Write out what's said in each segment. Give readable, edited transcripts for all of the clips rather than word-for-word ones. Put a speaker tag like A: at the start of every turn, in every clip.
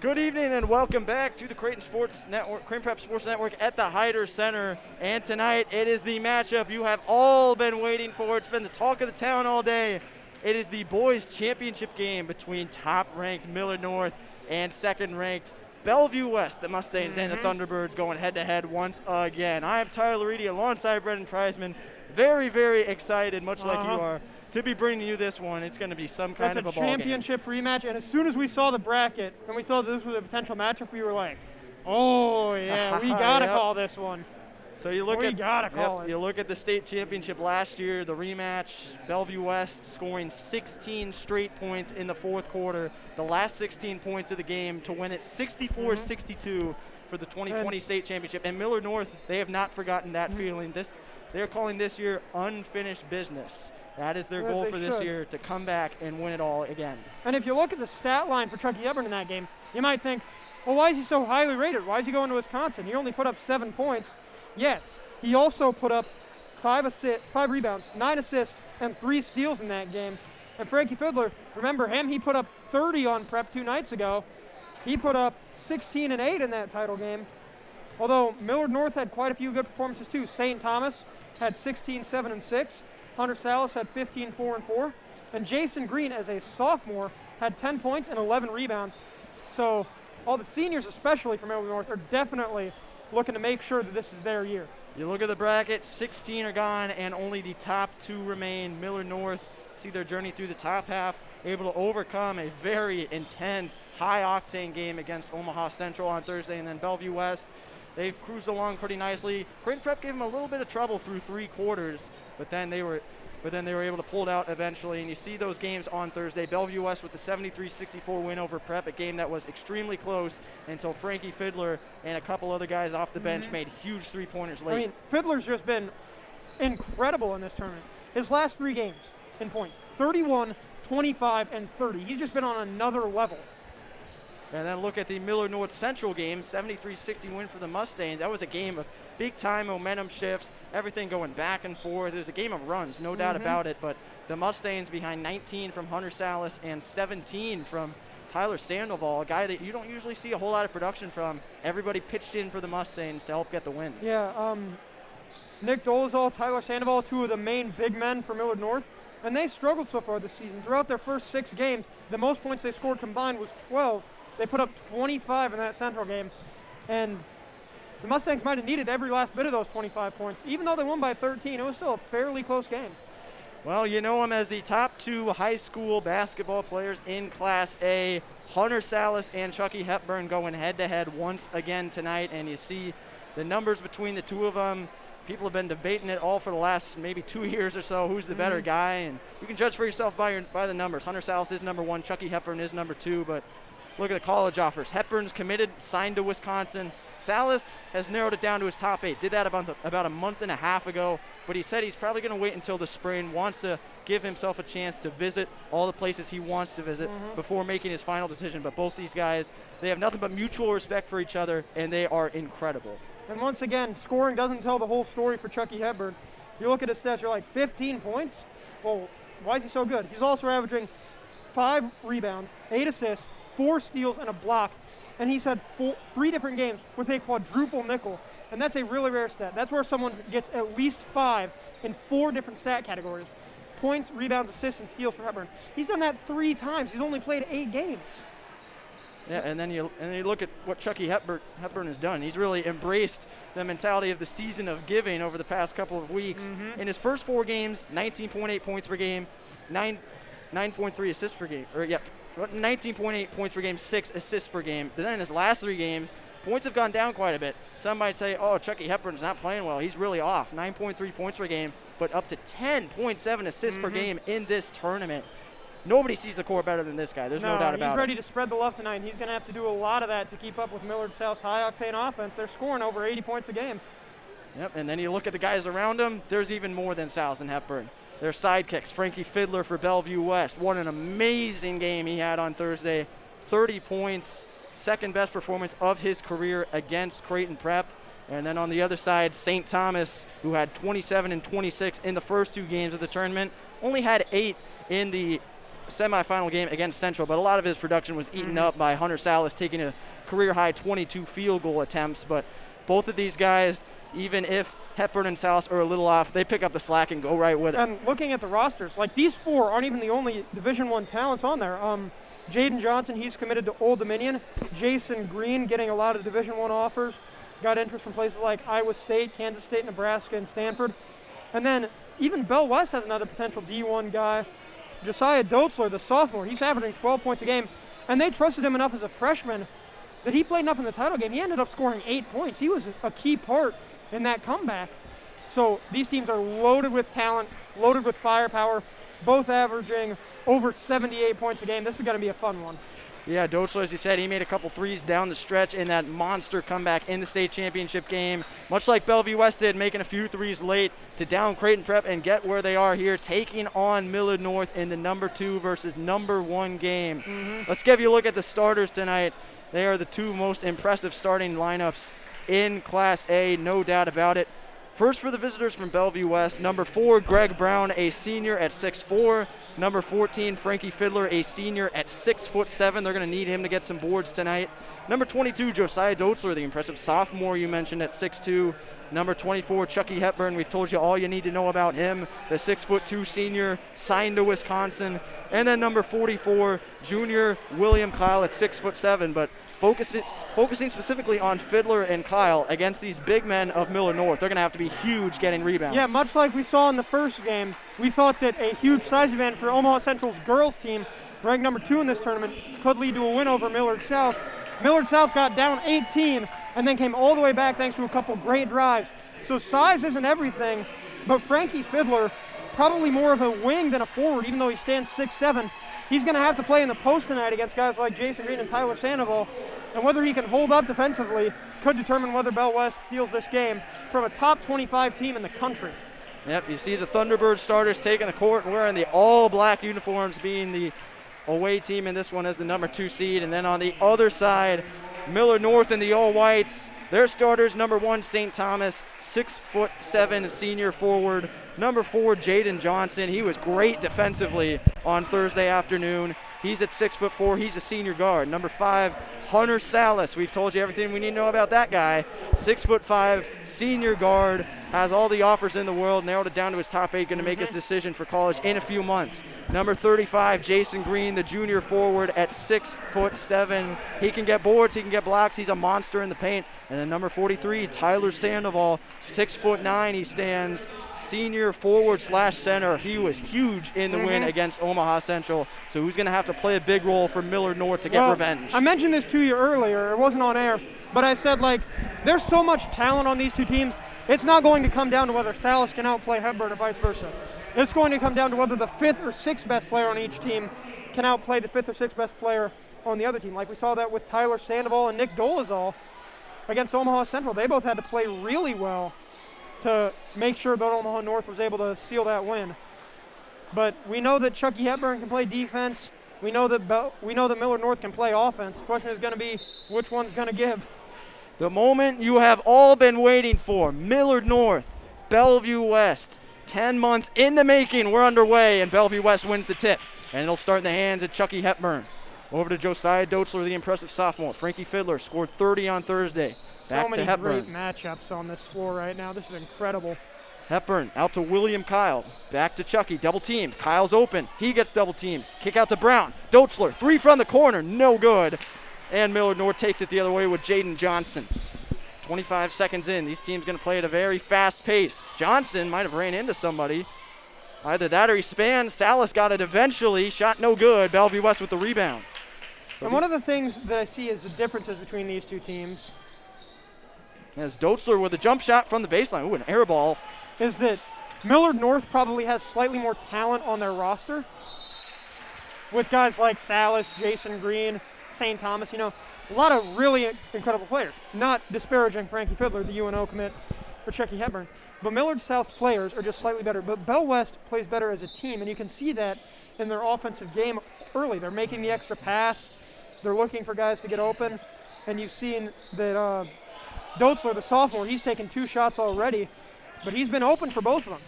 A: Good evening and welcome back to the Creighton Prep Sports Network at the Hyder Center. And tonight it is the matchup you have all been waiting for. It's been the talk of the town all day. It is the boys championship game between top-ranked Millard North and second-ranked Bellevue West. The Mustangs and the Thunderbirds going head-to-head once again. I am Tyler Reedy alongside Brendan Preisman. Very, very excited, much like you are, to be bringing you this one. It's going to be some kind of a ball game.
B: It's a championship rematch, and as soon as we saw the bracket and we saw this was a potential matchup, we were like, oh, yeah, we got to call this one.
A: So you look you look at the state championship last year, the rematch, Bellevue West scoring 16 straight points in the fourth quarter, the last 16 points of the game to win it 64-62 for the 2020 state championship. And Millard North, they have not forgotten that feeling. They're calling this year unfinished business. That is their goal for this year, to come back and win it all again.
B: And if you look at the stat line for Chucky Hepburn in that game, you might think, well, why is he so highly rated? Why is he going to Wisconsin? He only put up 7 points. Yes, he also put up 5 rebounds, 9 assists, and 3 steals in that game. And Frankie Fiddler, remember him? He put up 30 on prep 2 nights ago. He put up 16 and 8 in that title game. Although Millard North had quite a few good performances too. St. Thomas had 16, 7, and 6. Hunter Salas had 15, 4, and 4. And Jason Green, as a sophomore, had 10 points and 11 rebounds. So all the seniors, especially from Millard North, are definitely looking to make sure that this is their year.
A: You look at the bracket, 16 are gone, and only the top 2 remain. Millard North see their journey through the top half, able to overcome a very intense, high-octane game against Omaha Central on Thursday, and then Bellevue West. They've cruised along pretty nicely. Creighton Prep gave them a little bit of trouble through 3 quarters, but then they were able to pull it out eventually. And you see those games on Thursday. Bellevue West with the 73-64 win over Prep, a game that was extremely close until Frankie Fiddler and a couple other guys off the bench made huge 3-pointers late.
B: I mean, Fiddler's just been incredible in this tournament. His last 3 games in points, 31, 25, and 30. He's just been on another level.
A: And then look at the Millard North Central game, 73-60 win for the Mustangs. That was a game of big-time momentum shifts, everything going back and forth. It was a game of runs, no doubt about it, but the Mustangs behind 19 from Hunter Salas and 17 from Tyler Sandoval, a guy that you don't usually see a whole lot of production from. Everybody pitched in for the Mustangs to help get the win.
B: Yeah, Nick Dolezal, Tyler Sandoval, 2 of the main big men for Millard North, and they struggled so far this season. Throughout their first 6 games, the most points they scored combined was 12. They put up 25 in that Central game, and the Mustangs might have needed every last bit of those 25 points. Even though they won by 13, it was still a fairly close game.
A: Well, you know them as the top 2 high school basketball players in Class A. Hunter Salas and Chucky Hepburn going head-to-head once again tonight, and you see the numbers between the 2 of them. People have been debating it all for the last maybe 2 years or so, who's the better guy, and you can judge for yourself by the numbers. Hunter Salas is number 1, Chucky Hepburn is number 2, but look at the college offers. Hepburn's committed, signed to Wisconsin. Salas has narrowed it down to his top 8. Did that about a month and a half ago, but he said he's probably going to wait until the spring, wants to give himself a chance to visit all the places he wants to visit before making his final decision. But both these guys, they have nothing but mutual respect for each other, and they are incredible.
B: And once again, scoring doesn't tell the whole story for Chucky Hepburn. You look at his stats, you're like, 15 points? Well, why is he so good? He's also averaging 5 rebounds, 8 assists, 4 steals, and a block. And he's had 3 different games with a quadruple nickel. And that's a really rare stat. That's where someone gets at least 5 in 4 different stat categories. Points, rebounds, assists, and steals for Hepburn. He's done that 3 times. He's only played 8 games.
A: Yeah, and then you look at what Chucky Hepburn has done. He's really embraced the mentality of the season of giving over the past couple of weeks. In his first 4 games, 19.8 points per game, 9.3 assists per game. 19.8 points per game, 6 assists per game. Then in his last 3 games, points have gone down quite a bit. Some might say, oh, Chucky Hepburn's not playing well. He's really off. 9.3 points per game, but up to 10.7 assists per game in this tournament. Nobody sees the core better than this guy. There's no doubt about it.
B: He's ready to spread the love tonight, and he's going to have to do a lot of that to keep up with Millard South's high-octane offense. They're scoring over 80 points a game.
A: Yep, and then you look at the guys around him. There's even more than Salas and Hepburn. Their sidekicks, Frankie Fiddler for Bellevue West. What an amazing game he had on Thursday. 30 points, second best performance of his career against Creighton Prep. And then on the other side, St. Thomas, who had 27 and 26 in the first 2 games of the tournament, only had 8 in the semifinal game against Central, but a lot of his production was eaten up by Hunter Salas taking a career-high 22 field goal attempts. But both of these guys, even if Hepburn and Salas are a little off, they pick up the slack and go right with it.
B: And looking at the rosters, like these four aren't even the only Division I talents on there. Jaden Johnson, he's committed to Old Dominion. Jason Green getting a lot of Division I offers. Got interest from places like Iowa State, Kansas State, Nebraska, and Stanford. And then even Bell West has another potential D1 guy. Josiah Doetzler, the sophomore, he's averaging 12 points a game. And they trusted him enough as a freshman that he played enough in the title game. He ended up scoring 8 points. He was a key part in that comeback. So these teams are loaded with talent, loaded with firepower, both averaging over 78 points a game. This is going to be a fun one.
A: Yeah, Doetzler, as you said, he made a couple threes down the stretch in that monster comeback in the state championship game. Much like Bellevue West did, making a few threes late to down Creighton Prep and get where they are here, taking on Millard North in the number 2 versus number 1 game. Let's give you a look at the starters tonight. They are the two most impressive starting lineups in Class A, no doubt about it. First for the visitors from Bellevue West, number 4, Greg Brown, a senior at 6'4". Number 14, Frankie Fiddler, a senior at 6'7". They're going to need him to get some boards tonight. Number 22, Josiah Doetzler, the impressive sophomore you mentioned at 6'2". Number 24, Chucky Hepburn. We've told you all you need to know about him. The 6'2" senior, signed to Wisconsin. And then number 44, junior William Kyle at 6'7". But focusing specifically on Fiddler and Kyle against these big men of Millard North. They're going to have to be huge getting rebounds.
B: Yeah, much like we saw in the first game, we thought that a huge size advantage for Omaha Central's girls team, ranked number 2 in this tournament, could lead to a win over Millard South. Millard South got down 18 and then came all the way back thanks to a couple great drives. So size isn't everything, but Frankie Fiddler, probably more of a wing than a forward, even though he stands 6'7". He's going to have to play in the post tonight against guys like Jason Green and Tyler Sandoval, and whether he can hold up defensively could determine whether Bell West steals this game from a top 25 team in the country.
A: Yep, you see the Thunderbird starters taking the court and wearing the all-black uniforms, being the away team in this one as the number 2 seed. And then on the other side, Millard North in the all-whites. Their starters, number 1, St. Thomas, 6'7", senior forward. Number 4, Jaden Johnson. He was great defensively on Thursday afternoon. He's at 6'4". He's a senior guard. Number 5, Hunter Salas. We've told you everything we need to know about that guy. 6'5", senior guard. Has all the offers in the world. Narrowed it down to his top 8. Going to make his decision for college in a few months. Number 35, Jason Green, the junior forward at 6'7". He can get boards. He can get blocks. He's a monster in the paint. And then number 43, Tyler Sandoval, 6'9". He stands. Senior forward / center. He was huge in the win against Omaha Central. So who's going to have to play a big role for Millard North to get revenge?
B: I mentioned this to you earlier. It wasn't on air, but I said, like, there's so much talent on these two teams. It's not going to come down to whether Salas can outplay Hepburn or vice versa. It's going to come down to whether the 5th or 6th best player on each team can outplay the 5th or 6th best player on the other team. Like we saw that with Tyler Sandoval and Nick Dolezal against Omaha Central. They both had to play really well to make sure that Omaha North was able to seal that win. But we know that Chucky Hepburn can play defense. We know that Millard North can play offense. The question is going to be which one's going to give.
A: The moment you have all been waiting for. Millard North, Bellevue West. 10 months in the making. We're underway, and Bellevue West wins the tip. And it'll start in the hands of Chucky Hepburn. Over to Josiah Doetzler, the impressive sophomore. Frankie Fiddler scored 30 on Thursday. Back
B: so many
A: to Hepburn.
B: great matchups on this floor right now. This is incredible.
A: Hepburn out to William Kyle. Back to Chucky. Double team. Kyle's open. He gets double teamed. Kick out to Brown. Doetzler. 3 from the corner. No good. And Millard North takes it the other way with Jaden Johnson. 25 seconds in. These teams going to play at a very fast pace. Johnson might have ran into somebody. Either that or he spanned. Salas got it eventually. Shot no good. Bellevue West with the rebound.
B: And one of the things that I see is the differences between these two teams
A: as Doetzler with a jump shot from the baseline. Ooh, an air ball.
B: Is that Millard North probably has slightly more talent on their roster with guys like Salas, Jason Green, St. Thomas, a lot of really incredible players. Not disparaging Frankie Fiddler, the UNO commit for Chucky Hepburn. But Millard South's players are just slightly better. But Bell West plays better as a team, and you can see that in their offensive game early. They're making the extra pass. They're looking for guys to get open. And you've seen that Doetzler, the sophomore, he's taken 2 shots already, but he's been open for both of them.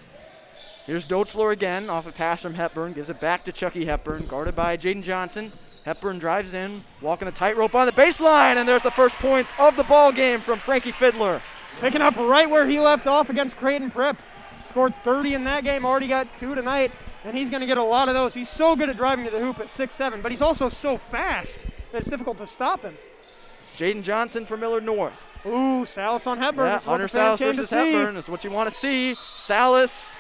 A: Here's Dotzler again off a pass from Hepburn. Gives it back to Chucky Hepburn, guarded by Jaden Johnson. Hepburn drives in, walking a tightrope on the baseline, and there's the first points of the ball game from Frankie Fiddler.
B: Picking up right where he left off against Creighton Prep. Scored 30 in that game, already got 2 tonight, and he's going to get a lot of those. He's so good at driving to the hoop at 6'7", but he's also so fast that it's difficult to stop him.
A: Jaden Johnson for Millard North.
B: Ooh, Salas on Hepburn.
A: Yeah,
B: That's what
A: Hunter
B: the fans
A: Salas
B: came
A: versus
B: to see.
A: Hepburn is what you want to see. Salas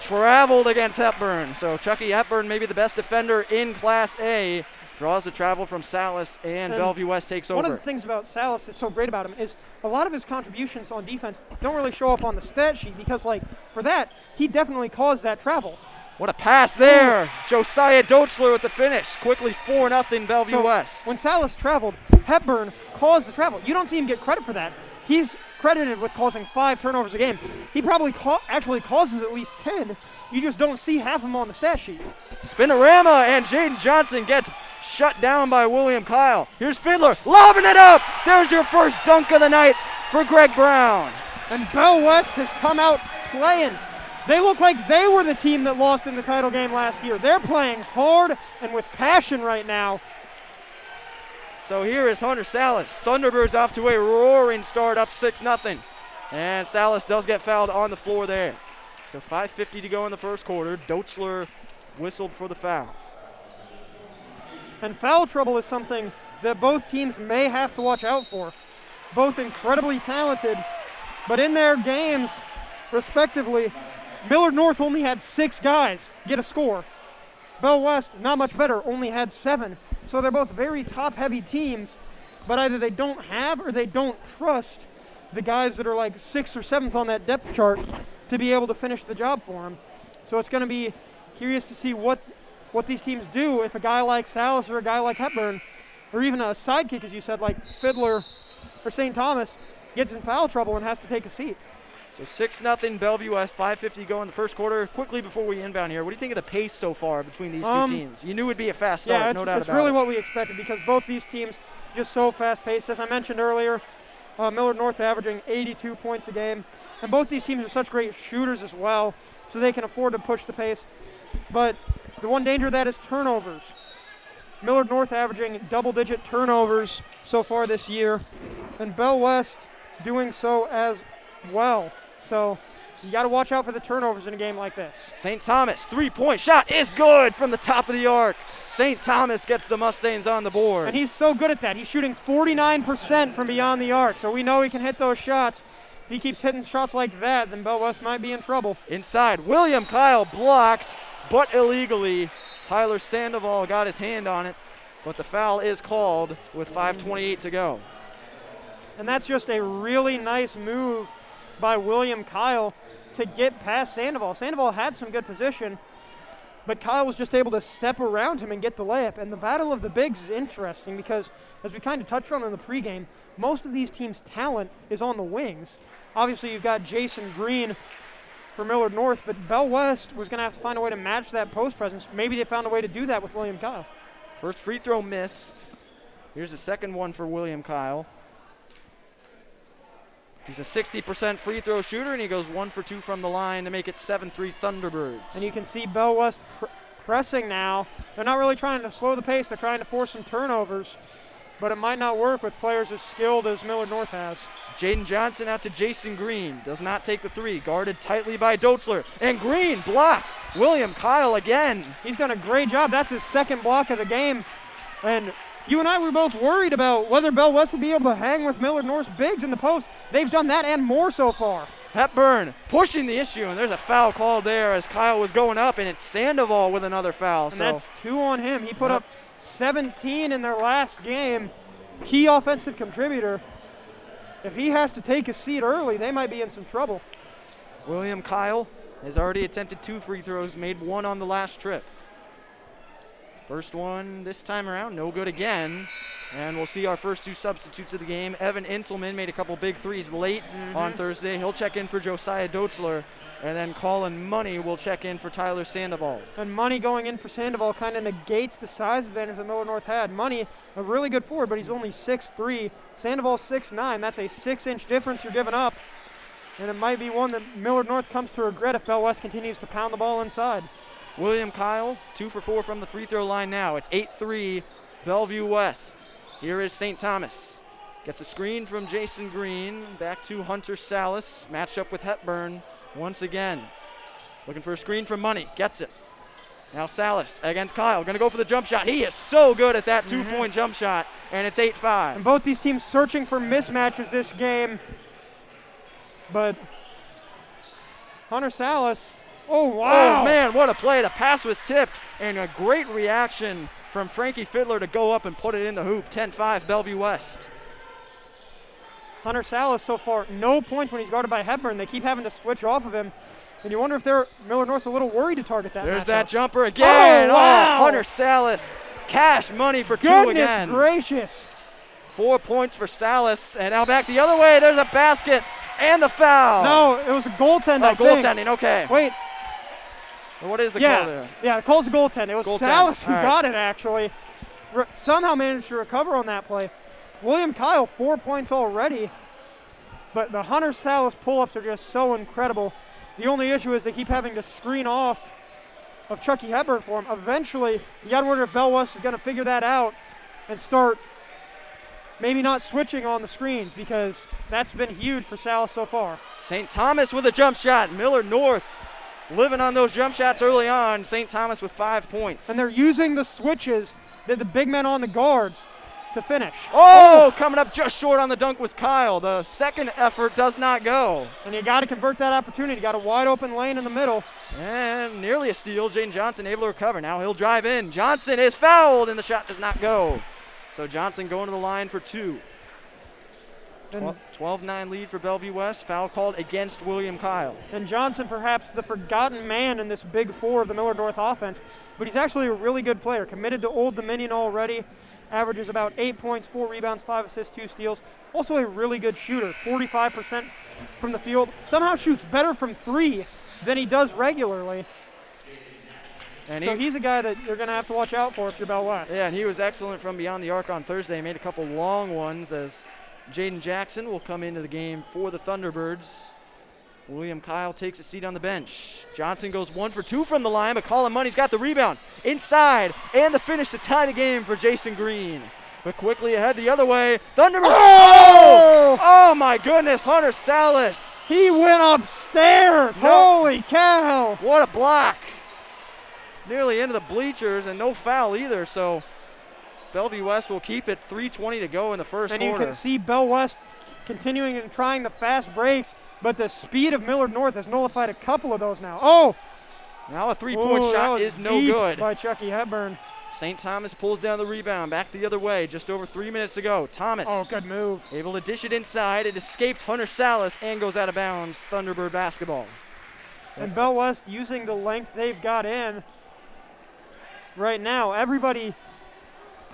A: traveled against Hepburn. So Chucky Hepburn, maybe the best defender in Class A, draws the travel from Salas, and Bellevue West takes over.
B: One of the things about Salas that's so great about him is a lot of his contributions on defense don't really show up on the stat sheet because, like, for that, he definitely caused that travel.
A: What a pass there. Josiah Dotzler with the finish. Quickly 4-0 Bellevue West.
B: When Salas traveled, Hepburn caused the travel. You don't see him get credit for that. He's credited with causing 5 turnovers a game. He probably actually causes at least 10. You just don't see half of them on the stat sheet.
A: Spinorama, and Jaden Johnson gets shut down by William Kyle. Here's Fiddler lobbing it up. There's your first dunk of the night for Greg Brown.
B: And Bell West has come out playing. They look like they were the team that lost in the title game last year. They're playing hard and with passion right now.
A: So here is Hunter Salas. Thunderbirds off to a roaring start, up 6-0. And Salas does get fouled on the floor there. So 5:50 to go in the first quarter. Dotzler whistled for the foul.
B: And foul trouble is something that both teams may have to watch out for. Both incredibly talented, but in their games, respectively, Millard North only had 6 guys get a score. Bell West, not much better, only had 7. So they're both very top-heavy teams, but either they don't have or they don't trust the guys that are like 6th or 7th on that depth chart to be able to finish the job for them. So it's going to be curious to see what these teams do if a guy like Salas or a guy like Hepburn, or even a sidekick, as you said, like Fiddler or St. Thomas, gets in foul trouble and has to take a seat.
A: So 6-0 Bellevue West, 5:50 to go in the first quarter. Quickly before we inbound here, what do you think of the pace so far between these two teams? You knew it'd be a fast start,
B: yeah,
A: no doubt about it.
B: it's really what we expected because both these teams just so fast-paced. As I mentioned earlier, Millard North averaging 82 points a game. And both these teams are such great shooters as well, so they can afford to push the pace. But the one danger of that is turnovers. Millard North averaging double-digit turnovers so far this year, and Bell West doing so as well. So you got to watch out for the turnovers in a game like this.
A: St. Thomas, three-point shot is good from the top of the arc. St. Thomas gets the Mustangs on the board.
B: And he's so good at that. He's shooting 49% from beyond the arc, so we know he can hit those shots. If he keeps hitting shots like that, then Bell West might be in trouble.
A: Inside, William Kyle blocked, but illegally. Tyler Sandoval got his hand on it, but the foul is called with 5:28 to go.
B: And that's just a really nice move by William Kyle to get past Sandoval. Sandoval had some good position, but Kyle was just able to step around him and get the layup. And the battle of the bigs is interesting because, as we kind of touched on in the pregame, most of these teams' talent is on the wings. Obviously, you've got Jason Green for Millard North, but Bell West was going to have to find a way to match that post presence. Maybe they found a way to do that with William Kyle.
A: First free throw missed. Here's the second one for William Kyle. He's a 60% free throw shooter, and he goes 1 for 2 from the line to make it 7-3 Thunderbirds.
B: And you can see Bell West pressing now. They're not really trying to slow the pace. They're trying to force some turnovers, but it might not work with players as skilled as Millard North has.
A: Jaden Johnson out to Jason Green. Does not take the three. Guarded tightly by Dotzler. And Green blocked. William Kyle again.
B: He's done a great job. That's his second block of the game. And you and I were both worried about whether Bell West would be able to hang with Millard North's bigs in the post. They've done that and more so far.
A: Hepburn pushing the issue, and there's a foul called there as Kyle was going up, and it's Sandoval with another foul.
B: And that's 2 on him. He put up 17 in their last game. Key offensive contributor. If he has to take a seat early, they might be in some trouble.
A: William Kyle has already attempted 2 free throws, made 1 on the last trip. First one this time around, no good again. And we'll see our first 2 substitutes of the game. Evan Inselman made a couple big threes late on Thursday. He'll check in for Josiah Dotzler. And then Colin Money will check in for Tyler Sandoval.
B: And Money going in for Sandoval kind of negates the size advantage that Millard North had. Money, a really good forward, but he's only 6'3". Sandoval 6'9". That's a 6-inch difference you're giving up. And it might be one that Millard North comes to regret if Bell West continues to pound the ball inside.
A: William Kyle, 2 for 4 from the free throw line now. It's 8-3 Bellevue West. Here is St. Thomas. Gets a screen from Jason Green. Back to Hunter Salas. Matched up with Hepburn once again. Looking for a screen from Money. Gets it. Now Salas against Kyle. Going to go for the jump shot. He is so good at that two-point jump shot. And it's 8-5.
B: And both these teams searching for mismatches this game. But Hunter Salas, oh, wow.
A: Oh, man, what a play. The pass was tipped. And a great reaction from Frankie Fiddler to go up and put it in the hoop. 10-5 Bellevue West.
B: Hunter Salas so far, no points when he's guarded by Hepburn. They keep having to switch off of him. And you wonder if Millard North's a little worried to target that.
A: There's
B: matchup.
A: that jumper again.
B: Oh, wow.
A: Hunter Salas. Cash money for two
B: Goodness
A: again.
B: gracious.
A: 4 points for Salas. And now back the other way. There's a basket and the foul.
B: No, it was a goaltend, I think.
A: Goaltending, okay.
B: Wait.
A: What is the call there?
B: Yeah, the call's a goaltend. It was
A: Goaltend.
B: Salas who
A: All right.
B: got it, actually. Somehow managed to recover on that play. William Kyle, 4 points already. But the Hunter Salas pull-ups are just so incredible. The only issue is they keep having to screen off of Chucky Hepburn for him. Eventually, you got to wonder if Bell West is going to figure that out and start maybe not switching on the screens, because that's been huge for Salas so far.
A: St. Thomas with a jump shot. Millard North living on those jump shots early on. St. Thomas with 5 points.
B: And they're using the switches, the big men on the guards, to finish.
A: Oh, coming up just short on the dunk was Kyle. The second effort does not go.
B: And you got to convert that opportunity. You got a wide open lane in the middle.
A: And nearly a steal. Jaden Johnson able to recover. Now he'll drive in. Johnson is fouled, and the shot does not go. So Johnson going to the line for 2. 12-9 lead for Bellevue West. Foul called against William Kyle.
B: And Johnson, perhaps the forgotten man in this big four of the Millard North offense, but he's actually a really good player. Committed to Old Dominion already. Averages about 8 points, 4 rebounds, 5 assists, 2 steals. Also a really good shooter, 45% from the field. Somehow shoots better from 3 than he does regularly. And so he's a guy that you're going to have to watch out for if you're Bell West.
A: Yeah, and he was excellent from beyond the arc on Thursday. He made a couple long ones as Jaden Jackson will come into the game for the Thunderbirds. William Kyle takes a seat on the bench. Johnson goes 1 for 2 from the line, but Colin Money's got the rebound inside and the finish to tie the game for Jason Green. But quickly ahead the other way. Thunderbirds. Oh my goodness, Hunter Salas.
B: He went upstairs.
A: No.
B: Holy cow.
A: What a block. Nearly into the bleachers and no foul either, so Bellevue West will keep it. 3:20 to go in the first quarter.
B: And you can see Bell West continuing and trying the fast breaks, but the speed of Millard North has nullified a couple of those now. Oh!
A: Now a three-point shot is no good.
B: By Chucky Hepburn.
A: St. Thomas pulls down the rebound, back the other way, just over 3 minutes to go. Thomas.
B: Oh, good move.
A: Able to dish it inside. It escaped Hunter Salas and goes out of bounds. Thunderbird basketball.
B: And Bell West using the length they've got in right now. Everybody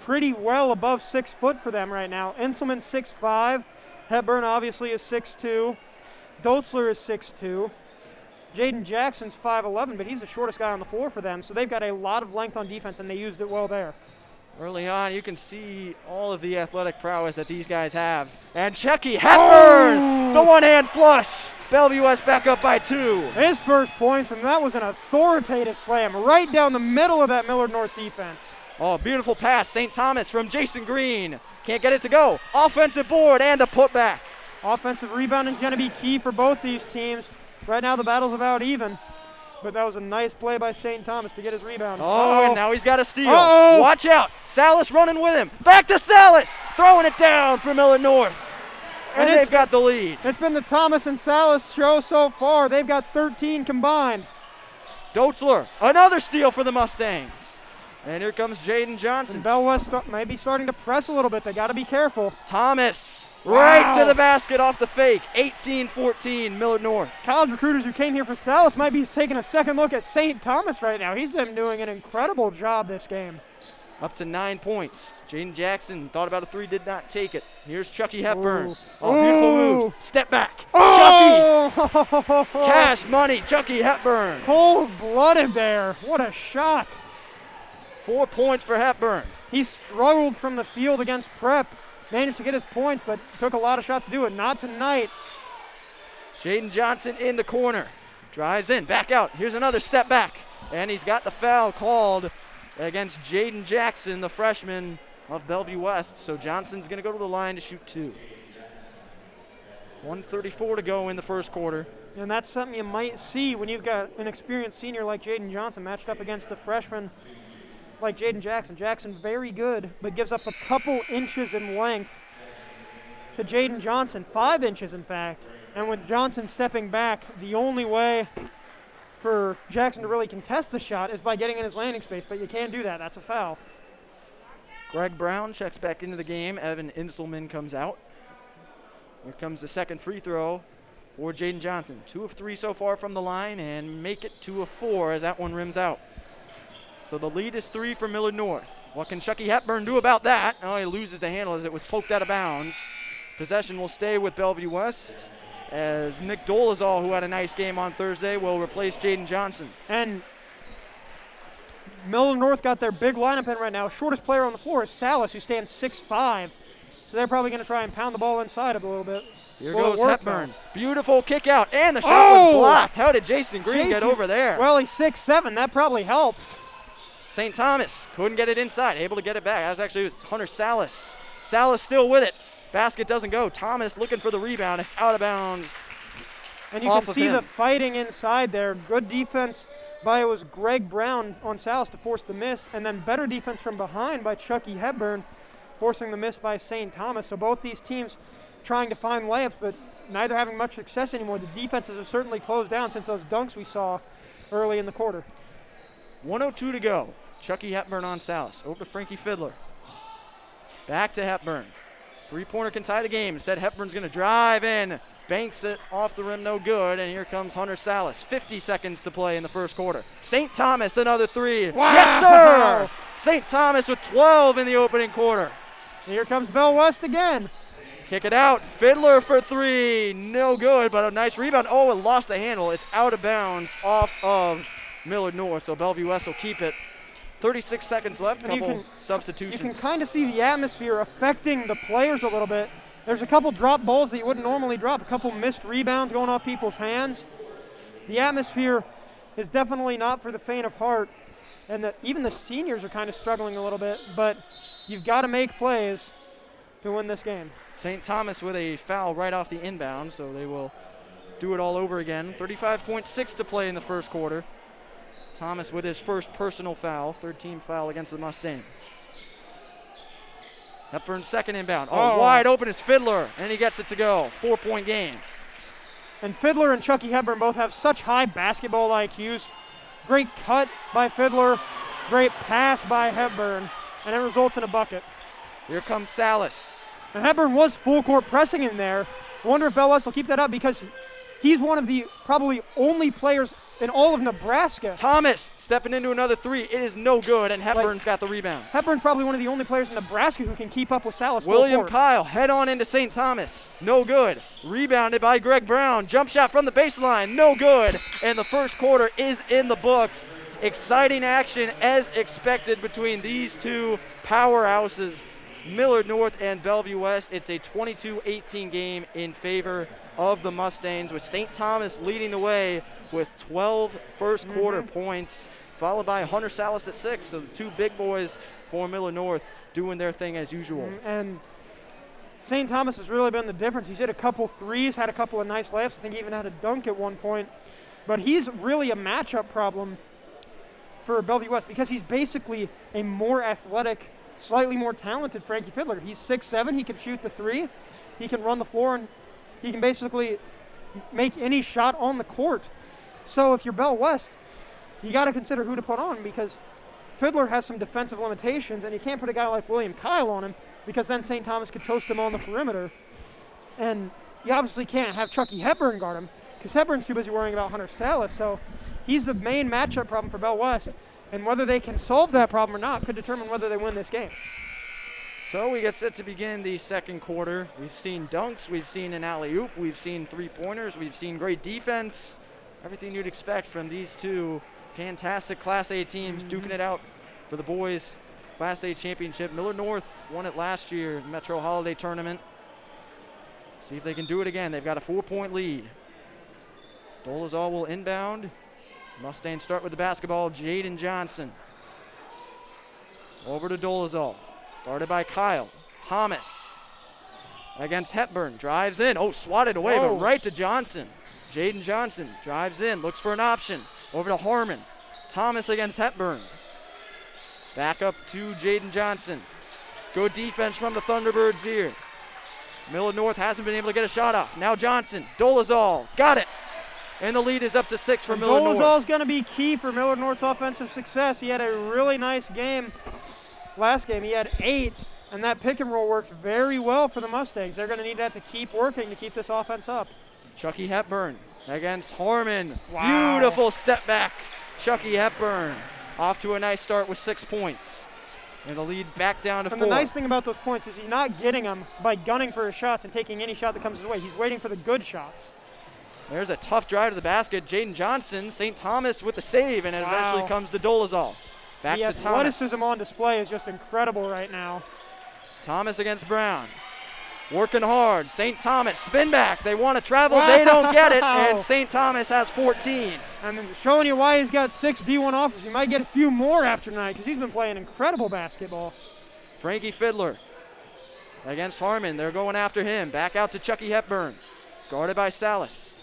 B: pretty well above 6 foot for them right now. Inselman 6'5". Hepburn obviously is 6'2". Dotzler is 6'2". Jaden Jackson's 5'11", but he's the shortest guy on the floor for them, so they've got a lot of length on defense, and they used it well there.
A: Early on, you can see all of the athletic prowess that these guys have. And Chucky Hepburn, the one-hand flush. Bellevue West back up by 2.
B: His first points, and that was an authoritative slam right down the middle of that Millard North defense.
A: Oh, beautiful pass. St. Thomas from Jason Green. Can't get it to go. Offensive board and a putback.
B: Offensive rebounding is going to be key for both these teams. Right now the battle's about even, but that was a nice play by St. Thomas to get his rebound.
A: Oh, and now he's got a steal.
B: Uh-oh.
A: Watch out. Salas running with him. Back to Salas. Throwing it down for Millard North. And they've got the lead.
B: It's been the Thomas and Salas show so far. They've got 13 combined.
A: Dotzler, another steal for the Mustangs. And here comes Jaden Johnson.
B: And Bell West may be starting to press a little bit. They got to be careful.
A: Thomas, right to the basket off the fake. 18-14, Millard North.
B: College recruiters who came here for Salas might be taking a second look at St. Thomas right now. He's been doing an incredible job this game.
A: Up to 9 points. Jaden Jackson thought about a 3, did not take it. Here's Chucky Hepburn.
B: Ooh.
A: Oh, beautiful move. Step back.
B: Oh!
A: Chucky. Cash money. Chucky Hepburn.
B: Cold-blooded there. What a shot.
A: 4 points for Hepburn.
B: He struggled from the field against Prep. Managed to get his points, but took a lot of shots to do it. Not tonight.
A: Jaden Johnson in the corner. Drives in, back out. Here's another step back. And he's got the foul called against Jaden Jackson, the freshman of Bellevue West. So Johnson's going to go to the line to shoot 2. 1:34 to go in the first quarter.
B: And that's something you might see when you've got an experienced senior like Jaden Johnson matched up against a freshman like Jaden Jackson. Jackson very good, but gives up a couple inches in length to Jaden Johnson, 5 inches in fact. And with Johnson stepping back, the only way for Jackson to really contest the shot is by getting in his landing space, but you can't do that. That's a foul.
A: Greg Brown checks back into the game. Evan Inselman comes out. Here comes the second free throw for Jaden Johnson. 2 of 3 so far from the line, and make it 2 of 4 as that one rims out. So the lead is 3 for Millard North. What can Chucky Hepburn do about that? Oh, he loses the handle as it was poked out of bounds. Possession will stay with Bellevue West, as Nick Dolezal, who had a nice game on Thursday, will replace Jaden Johnson.
B: And Millard North got their big lineup in right now. Shortest player on the floor is Salas, who stands 6'5". So they're probably going to try and pound the ball inside of a little bit.
A: Here goes Hepburn. Beautiful kick out, and the shot was blocked. How did Jason Green get over there?
B: Well, he's 6'7". That probably helps.
A: St. Thomas couldn't get it inside, able to get it back. That was actually Hunter Salas. Salas still with it. Basket doesn't go. Thomas looking for the rebound. It's out of bounds.
B: And you can see the fighting inside there. Good defense by Greg Brown on Salas to force the miss, and then better defense from behind by Chucky Hepburn, forcing the miss by St. Thomas. So both these teams trying to find layups, but neither having much success anymore. The defenses have certainly closed down since those dunks we saw early in the quarter.
A: 1:02 to go. Chucky Hepburn on Salas. Over to Frankie Fiddler. Back to Hepburn. Three-pointer can tie the game. Instead, Hepburn's going to drive in. Banks it off the rim, no good. And here comes Hunter Salas. 50 seconds to play in the first quarter. St. Thomas, another 3.
B: Wow.
A: Yes, sir! St. Thomas with 12 in the opening quarter.
B: Here comes Bell West again.
A: Kick it out. Fiddler for 3. No good, but a nice rebound. Oh, it lost the handle. It's out of bounds off of Millard North. So Bellevue West will keep it. 36 seconds left, couple substitutions.
B: You can kind of see the atmosphere affecting the players a little bit. There's a couple drop balls that you wouldn't normally drop, a couple missed rebounds going off people's hands. The atmosphere is definitely not for the faint of heart, and even the seniors are kind of struggling a little bit, but you've got to make plays to win this game.
A: St. Thomas with a foul right off the inbound, so they will do it all over again. 35.6 to play in the first quarter. Thomas with his first personal foul, third team foul against the Mustangs. Hepburn's second inbound. Oh, wide open is Fiddler, and he gets it to go. 4-point game.
B: And Fiddler and Chucky Hepburn both have such high basketball IQs. Great cut by Fiddler, great pass by Hepburn, and it results in a bucket.
A: Here comes Salas.
B: And Hepburn was full court pressing in there. I wonder if Bell West will keep that up because he's one of the probably only players in all of Nebraska.
A: Thomas stepping into another 3. It is no good, and Hepburn's got the rebound.
B: Hepburn's probably one of the only players in Nebraska who can keep up with Salas.
A: William Kyle head on into St. Thomas. No good. Rebounded by Greg Brown. Jump shot from the baseline. No good. And the first quarter is in the books. Exciting action as expected between these two powerhouses, Millard North and Bellevue West. It's a 22-18 game in favor of the Mustangs, with St. Thomas leading the way with 12 first quarter points, followed by Hunter Salas at 6. So the two big boys for Millard North doing their thing as usual.
B: And St. Thomas has really been the difference. He's hit a couple threes, had a couple of nice layups. I think he even had a dunk at one point. But he's really a matchup problem for Bellevue West because he's basically a more athletic, slightly more talented Frankie Fiddler. He's 6'7", he can shoot the 3, he can run the floor, and he can basically make any shot on the court. So if you're Bell West, you got to consider who to put on because Fiddler has some defensive limitations, and you can't put a guy like William Kyle on him because then St. Thomas could toast him on the perimeter. And you obviously can't have Chucky Hepburn guard him because Hepburn's too busy worrying about Hunter Salas. So he's the main matchup problem for Bell West, and whether they can solve that problem or not could determine whether they win this game.
A: So we get set to begin the second quarter. We've seen dunks, we've seen an alley-oop, we've seen three-pointers, we've seen great defense. Everything you'd expect from these two fantastic Class A teams duking it out for the boys' Class A championship. Millard North won it last year in Metro Holiday Tournament. See if they can do it again. They've got a 4-point lead. Dolezal will inbound. Mustangs start with the basketball. Jaden Johnson. Over to Dolezal. Guarded by Kyle. Thomas against Hepburn. Drives in. Oh, swatted away,
B: Whoa.
A: but right to Johnson. Jaden Johnson drives in. Looks for an option. Over to Harmon. Thomas against Hepburn. Back up to Jaden Johnson. Good defense from the Thunderbirds here. Millard North hasn't been able to get a shot off. Now Johnson. Dolezal. Got it. And the lead is up to 6 for Millard North.
B: Dolezal's going to be key for Millard North's offensive success. He had a really nice game last game. He had 8, and that pick and roll worked very well for the Mustangs. They're going to need that to keep working to keep this offense up.
A: Chucky Hepburn against Harmon.
B: Wow.
A: Beautiful step back. Chucky Hepburn off to a nice start with 6 points. And the lead back down to 4.
B: And the nice thing about those points is he's not getting them by gunning for his shots and taking any shot that comes his way. He's waiting for the good shots.
A: There's a tough drive to the basket. Jaden Johnson, St. Thomas with the save, and it eventually comes to Dolezal. Back
B: the
A: to Thomas.
B: athleticism on display is just incredible right now.
A: Thomas against Brown. Working hard. St. Thomas, spin back. They want to travel. They don't get it. And St. Thomas has 14.
B: I'm showing you why he's got 6 D1 offers. He might get a few more after tonight because he's been playing incredible basketball.
A: Frankie Fiddler against Harmon. They're going after him. Back out to Chucky Hepburn. Guarded by Salas.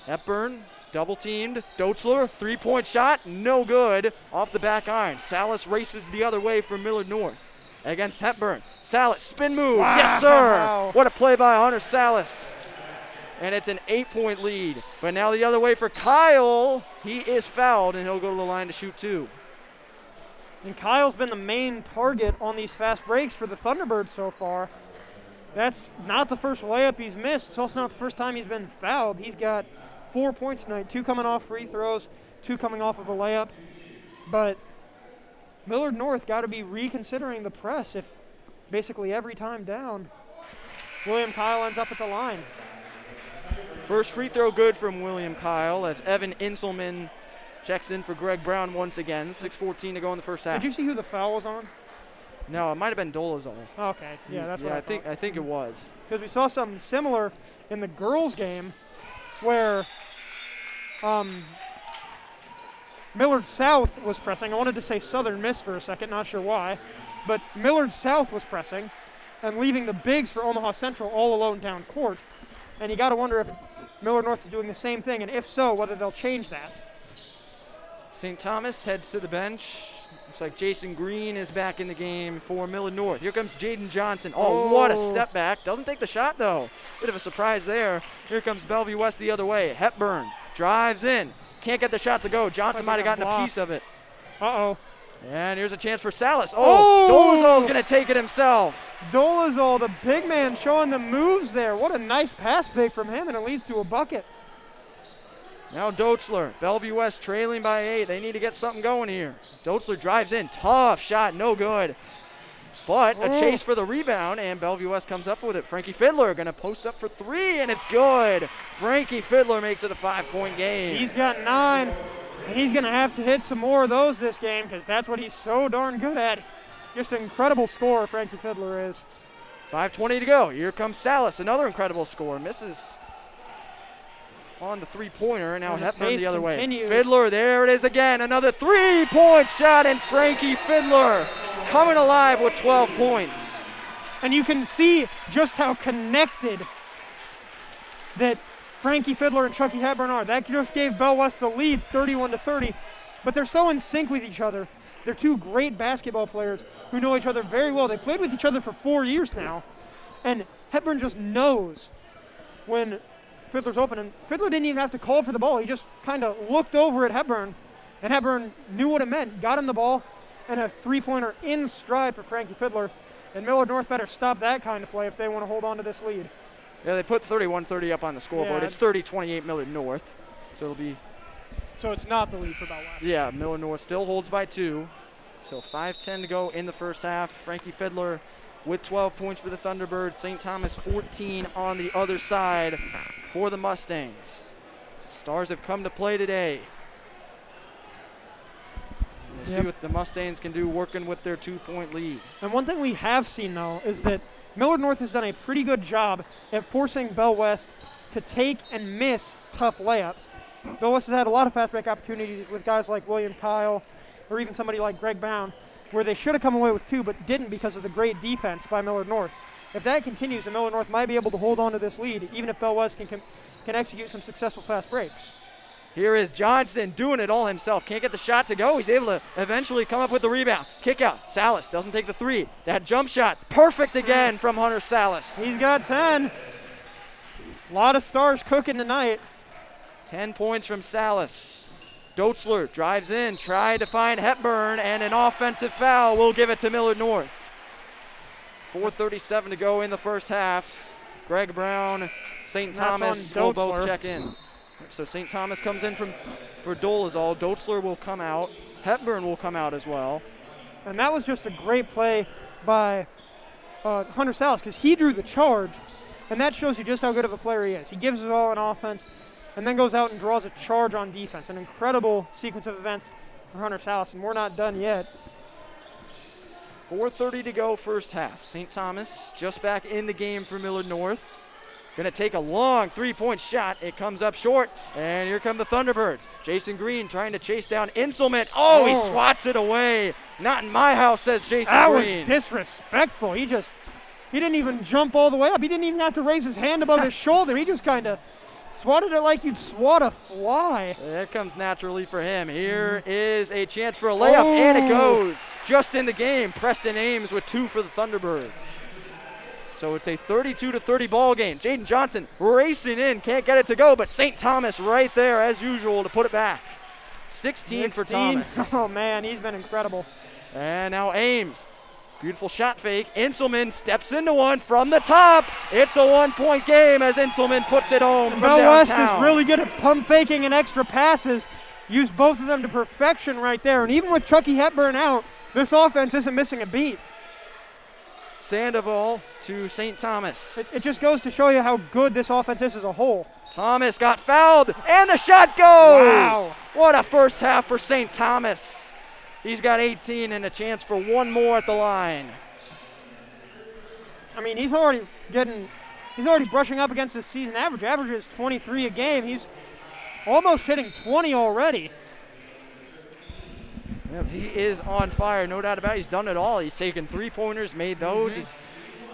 A: Hepburn, double teamed. Doetzler, 3-point shot, no good. Off the back iron. Salas races the other way for Millard North against Hepburn. Salas, spin move.
B: Wow.
A: Yes, sir. What a play by Hunter Salas. And it's an 8-point lead. But now the other way for Kyle. He is fouled, and he'll go to the line to shoot 2.
B: And Kyle's been the main target on these fast breaks for the Thunderbirds so far. That's not the first layup he's missed. It's also not the first time he's been fouled. He's got 4 points tonight, 2 coming off free throws, 2 coming off of a layup. But Millard North got to be reconsidering the press if basically every time down, William Kyle ends up at the line.
A: First free throw good from William Kyle as Evan Inselman checks in for Greg Brown once again. 6:14 to go in the first half.
B: Did you see who the foul was on?
A: No, it might have been Dolezal.
B: Okay, yeah, that's what I thought.
A: I think it was.
B: Because we saw something similar in the girls' game where Millard South was pressing. I wanted to say Southern Miss for a second, not sure why. But Millard South was pressing and leaving the bigs for Omaha Central all alone down court. And you got to wonder if Millard North is doing the same thing, and if so, whether they'll change that.
A: St. Thomas heads to the bench. Looks like Jason Green is back in the game for Millard North. Here comes Jaden Johnson. Oh, what a step back. Doesn't take the shot, though. Bit of a surprise there. Here comes Bellevue West the other way. Hepburn drives in. Can't get the shot to go. Johnson might have gotten a piece of it.
B: Uh-oh.
A: And here's a chance for Salas. Dolezal's going to take it himself.
B: Dolezal, the big man, showing the moves there. What a nice pass fake from him, and it leads to a bucket.
A: Now Doetzler, Bellevue West trailing by 8. They need to get something going here. Doetzler drives in. Tough shot, no good. But a chase for the rebound, and Bellevue West comes up with it. Frankie Fiddler going to post up for 3, and it's good. Frankie Fiddler makes it a 5-point game.
B: He's got 9, and he's going to have to hit some more of those this game because that's what he's so darn good at. Just an incredible scorer, Frankie Fiddler is.
A: 5:20 to go. Here comes Salas, another incredible score. Misses on the three-pointer, and now Hepburn the other way. Fiddler, there it is again. Another 3-point shot, and Frankie Fiddler coming alive with 12 points.
B: And you can see just how connected that Frankie Fiddler and Chucky Hepburn are. That just gave Bell West the lead, 31-30, but they're so in sync with each other. They're two great basketball players who know each other very well. They played with each other for 4 years now, and Hepburn just knows when Fiddler's open, and Fiddler didn't even have to call for the ball. He just kind of looked over at Hepburn, and Hepburn knew what it meant, got him the ball, and a three-pointer in stride for Frankie Fiddler. And Millard North better stop that kind of play if they want to hold on to this lead.
A: Yeah, they put 31-30 up on the scoreboard.
B: Yeah,
A: it's 30-28 Millard North, so it'll be...
B: So it's not the lead for Bell West.
A: Yeah, Millard North still holds by 2. So 5:10 to go in the first half. Frankie Fiddler with 12 points for the Thunderbirds. St. Thomas 14 on the other side for the Mustangs. Stars have come to play today. We'll see what the Mustangs can do working with their 2-point lead.
B: And one thing we have seen, though, is that Millard North has done a pretty good job at forcing Bell West to take and miss tough layups. Bell West has had a lot of fast break opportunities with guys like William Kyle or even somebody like Greg Brown, where they should have come away with 2 but didn't because of the great defense by Millard North. If that continues, then Millard North might be able to hold on to this lead, even if Bell West can execute some successful fast breaks.
A: Here is Johnson doing it all himself. Can't get the shot to go. He's able to eventually come up with the rebound. Kick out. Salas doesn't take the 3. That jump shot, perfect again from Hunter Salas.
B: He's got 10. A lot of stars cooking tonight.
A: 10 points from Salas. Doetzler drives in, tried to find Hepburn, and an offensive foul will give it to Millard North. 4:37 to go in the first half. Greg Brown, St. Thomas will both check in. So St. Thomas comes in for Dolezal. Doetzler will come out. Hepburn will come out as well.
B: And that was just a great play by Hunter Salas, because he drew the charge, and that shows you just how good of a player he is. He gives it all on offense and then goes out and draws a charge on defense. An incredible sequence of events for Hunter Salas, and we're not done yet.
A: 4:30 to go first half. St. Thomas just back in the game for Millard North. Going to take a long 3-point shot. It comes up short, and here come the Thunderbirds. Jason Green trying to chase down Inselman. Oh, he swats it away. Not in my house, says Jason Green.
B: That was disrespectful. He didn't even jump all the way up. He didn't even have to raise his hand above his shoulder. He just kind of swatted it like you'd swat a fly.
A: That comes naturally for him. Here is a chance for a layup, and it goes. Just in the game, Preston Ames with 2 for the Thunderbirds. So it's a 32-30 ball game. Jaden Johnson racing in, can't get it to go, but St. Thomas right there as usual to put it back. 16 for Thomas.
B: Oh man, he's been incredible.
A: And now Ames. Beautiful shot fake. Inselman steps into one from the top. It's a 1-point game as Inselman puts it home from
B: Bell
A: downtown.
B: West is really good at pump faking and extra passes. Used both of them to perfection right there. And even with Chucky Hepburn out, this offense isn't missing a beat.
A: Sandoval to St. Thomas.
B: It just goes to show you how good this offense is as a whole.
A: Thomas got fouled, and the shot goes!
B: Wow.
A: What a first half for St. Thomas. He's got 18 and a chance for one more at the line.
B: I mean, he's already brushing up against his season average. Average is 23 a game. He's almost hitting 20 already.
A: Yep, he is on fire, no doubt about it. He's done it all. He's taken 3-pointers, made those.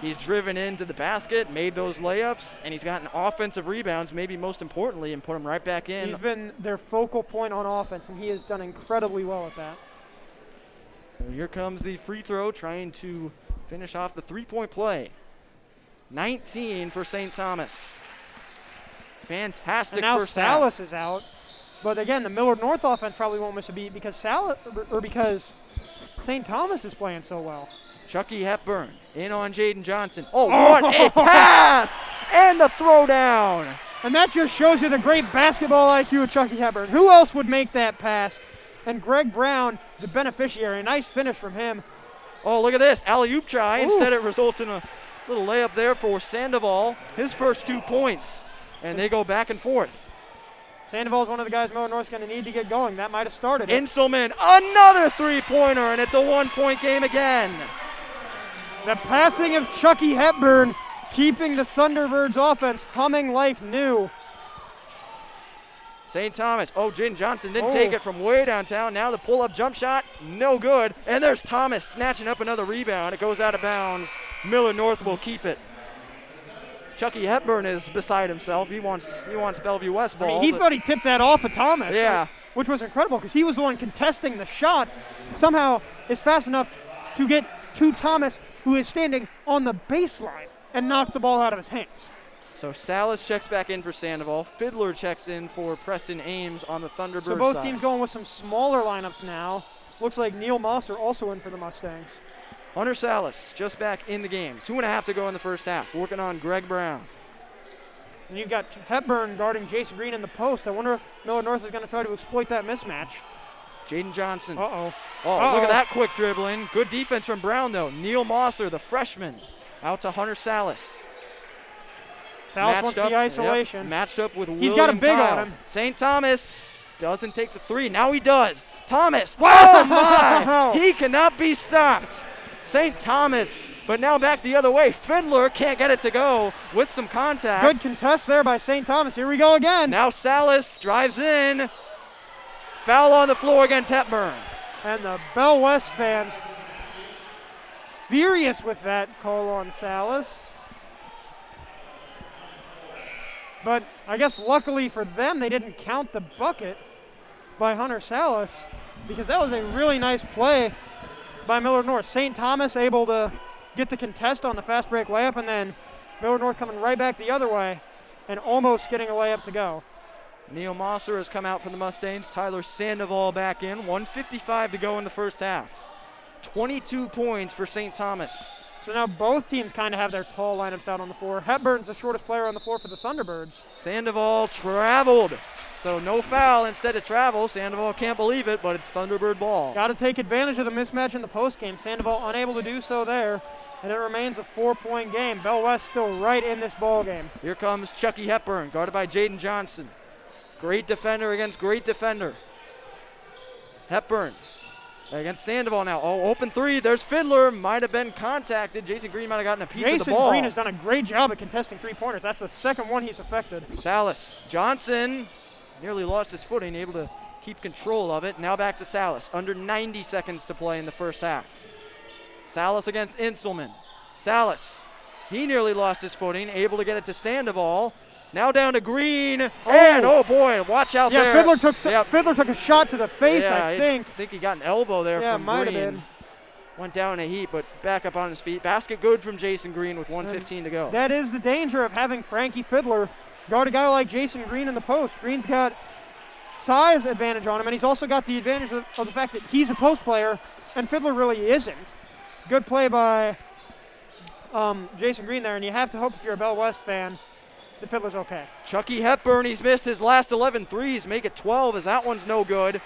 A: He's driven into the basket, made those layups, and he's gotten offensive rebounds, maybe most importantly, and put them right back in.
B: He's been their focal point on offense, and he has done incredibly well at that.
A: So here comes the free throw, trying to finish off the 3-point play. 19 for St. Thomas. Fantastic
B: and now
A: first half.
B: Salas is out. But again, the Millard North offense probably won't miss a beat because because St. Thomas is playing so well.
A: Chucky Hepburn in on Jaden Johnson. Oh, what a pass! And the throwdown.
B: And that just shows you the great basketball IQ of Chucky Hepburn. Who else would make that pass? And Greg Brown, the beneficiary. Nice finish from him.
A: Oh, look at this. Alley-oop try. Instead, it results in a little layup there for Sandoval. His first 2 points. And they go back and forth.
B: Sandoval is one of the guys Millard North's going to need to get going. That might have started it.
A: Inselman, another 3-pointer, and it's a 1-point game again.
B: The passing of Chucky Hepburn keeping the Thunderbirds offense humming like new.
A: St. Thomas, Jaden Johnson didn't take it from way downtown. Now the pull-up jump shot, no good. And there's Thomas snatching up another rebound. It goes out of bounds. Millard North will keep it. Chucky Hepburn is beside himself. He wants Bellevue West ball.
B: I mean, he thought he tipped that off of Thomas.
A: Yeah.
B: Which was incredible because he was the one contesting the shot. Somehow is fast enough to get to Thomas, who is standing on the baseline, and knock the ball out of his hands.
A: So Salas checks back in for Sandoval. Fiddler checks in for Preston Ames on the Thunderbird
B: So both
A: side.
B: teams going with some smaller lineups now. Looks like Neil Moss are also in for the Mustangs.
A: Hunter Salas just back in the game. 2.5 to go in the first half. Working on Greg Brown.
B: And you've got Hepburn guarding Jason Green in the post. I wonder if Millard North is going to try to exploit that mismatch.
A: Jaden Johnson.
B: Uh-oh.
A: Look at that quick dribbling. Good defense from Brown, though. Neil Mosser, the freshman, out to Hunter Salas.
B: Salas wants the isolation.
A: Yep, matched up with William
B: He's got a big
A: Kyle.
B: on him.
A: St. Thomas doesn't take the 3. Now he does. Thomas. Oh, my. He cannot be stopped. St. Thomas, but now back the other way. Fiddler can't get it to go with some contact.
B: Good contest there by St. Thomas. Here we go again.
A: Now Salas drives in. Foul on the floor against Hepburn.
B: And the Bell West fans furious with that call on Salas. But I guess luckily for them, they didn't count the bucket by Hunter Salas, because that was a really nice play by Millard North. St. Thomas able to get the contest on the fast break layup, and then Millard North coming right back the other way and almost getting a layup to go.
A: Neil Mosser has come out for the Mustangs. Tyler Sandoval back in. 1:55 to go in the first half. 22 points for St. Thomas.
B: So now both teams kind of have their tall lineups out on the floor. Hepburn's the shortest player on the floor for the Thunderbirds.
A: Sandoval traveled. So no foul instead of travel. Sandoval can't believe it, but it's Thunderbird ball.
B: Got to take advantage of the mismatch in the postgame. Sandoval unable to do so there, and it remains a 4-point game. Bell West still right in this ball game.
A: Here comes Chucky Hepburn, guarded by Jaden Johnson. Great defender against great defender. Hepburn against Sandoval now. Oh, open three. There's Fiddler. Might have been contacted. Jason Green might have gotten a piece of the ball.
B: Jason Green has done a great job at contesting three-pointers. That's the second one he's affected.
A: Salas. Johnson nearly lost his footing, able to keep control of it. Now back to Salas. Under 90 seconds to play in the first half. Salas against Inselman. Salas. He nearly lost his footing, able to get it to Sandoval. Now down to Green, and oh boy, watch out there.
B: Yeah, Fiddler took a shot to the face, I think.
A: I think he got an elbow there from Green. Yeah, might have been. Went down in a heap, but back up on his feet. Basket good from Jason Green with 1:15 to go.
B: That is the danger of having Frankie Fiddler guard a guy like Jason Green in the post. Green's got size advantage on him, and he's also got the advantage of the fact that he's a post player, and Fiddler really isn't. Good play by Jason Green there, and you have to hope if you're a Bell West fan the Fiddler's okay.
A: Chucky Hepburn, he's missed his last 11 threes. Make it 12 as that one's no good.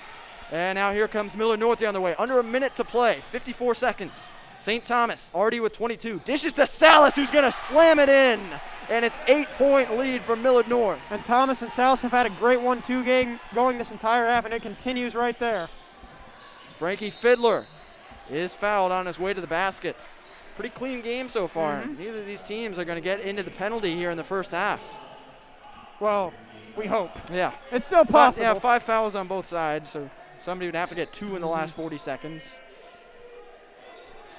A: And now here comes Millard North the other way. Under a minute to play, 54 seconds. St. Thomas already with 22. Dishes to Salas, who's going to slam it in. And it's 8-point lead for Millard North.
B: And Thomas and Salas have had a great 1-2 game going this entire half, and it continues right there.
A: Frankie Fiddler is fouled on his way to the basket. Pretty clean game so far. Neither of these teams are going to get into the penalty here in the first half.
B: Well, we hope.
A: Yeah.
B: It's still possible.
A: Yeah, 5 fouls on both sides, so somebody would have to get 2 in the last 40 seconds.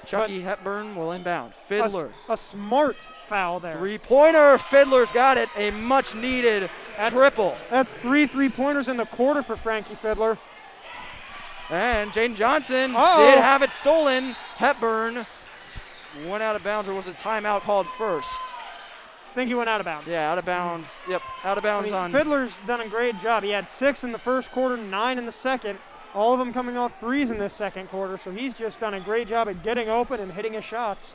A: Chucky Hepburn will inbound. Fiddler.
B: A smart foul there.
A: Three-pointer. Fiddler's got it. A much-needed triple.
B: That's 3 3-pointers in the quarter for Frankie Fiddler.
A: And Jaden Johnson did have it stolen. Hepburn went out of bounds, or was a timeout called first?
B: I think he went out of bounds.
A: Yeah, out of bounds. Yep, out of bounds on.
B: Fiddler's done a great job. He had 6 in the first quarter, 9 in the second. All of them coming off threes in this second quarter, so he's just done a great job at getting open and hitting his shots.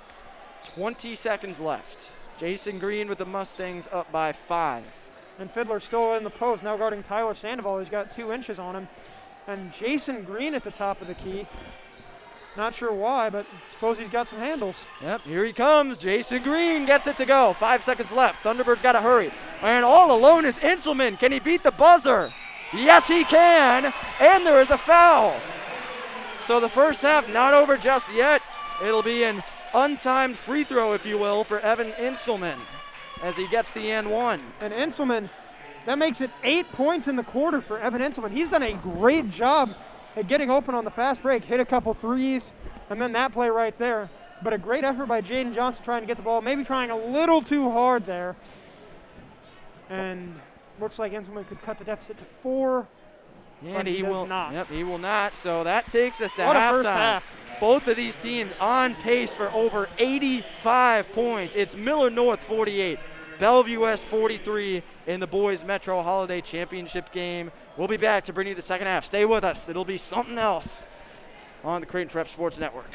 A: 20 seconds left. Jason Green with the Mustangs up by 5.
B: And Fiddler still in the post, now guarding Tyler Sandoval, who's got 2 inches on him. And Jason Green at the top of the key. Not sure why, but suppose he's got some handles.
A: Yep, here he comes. Jason Green gets it to go. 5 seconds left. Thunderbirds got to hurry. And all alone is Inselman. Can he beat the buzzer? Yes, he can. And there is a foul. So the first half not over just yet. It'll be an untimed free throw, if you will, for Evan Inselman as he gets the N1.
B: And Inselman, that makes it 8 points in the quarter for Evan Inselman. He's done a great job at getting open on the fast break, hit a couple threes, and then that play right there. But a great effort by Jaden Johnson trying to get the ball, maybe trying a little too hard there. And looks like Inselman could cut the deficit to 4,
A: and
B: he will not.
A: Yep, he will not. So that takes us to
B: what
A: halftime.
B: A first half.
A: Both of these teams on pace for over 85 points. It's Millard North 48, Bellevue West 43 in the boys Metro Holiday Championship game. We'll be back to bring you the second half. Stay with us. It'll be something else on the Creighton Prep Sports Network.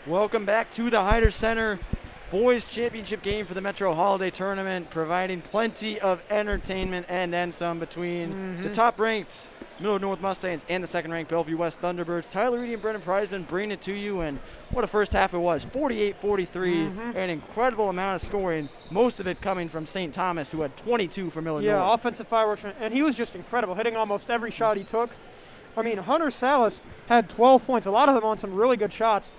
A: Welcome back to the Hyder Center Boys Championship game for the Metro Holiday Tournament, providing plenty of entertainment and then some between the top-ranked Millard North Mustangs and the second-ranked Bellevue West Thunderbirds. Tyler Reedy and Brendan Prizeman bring it to you, and what a first half it was. 48-43, an incredible amount of scoring, most of it coming from St. Thomas, who had 22 for Millard North.
B: Yeah, offensive fireworks, and he was just incredible, hitting almost every shot he took. I mean, Hunter Salas had 12 points, a lot of them on some really good shots.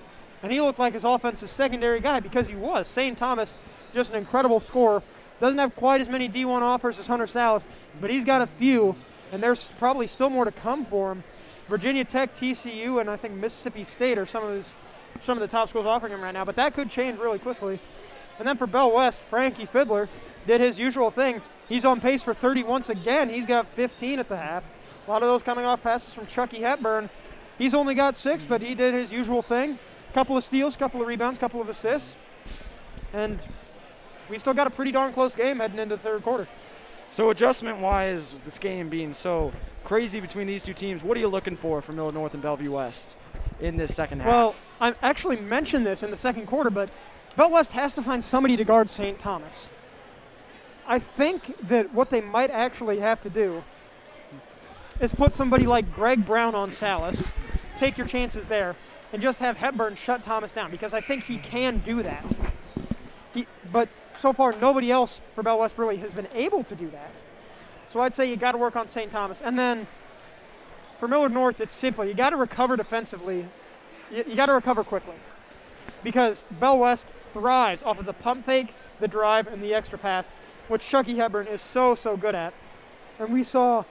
B: And he looked like his offensive secondary guy because he was. St. Thomas, just an incredible scorer. Doesn't have quite as many D1 offers as Hunter Salas, but he's got a few, and there's probably still more to come for him. Virginia Tech, TCU, and I think Mississippi State are some of the top schools offering him right now, but that could change really quickly. And then for Bell West, Frankie Fiddler did his usual thing. He's on pace for 30 once again. He's got 15 at the half. A lot of those coming off passes from Chucky Hepburn. He's only got 6, but he did his usual thing. Couple of steals, couple of rebounds, couple of assists. And we still got a pretty darn close game heading into the third quarter.
A: So adjustment-wise, this game being so crazy between these two teams, what are you looking for from Millard North and Bellevue West in this second half?
B: Well, I actually mentioned this in the second quarter, but Bell West has to find somebody to guard St. Thomas. I think that what they might actually have to do is put somebody like Greg Brown on Salas, take your chances there, and just have Hepburn shut Thomas down, because I think he can do that. But so far, nobody else for Bell West really has been able to do that. So I'd say you got to work on St. Thomas. And then for Millard North, it's simple. You got to recover defensively. You got to recover quickly, because Bell West thrives off of the pump fake, the drive, and the extra pass, which Chucky Hepburn is so good at. And we saw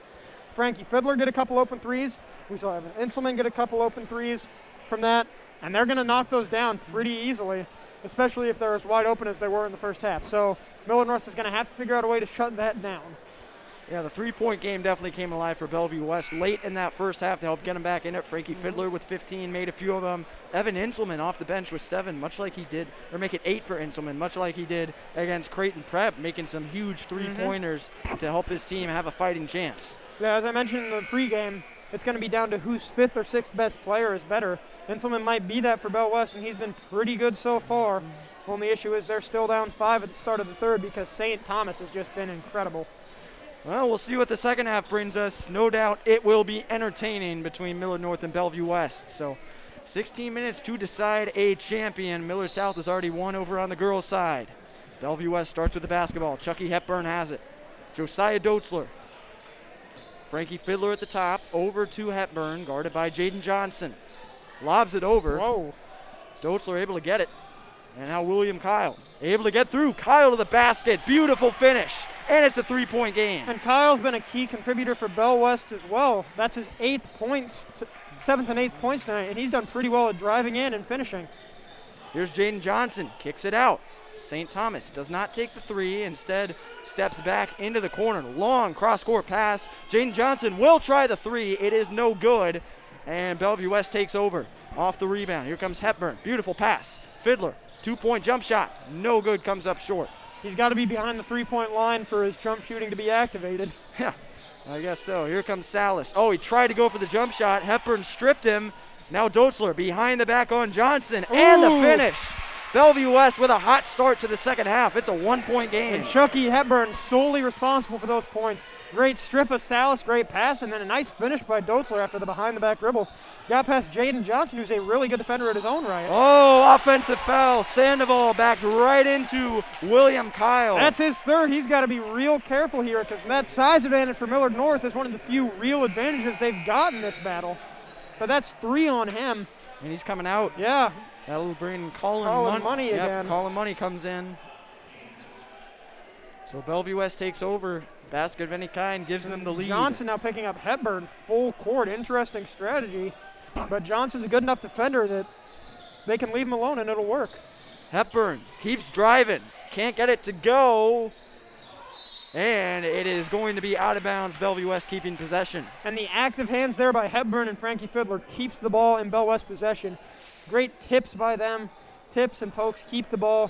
B: Frankie Fiddler get a couple open threes. We saw Evan Inselman get a couple open threes from that, and they're going to knock those down pretty easily, especially if they're as wide open as they were in the first half. So Millard North is going to have to figure out a way to shut that down.
A: Yeah, the three-point game definitely came alive for Bellevue West late in that first half to help get them back in it. Frankie Fiddler with 15 made a few of them. Evan Inselman off the bench with 7, much like he did, or make it 8 for Inselman, much like he did against Creighton Prep, making some huge three-pointers to help his team have a fighting chance.
B: Yeah, as I mentioned in the pregame, it's going to be down to whose 5th or 6th best player is better. Inselman might be that for Bell West, and he's been pretty good so far. Only issue is they're still down 5 at the start of the third, because St. Thomas has just been incredible.
A: Well, we'll see what the second half brings us. No doubt it will be entertaining between Millard North and Bellevue West. So 16 minutes to decide a champion. Millard South has already won over on the girls' side. Bellevue West starts with the basketball. Chucky Hepburn has it. Josiah Doetzler. Frankie Fiddler at the top, over to Hepburn, guarded by Jaden Johnson. Lobs it over.
B: Whoa.
A: Doetzler able to get it. And now William Kyle able to get through. Kyle to the basket. Beautiful finish. And it's a three-point game.
B: And Kyle's been a key contributor for Bell West as well. That's his 7th and 8th points tonight, and he's done pretty well at driving in and finishing.
A: Here's Jaden Johnson. Kicks it out. St. Thomas does not take the three. Instead, steps back into the corner. Long cross-court pass. Jaden Johnson will try the three. It is no good. And Bellevue West takes over off the rebound. Here comes Hepburn. Beautiful pass. Fiddler. 2-point jump shot. No good. Comes up short.
B: He's got to be behind the three-point line for his jump shooting to be activated.
A: Yeah, I guess so. Here comes Salas. Oh, he tried to go for the jump shot. Hepburn stripped him. Now Doetzler behind the back on Johnson.
B: Ooh.
A: And the finish. Bellevue West with a hot start to the second half. It's a one-point game.
B: And Chucky Hepburn solely responsible for those points. Great strip of Salas, great pass, and then a nice finish by Doetzler after the behind-the-back dribble. Got past Jaden Johnson, who's a really good defender at his own right.
A: Oh, offensive foul. Sandoval backed right into William Kyle.
B: That's his 3rd. He's got to be real careful here, because that size advantage for Millard North is one of the few real advantages they've got in this battle. But that's 3 on him.
A: And he's coming out.
B: Yeah.
A: That'll bring Colin
B: Money again.
A: Colin Money comes in. So Bellevue West takes over. Basket of any kind gives them the lead.
B: Johnson now picking up Hepburn full court. Interesting strategy. But Johnson's a good enough defender that they can leave him alone and it'll work.
A: Hepburn keeps driving. Can't get it to go. And it is going to be out of bounds. Bellevue West keeping possession.
B: And the active hands there by Hepburn and Frankie Fiddler keeps the ball in Bell West possession. Great tips by them. Tips and pokes keep the ball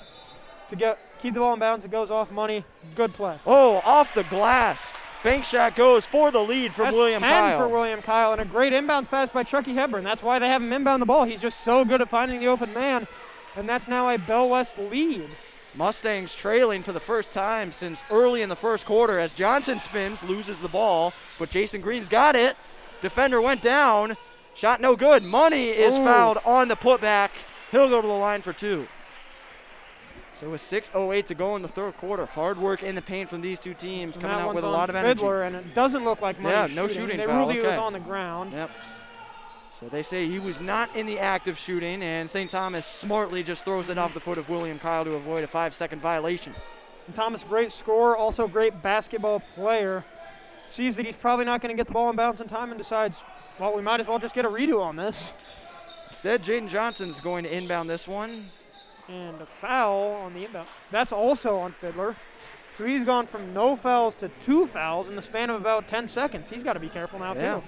B: in bounds. It goes off Money. Good play.
A: Oh, off the glass. bank shot goes for the lead from
B: That's
A: William
B: 10
A: Kyle.
B: for William Kyle, and a great inbound pass by Chucky Hepburn. That's why they have him inbound the ball. He's just so good at finding the open man, and that's now a Bell West lead.
A: Mustangs trailing for the first time since early in the first quarter as Johnson spins, loses the ball, but Jason Green's got it. Defender went down. Shot no good. Money is fouled on the putback. He'll go to the line for 2. So with 6:08 to go in the third quarter, hard work in the paint from these two teams, coming out with a lot of energy.
B: Fiddler, and it doesn't look like Money
A: no shooting
B: They
A: foul.
B: ruled he was on the ground.
A: Yep. So they say he was not in the act of shooting, and St. Thomas smartly just throws it off the foot of William Kyle to avoid a 5-second violation.
B: And Thomas, great scorer, also great basketball player. Sees that he's probably not going to get the ball in bounds in time and decides, well, we might as well just get a redo on this.
A: Said Jaden Johnson's going to inbound this one.
B: And a foul on the inbound. That's also on Fiddler. So he's gone from no fouls to 2 fouls in the span of about 10 seconds. He's got to be careful now, too.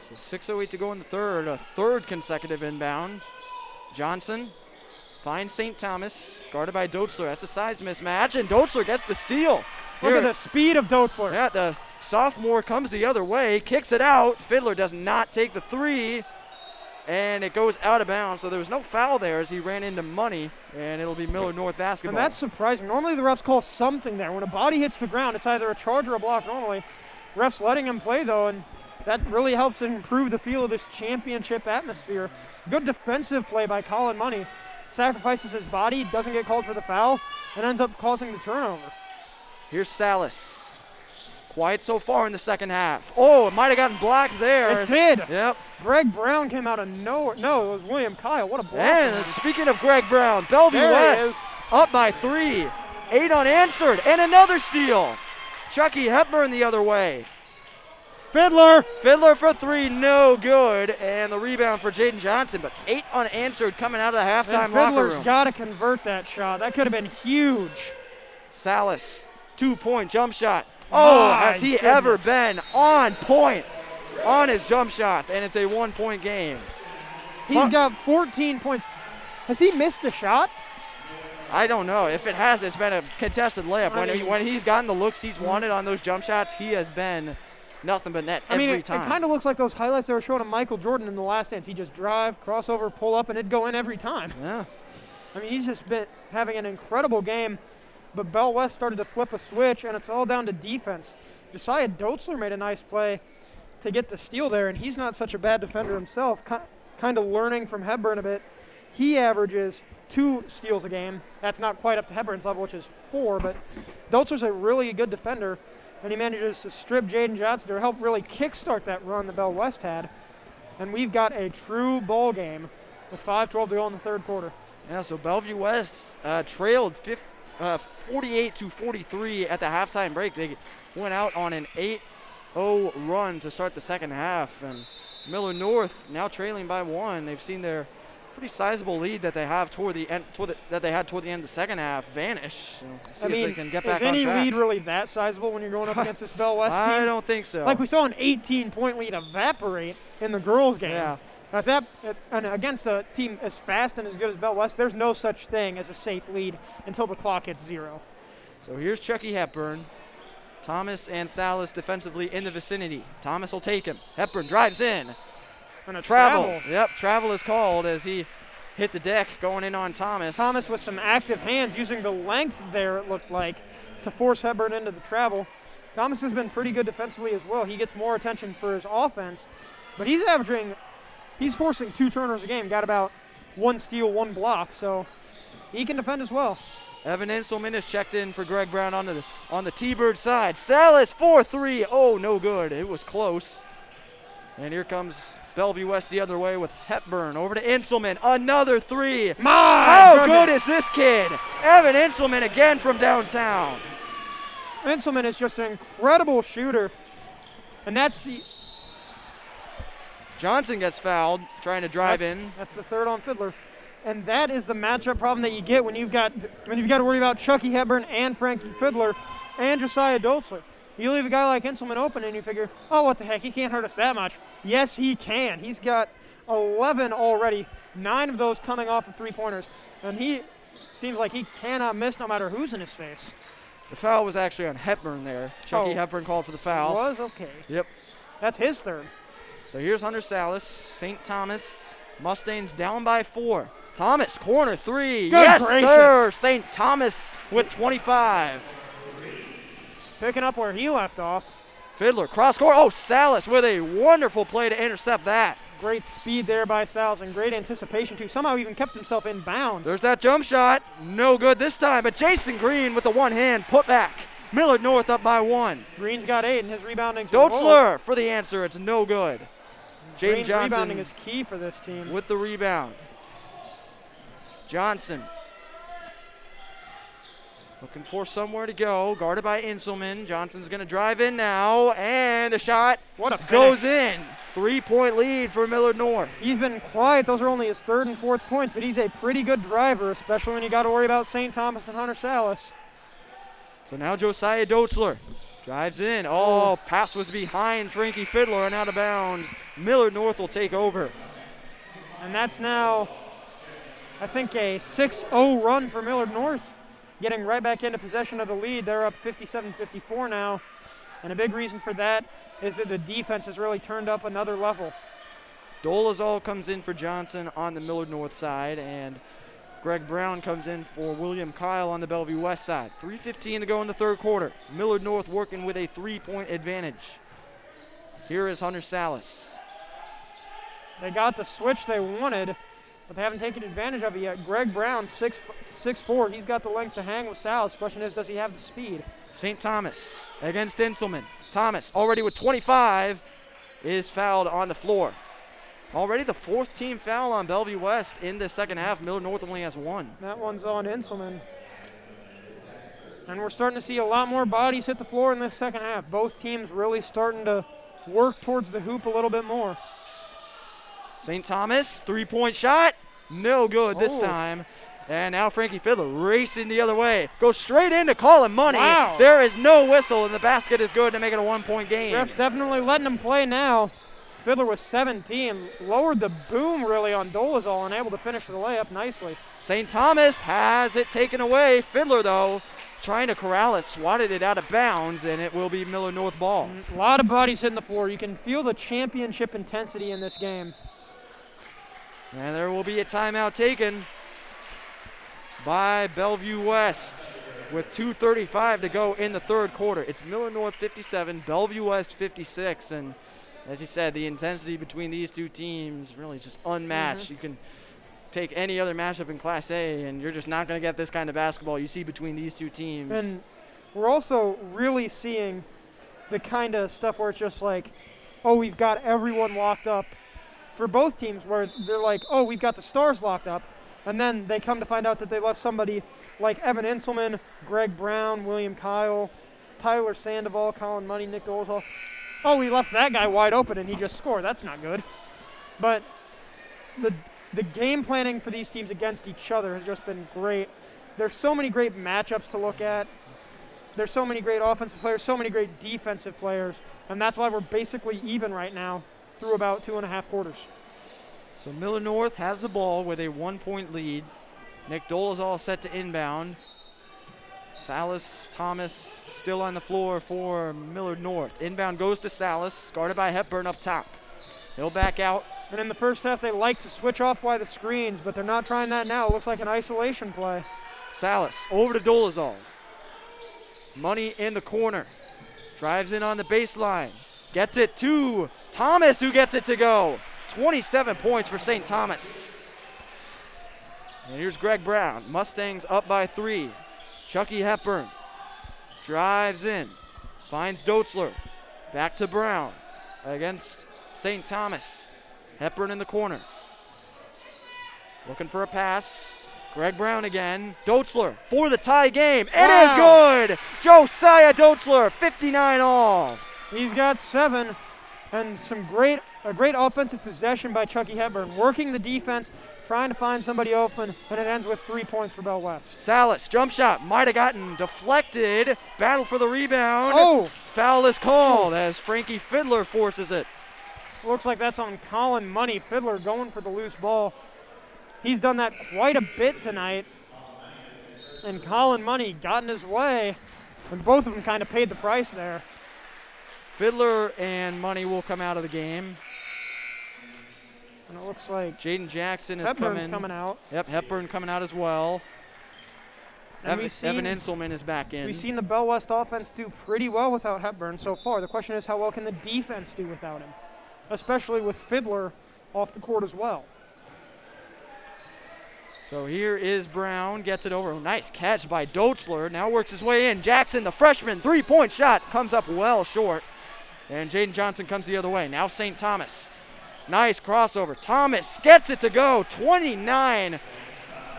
A: So 6:08 to go in the third, a third consecutive inbound. Johnson finds St. Thomas, guarded by Doetzler. That's a size mismatch, and Doetzler gets the steal.
B: Look at the speed of Doetzler.
A: Yeah, the sophomore comes the other way, kicks it out. Fiddler does not take the 3, and it goes out of bounds. So there was no foul there as he ran into Money, and it'll be Millard North basketball.
B: And that's surprising. Normally the refs call something there. When a body hits the ground, it's either a charge or a block normally. Refs letting him play, though, and that really helps improve the feel of this championship atmosphere. Good defensive play by Colin Money. Sacrifices his body, doesn't get called for the foul, and ends up causing the turnover.
A: Here's Salas. Quiet so far in the second half. Oh, it might have gotten blocked there.
B: It did.
A: Yep.
B: Greg Brown came out of nowhere. No, it was William Kyle. What a block.
A: And speaking of Greg Brown, Bellevue
B: There he
A: West
B: is.
A: up by 3. 8 unanswered, and another steal. Chucky Hepburn the other way.
B: Fiddler.
A: Fiddler for 3, no good. And the rebound for Jaden Johnson, but 8 unanswered coming out of the halftime
B: And
A: locker
B: Fiddler's
A: room.
B: got to convert that shot. That could have been huge.
A: Salas, 2-point jump shot. Oh,
B: My
A: has he
B: goodness.
A: ever been on point on his jump shots, and it's a 1-point game.
B: He's got 14 points. Has he missed a shot?
A: I don't know. If it has, it's been a contested layup.
B: I mean-
A: When he's gotten the looks he's wanted on those jump shots, he has been nothing but net every time.
B: It kind of looks like those highlights they were showing of Michael Jordan in The Last Dance. He just drive, crossover, pull up, and it'd go in every time.
A: Yeah.
B: I mean, he's just been having an incredible game. But Bell West started to flip a switch, and it's all down to defense. Josiah Doetzler made a nice play to get the steal there, and he's not such a bad defender himself, kind of learning from Hepburn a bit. He averages 2 steals a game. That's not quite up to Hepburn's level, which is 4, but Doetzler's a really good defender, and he manages to strip Jaden Johnson to help really kickstart that run that Bell West had. And we've got a true ball game with 5:12 to go in the third quarter.
A: Yeah, so Bellevue West trailed 48-43 at the halftime break. They went out on an 8-0 run to start the second half, and Millard North now trailing by 1. They've seen their pretty sizable lead that they have toward the end of the second half vanish. So see if they can get back
B: is
A: on
B: any
A: track.
B: lead really that sizable when you're going up against this Bell West team?
A: I don't think so.
B: Like we saw an 18-point lead evaporate in the girls' game.
A: Yeah.
B: And against a team as fast and as good as Bell West, there's no such thing as a safe lead until the clock hits 0.
A: So here's Chucky Hepburn. Thomas and Salas defensively in the vicinity. Thomas will take him. Hepburn drives in.
B: And a
A: Travel. Yep, travel is called as he hit the deck going in on Thomas.
B: Thomas with some active hands using the length there, it looked like, to force Hepburn into the travel. Thomas has been pretty good defensively as well. He gets more attention for his offense, but he's forcing 2 turnovers a game, got about 1 steal, 1 block, so he can defend as well.
A: Evan Inselman is checked in for Greg Brown on the T-Bird side. Salas 4-3. Oh, no good. It was close. And here comes Bellevue West the other way with Hepburn over to Inselman. Another 3. How good is this kid? Evan Inselman again from downtown.
B: Inselman is just an incredible shooter, and that's the
A: Johnson gets fouled trying to drive in.
B: That's the third on Fiddler. And that is the matchup problem that you get when you've got to worry about Chucky Hepburn and Frankie Fiddler and Josiah Doetzler. You leave a guy like Inselman open and you figure, oh, what the heck, he can't hurt us that much. Yes, he can. He's got 11 already, 9 of those coming off of 3-pointers. And he seems like he cannot miss no matter who's in his face.
A: The foul was actually on Hepburn there. Chucky Hepburn called for the foul.
B: It was? Okay.
A: Yep.
B: That's his third.
A: So here's Hunter Salas, St. Thomas. Mustangs down by 4. Thomas, corner 3.
B: Good
A: yes,
B: gracious.
A: sir. St. Thomas with 25.
B: Picking up where he left off.
A: Fiddler, cross court. Oh, Salas with a wonderful play to intercept that.
B: Great speed there by Salas and great anticipation, too. Somehow even kept himself in bounds.
A: There's that jump shot. No good this time, but Jason Green with the one hand put back. Millard North up by 1.
B: Green's got 8 and his rebounding.
A: Dotzler for the answer. It's no good. Jaden Johnson
B: rebounding is key for this team.
A: with the rebound. Johnson looking for somewhere to go. Guarded by Inselman. Johnson's going to drive in now, and the shot goes in. 3-point lead for Millard North.
B: He's been quiet. Those are only his 3rd and 4th points, but he's a pretty good driver, especially when you got to worry about St. Thomas and Hunter Salas.
A: So now Josiah Dotzler drives in. Oh, pass was behind Frankie Fiddler and out of bounds. Millard North will take over.
B: And that's now, I think, a 6-0 run for Millard North, getting right back into possession of the lead. They're up 57-54 now, and a big reason for that is that the defense has really turned up another level.
A: Dolezal comes in for Johnson on the Millard North side, and Greg Brown comes in for William Kyle on the Bellevue West side. 3:15 to go in the 3rd quarter. Millard North working with a 3-point advantage. Here is Hunter Salas.
B: They got the switch they wanted, but they haven't taken advantage of it yet. Greg Brown, 6'4", he's got the length to hang with Salas. Question is, does he have the speed?
A: St. Thomas against Inselman. Thomas, already with 25, is fouled on the floor. Already the 4th team foul on Bellevue West in the second half. Millard North only has 1.
B: That one's on Inselman. And we're starting to see a lot more bodies hit the floor in this second half. Both teams really starting to work towards the hoop a little bit more.
A: St. Thomas, 3-point shot. No good this time. And now Frankie Fiddler racing the other way. Goes straight in to call him money.
B: Wow.
A: There is no whistle, and the basket is good to make it a 1-point game.
B: Ref's definitely letting him play now. Fiddler with 17, lowered the boom really on Dolezal and able to finish the layup nicely.
A: St. Thomas has it taken away. Fiddler, though, trying to corral it, swatted it out of bounds, and it will be Millard North ball.
B: A lot of bodies hitting the floor. You can feel the championship intensity in this game.
A: And there will be a timeout taken by Bellevue West with 2:35 to go in the 3rd quarter. It's Millard North 57, Bellevue West 56, and as you said, the intensity between these two teams really just unmatched. You can take any other matchup in Class A, and you're just not going to get this kind of basketball you see between these two teams.
B: And we're also really seeing the kind of stuff where it's just like, oh, we've got everyone locked up for both teams, where they're like, oh, we've got the stars locked up, and then they come to find out that they left somebody like Evan Inselman, Greg Brown, William Kyle, Tyler Sandoval, Colin Money, Nick Dolezal. Oh, we left that guy wide open and he just scored. That's not good. But the game planning for these teams against each other has just been great. There's so many great matchups to look at. There's so many great offensive players, so many great defensive players, and that's why we're basically even right now through about 2.5 quarters.
A: So Millard North has the ball with a 1-point lead. Nick Dolezal set to inbound. Salas, Thomas still on the floor for Millard North. Inbound goes to Salas, guarded by Hepburn up top. He'll back out.
B: And in the first half, they like to switch off by the screens, but they're not trying that now. It looks like an isolation play.
A: Salas over to Dolezal. Money in the corner. Drives in on the baseline. Gets it to Thomas, who gets it to go. 27 points for St. Thomas. And here's Greg Brown. Mustangs up by 3. Chucky Hepburn drives in, finds Dotzler, back to Brown against St. Thomas. Hepburn in the corner. Looking for a pass. Greg Brown again. Dotzler for the tie game. It is good! Josiah Dotzler, 59 all.
B: He's got 7, and a great offensive possession by Chucky Hepburn, working the defense, trying to find somebody open, and it ends with 3 points for Bell West.
A: Salas, jump shot, might have gotten deflected. Battle for the rebound.
B: Oh!
A: Foul is called as Frankie Fiddler forces it.
B: Looks like that's on Colin Money. Fiddler going for the loose ball. He's done that quite a bit tonight, and Colin Money got in his way. And both of them kind of paid the price there.
A: Fiddler and Money will come out of the game.
B: And it looks like
A: Jaden Jackson is
B: coming out.
A: Yep, Hepburn coming out as well.
B: And
A: Evan Inselman is back in.
B: We've seen the Bell West offense do pretty well without Hepburn so far. The question is, how well can the defense do without him? Especially with Fiddler off the court as well.
A: So here is Brown, gets it over. Nice catch by Doetzler. Now works his way in. Jackson, the freshman, three-point shot, comes up well short. And Jaden Johnson comes the other way. Now St. Thomas. Nice crossover. Thomas gets it to go. 29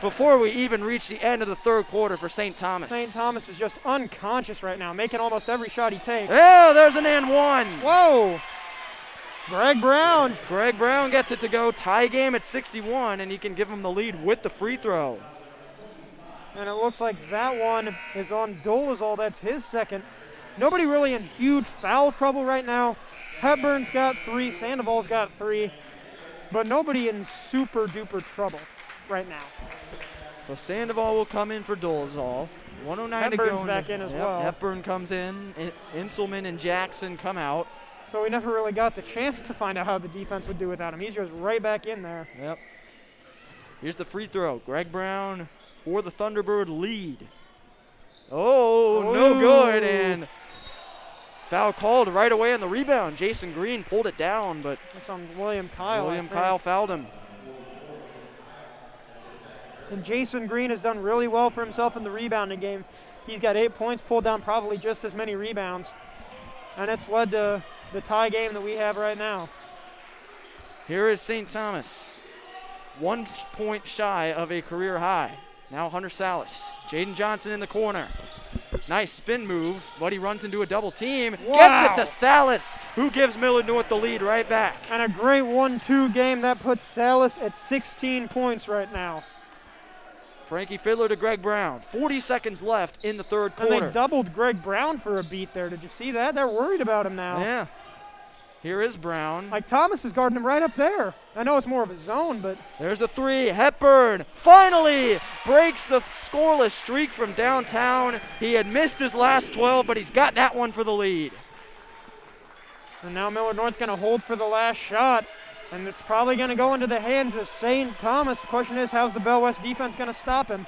A: before we even reach the end of the third quarter for St. Thomas.
B: St. Thomas is just unconscious right now, making almost every shot he takes.
A: Oh, there's an and one.
B: Whoa. Greg Brown.
A: Greg Brown gets it to go. Tie game at 61, and he can give him the lead with the free throw.
B: And it looks like that one is on Dolezal. That's his second. Nobody really in huge foul trouble right now. Hepburn's got 3, Sandoval's got 3, but nobody in super duper trouble right now.
A: So Sandoval will come in for Dolezal. 109 to go.
B: Hepburn's back in as well.
A: Hepburn comes in. Inselman and Jackson come out.
B: So we never really got the chance to find out how the defense would do without him. He's just right back in there.
A: Yep. Here's the free throw. Greg Brown for the Thunderbird lead. Oh, no good. And foul called right away on the rebound. Jason Green pulled it down, but
B: it's on William Kyle.
A: William Kyle fouled him.
B: And Jason Green has done really well for himself in the rebounding game. He's got 8 points, pulled down probably just as many rebounds. And it's led to the tie game that we have right now.
A: Here is St. Thomas. 1 point shy of a career high. Now Hunter Salas. Jaden Johnson in the corner. Nice spin move, but he runs into a double team.
B: Wow.
A: Gets it to Salas, who gives Millard North the lead right back.
B: And a great 1-2 game. That puts Salas at 16 points right now.
A: Frankie Fiddler to Greg Brown. 40 seconds left in the third quarter.
B: And they doubled Greg Brown for a beat there. Did you see that? They're worried about him now.
A: Yeah. Here is Brown.
B: Like Thomas is guarding him right up there. I know it's more of a zone, but
A: there's the three. Hepburn finally breaks the scoreless streak from downtown. He had missed his last 12, but he's got that one for the lead.
B: And now Millard North going to hold for the last shot. And it's probably going to go into the hands of St. Thomas. The question is, how's the Bell West defense going to stop him?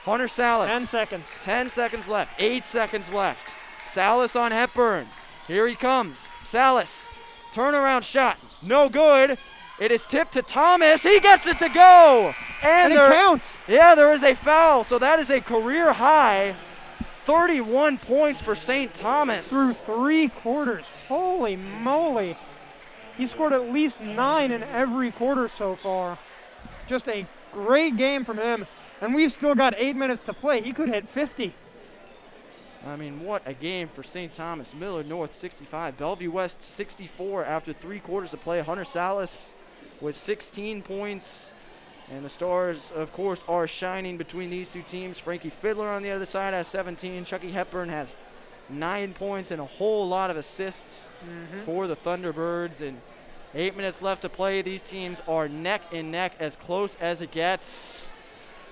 A: Hunter Salas.
B: 10 seconds.
A: 10 seconds left. 8 seconds left. Salas on Hepburn. Here he comes. Salas. Turnaround shot. No good. It is tipped to Thomas. He gets it to go.
B: And it counts.
A: Yeah, there is a foul. So that is a career high. 31 points for St. Thomas.
B: Through 3 quarters. Holy moly. He scored at least 9 in every quarter so far. Just a great game from him. And we've still got 8 minutes to play. He could hit 50.
A: I mean, what a game for St. Thomas. Millard North 65. Bellevue West 64 after 3 quarters of play. Hunter Salas with 16 points. And the stars, of course, are shining between these two teams. Frankie Fiddler on the other side has 17. Chucky Hepburn has 9 points and a whole lot of assists for the Thunderbirds. And 8 minutes left to play. These teams are neck and neck, as close as it gets.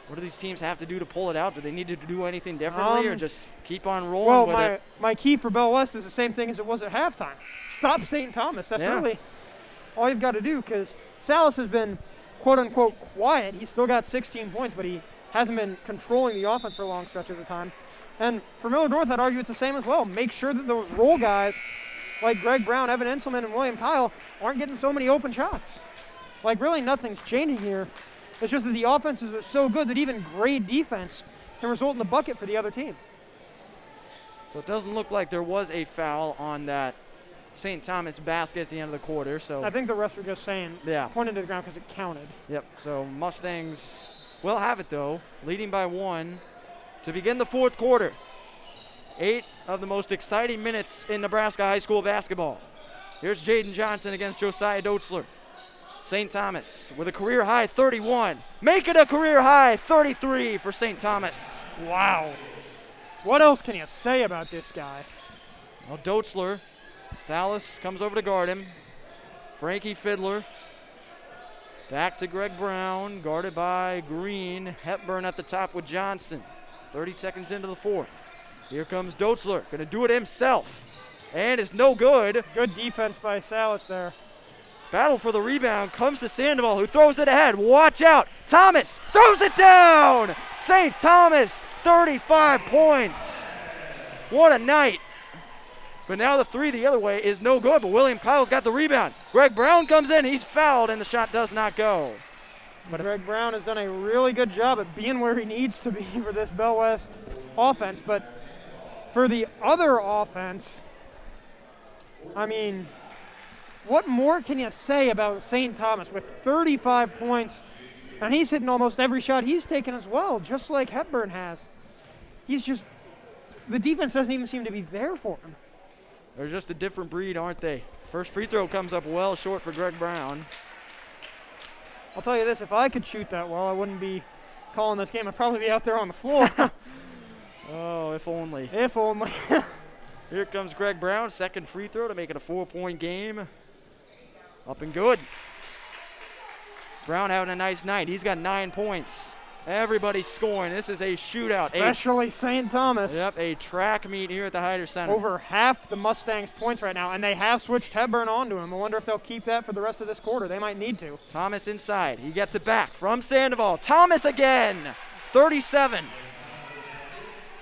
A: What do these teams have to do to pull it out? Do they need to do anything differently or just keep on rolling with it?
B: My key for Bell West is the same thing as it was at halftime. Stop St. Thomas. That's really all you've got to do, because Salas has been quote-unquote quiet. He's still got 16 points, but he hasn't been controlling the offense for long stretches of time. And for Millard North, I'd argue it's the same as well. Make sure that those role guys like Greg Brown, Evan Inselman, and William Kyle aren't getting so many open shots. Like, really nothing's changing here. It's just that the offenses are so good that even great defense can result in the bucket for the other team.
A: So it doesn't look like there was a foul on that St. Thomas basket at the end of the quarter. So
B: I think the refs were just saying, pointing to the ground because it counted.
A: Yep, so Mustangs will have it, though, leading by 1 to begin the fourth quarter. 8 of the most exciting minutes in Nebraska high school basketball. Here's Jaden Johnson against Josiah Doetzler. St. Thomas with a career high 31. Make it a career high 33 for St. Thomas.
B: Wow. What else can you say about this guy?
A: Well, Doetzler. Salas comes over to guard him. Frankie Fiddler. Back to Greg Brown, guarded by Green. Hepburn at the top with Johnson. 30 seconds into the fourth. Here comes Doetzler, going to do it himself. And it's no good.
B: Good defense by Salas there.
A: Battle for the rebound comes to Sandoval, who throws it ahead. Watch out. Thomas throws it down. St. Thomas, 35 points. What a night. But now the three the other way is no good, but William Kyle's got the rebound. Greg Brown comes in. He's fouled, and the shot does not go.
B: But Greg Brown has done a really good job at being where he needs to be for this Bell West offense. But for the other offense, I mean, what more can you say about St. Thomas with 35 points, and he's hitting almost every shot he's taken as well, just like Hepburn has. He's just, the defense doesn't even seem to be there for him.
A: They're just a different breed, aren't they? First free throw comes up well short for Greg Brown.
B: I'll tell you this, if I could shoot that well, I wouldn't be calling this game. I'd probably be out there on the floor.
A: Oh, if only.
B: If only.
A: Here comes Greg Brown, second free throw to make it a 4-point game. Up and good. Brown having a nice night. He's got 9 points. Everybody's scoring. This is a shootout.
B: Especially St. Thomas.
A: Yep, a track meet here at the Hyder Center.
B: Over half the Mustangs' points right now, and they have switched Hepburn onto him. I wonder if they'll keep that for the rest of this quarter. They might need to.
A: Thomas inside. He gets it back from Sandoval. Thomas again. 37.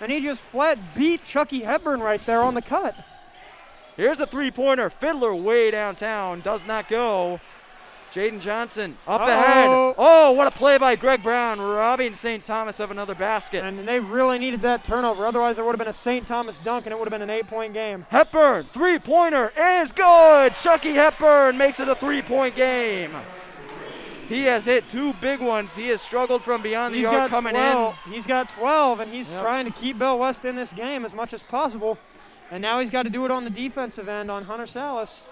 B: And he just flat beat Chucky Hepburn right there on the cut.
A: Here's the three-pointer. Fiddler way downtown. Does not go. Jaden Johnson up ahead. Oh, what a play by Greg Brown, robbing St. Thomas of another basket.
B: And they really needed that turnover. Otherwise, it would have been a St. Thomas dunk, and it would have been an 8-point game.
A: Hepburn, three-pointer is good. Chucky Hepburn makes it a 3-point game. He has hit 2 big ones. He has struggled from beyond the arc coming in.
B: He's got 12, and he's trying to keep Bell West in this game as much as possible. And now he's got to do it on the defensive end on Hunter Salas.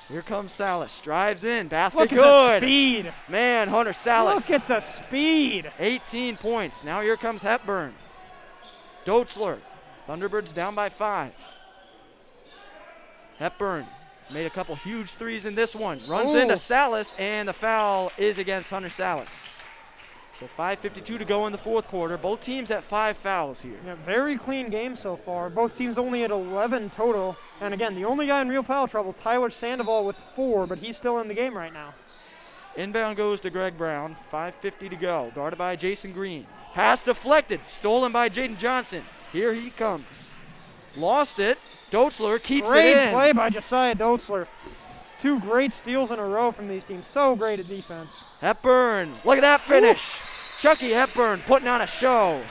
A: Here comes Salas, drives in, basket
B: Look
A: good.
B: At the speed.
A: Man, Hunter Salas.
B: Look at the speed.
A: 18 points. Now here comes Hepburn. Doetzler, Thunderbirds down by 5. Hepburn made a couple huge threes in this one. Runs into Salas, and the foul is against Hunter Salas. So 5:52 to go in the fourth quarter. Both teams at 5 fouls here.
B: Yeah, very clean game so far. Both teams only at 11 total. And again, the only guy in real foul trouble, Tyler Sandoval with 4, but he's still in the game right now.
A: Inbound goes to Greg Brown. 5:50 to go. Guarded by Jason Green. Pass deflected. Stolen by Jaden Johnson. Here he comes. Lost it. Doetzler keeps it in.
B: Great play by Josiah Doetzler. 2 great steals in a row from these teams. So great at defense.
A: Hepburn, look at that finish. Chucky Hepburn putting on a show.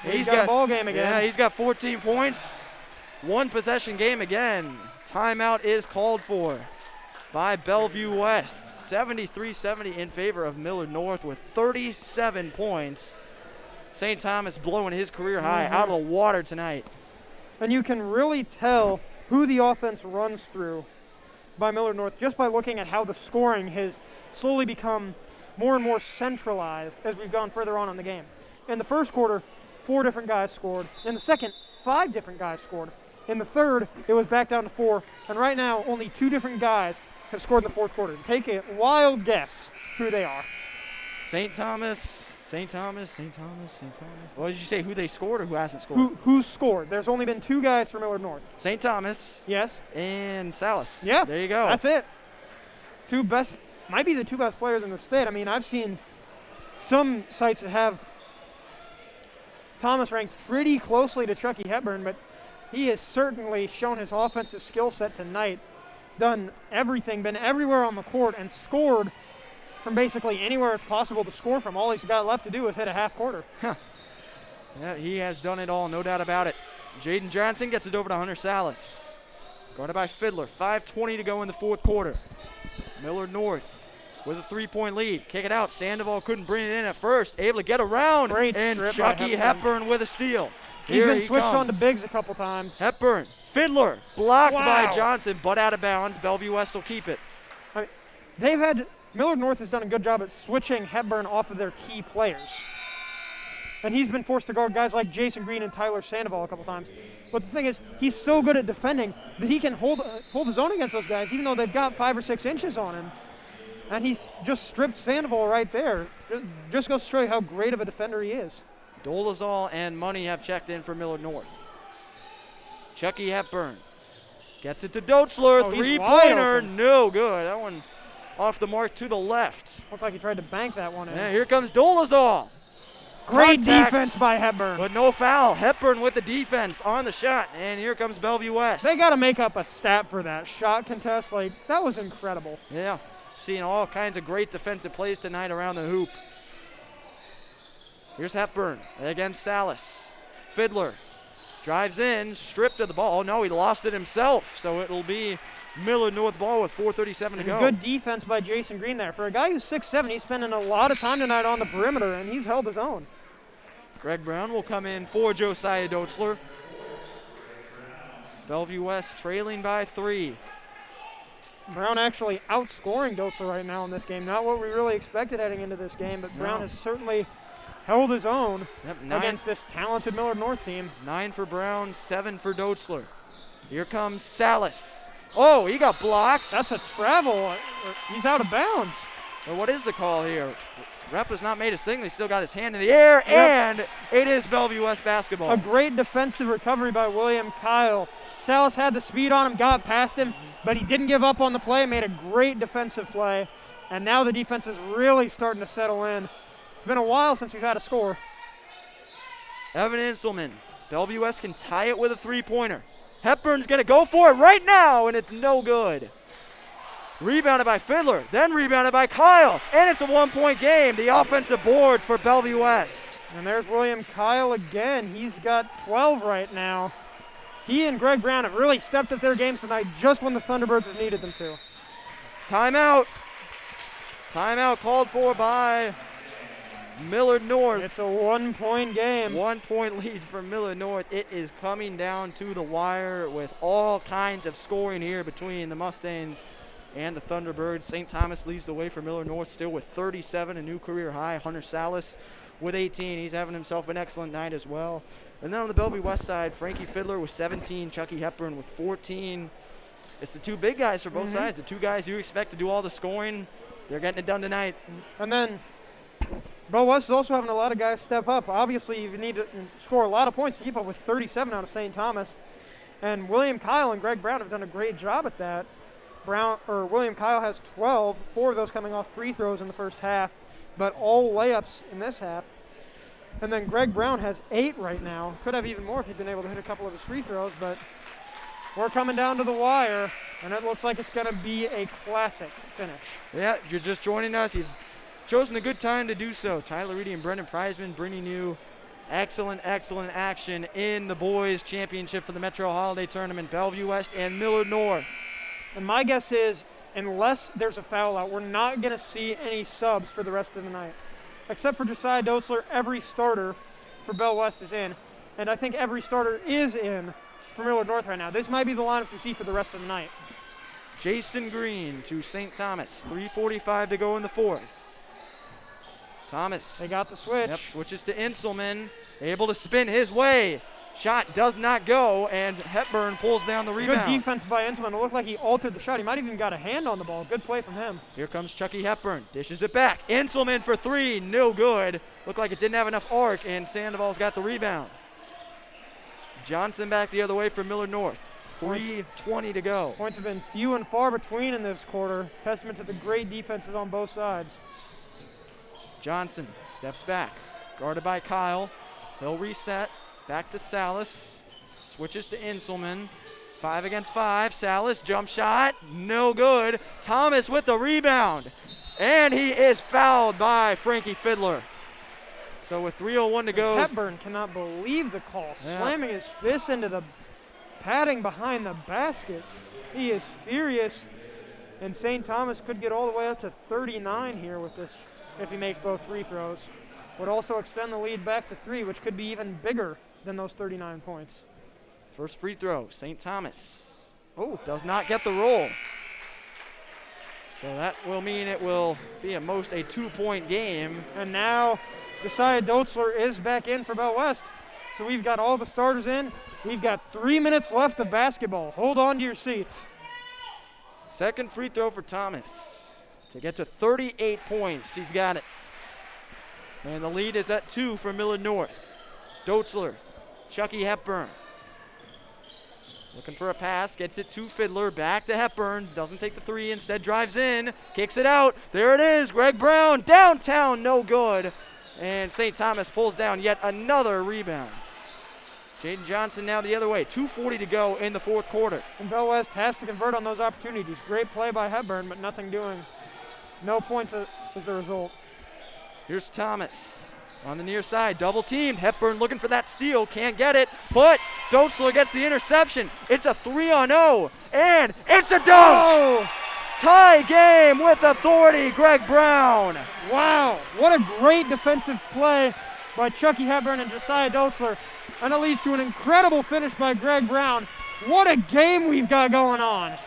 B: He's got a ball game again.
A: Yeah, he's got 14 points. 1 possession game again. Timeout is called for by Bellevue West. 73-70 in favor of Millard North with 37 points. St. Thomas blowing his career high out of the water tonight.
B: And you can really tell who the offense runs through by Millard North just by looking at how the scoring has slowly become more and more centralized as we've gone further on in the game. In the first quarter, 4 different guys scored. In the second, 5 different guys scored. In the third, it was back down to 4. And right now, only 2 different guys have scored in the fourth quarter. Take a wild guess who they are.
A: St. Thomas. What did you say, who they scored or who hasn't scored?
B: Who scored? There's only been 2 guys for Millard North.
A: St. Thomas.
B: Yes.
A: And Salas.
B: Yeah.
A: There you go.
B: That's it. 2 best, might be the 2 best players in the state. I mean, I've seen some sites that have Thomas ranked pretty closely to Chucky Hepburn, but he has certainly shown his offensive skill set tonight. Done everything, been everywhere on the court, and scored from basically anywhere it's possible to score from. All he's got left to do is hit a half quarter.
A: Yeah, he has done it all, no doubt about it. Jaden Johnson gets it over to Hunter Salas. Guarded by Fiddler. 5:20 to go in the fourth quarter. Millard North with a 3-point lead. Kick it out. Sandoval couldn't bring it in at first. Able to get around.
B: Great
A: and
B: strip
A: Chucky
B: by
A: Hepburn with a steal.
B: He's been switched on to bigs a couple times.
A: Hepburn. Fiddler. Blocked by Johnson, but out of bounds. Bellevue West will keep it.
B: I mean, Millard North has done a good job at switching Hepburn off of their key players. And he's been forced to guard guys like Jason Green and Tyler Sandoval a couple times. But the thing is, he's so good at defending that he can hold his own against those guys, even though they've got 5 or 6 inches on him. And he's just stripped Sandoval right there. Just goes to show you how great of a defender he is.
A: Dolezal and Money have checked in for Millard North. Chucky Hepburn gets it to Doetzler.
B: Oh,
A: three-pointer, no good. That one off the mark to the left.
B: Looked like he tried to bank that one in.
A: Yeah, here comes Dolezal.
B: Great defense by Hepburn.
A: But no foul. Hepburn with the defense on the shot. And here comes Bellevue West.
B: They got to make up a stat for that shot contest. Like, that was incredible.
A: Yeah, seeing all kinds of great defensive plays tonight around the hoop. Here's Hepburn against Salas. Fiddler drives in, stripped of the ball. No, he lost it himself. So it'll be Millard North ball with 4:37 to go.
B: Good defense by Jason Green there. For a guy who's 6'7", he's spending a lot of time tonight on the perimeter, and he's held his own.
A: Greg Brown will come in for Josiah Doetzler. Bellevue West trailing by 3.
B: Brown actually outscoring Doetzler right now in this game. Not what we really expected heading into this game, but Brown has certainly held his own against this talented Millard North team. 9
A: for Brown, 7 for Doetzler. Here comes Salas. Oh, he got blocked.
B: That's a travel. He's out of bounds.
A: Well, what is the call here? Ref has not made a signal. He still got his hand in the air, and it is Bellevue West basketball.
B: A great defensive recovery by William Kyle. Salas had the speed on him, got past him, but he didn't give up on the play, made a great defensive play, and now the defense is really starting to settle in. It's been a while since we've had a score.
A: Evan Inselman. Bellevue West can tie it with a three-pointer. Hepburn's going to go for it right now, and it's no good. Rebounded by Fiddler, then rebounded by Kyle, and it's a one-point game. The offensive boards for Bellevue West.
B: And there's William Kyle again. He's got 12 right now. He and Greg Brown have really stepped up their games tonight just when the Thunderbirds have needed them to.
A: Timeout. Timeout called for by Millard North.
B: It's a one-point game.
A: 1 point lead for Millard North. It is coming down to the wire with all kinds of scoring here between the Mustangs and the Thunderbirds. St. Thomas leads the way for Millard North still with 37, a new career high. Hunter Salas with 18. He's having himself an excellent night as well. And then on the Bellevue West side, Frankie Fiddler with 17, Chucky Hepburn with 14. It's the two big guys for both sides. The two guys you expect to do all the scoring, they're getting it done tonight.
B: And then Bell West is also having a lot of guys step up. Obviously, you need to score a lot of points to keep up with 37 out of St. Thomas. And William Kyle and Greg Brown have done a great job at that. William Kyle has 12, 4 of those coming off free throws in the first half, but all layups in this half. And then Greg Brown has 8 right now. Could have even more if he'd been able to hit a couple of his free throws, but we're coming down to the wire, and it looks like it's going to be a classic finish.
A: Yeah, if you're just joining us, you've chosen a good time to do so. Tyler Reedy and Brendan Prizeman bringing you excellent action in the boys championship for the Metro Holiday Tournament. Bellevue West and Millard North.
B: And my guess is, unless there's a foul out, we're not going to see any subs for the rest of the night. Except for Josiah Doetzler, every starter for Bell West is in. And I think every starter is in for Millard North right now. This might be the lineup you see for the rest of the night.
A: Jason Green to St. Thomas. 3:45 to go in the fourth. Thomas.
B: They got the switch.
A: Yep, switches to Inselman. Able to spin his way. Shot does not go, and Hepburn pulls down the rebound.
B: Good defense by Inselman. It looked like he altered the shot. He might have even got a hand on the ball. Good play from him.
A: Here comes Chucky Hepburn. Dishes it back. Inselman for 3. No good. Looked like it didn't have enough arc, and Sandoval's got the rebound. Johnson back the other way for Millard North. 3:20 to go.
B: Points have been few and far between in this quarter. Testament to the great defenses on both sides.
A: Johnson steps back. Guarded by Kyle. He'll reset. Back to Salas. Switches to Inselman. 5 against 5. Salas, jump shot. No good. Thomas with the rebound. And he is fouled by Frankie Fiddler. So with 3:01 to go.
B: Hepburn cannot believe the call. Yeah. Slamming his fist into the padding behind the basket. He is furious. And St. Thomas could get all the way up to 39 here with this if he makes both free throws. Would also extend the lead back to 3, which could be even bigger than those 39 points.
A: First free throw, St. Thomas. Oh, does not get the roll. So that will mean it will be at most a 2-point game.
B: And now Josiah Doetzler is back in for Bell West. So we've got all the starters in. We've got 3 minutes left of basketball. Hold on to your seats.
A: Second free throw for Thomas. to get to 38 points. He's got it. And the lead is at 2 for Millard North. Doetzler, Chucky Hepburn. Looking for a pass, gets it to Fiddler, back to Hepburn, doesn't take the 3, instead drives in, kicks it out, there it is, Greg Brown, downtown, no good. And St. Thomas pulls down yet another rebound. Jaden Johnson now the other way, 2:40 to go in the fourth quarter.
B: And Bell West has to convert on those opportunities. Great play by Hepburn, but nothing doing. No points as the result.
A: Here's Thomas on the near side, double teamed. Hepburn looking for that steal, can't get it, but Doetzler gets the interception. It's a 3-on-0, and it's a dunk!
B: Oh!
A: Tie game with authority, Greg Brown.
B: Wow, what a great defensive play by Chucky Hepburn and Josiah Doetzler. And it leads to an incredible finish by Greg Brown. What a game we've got going on.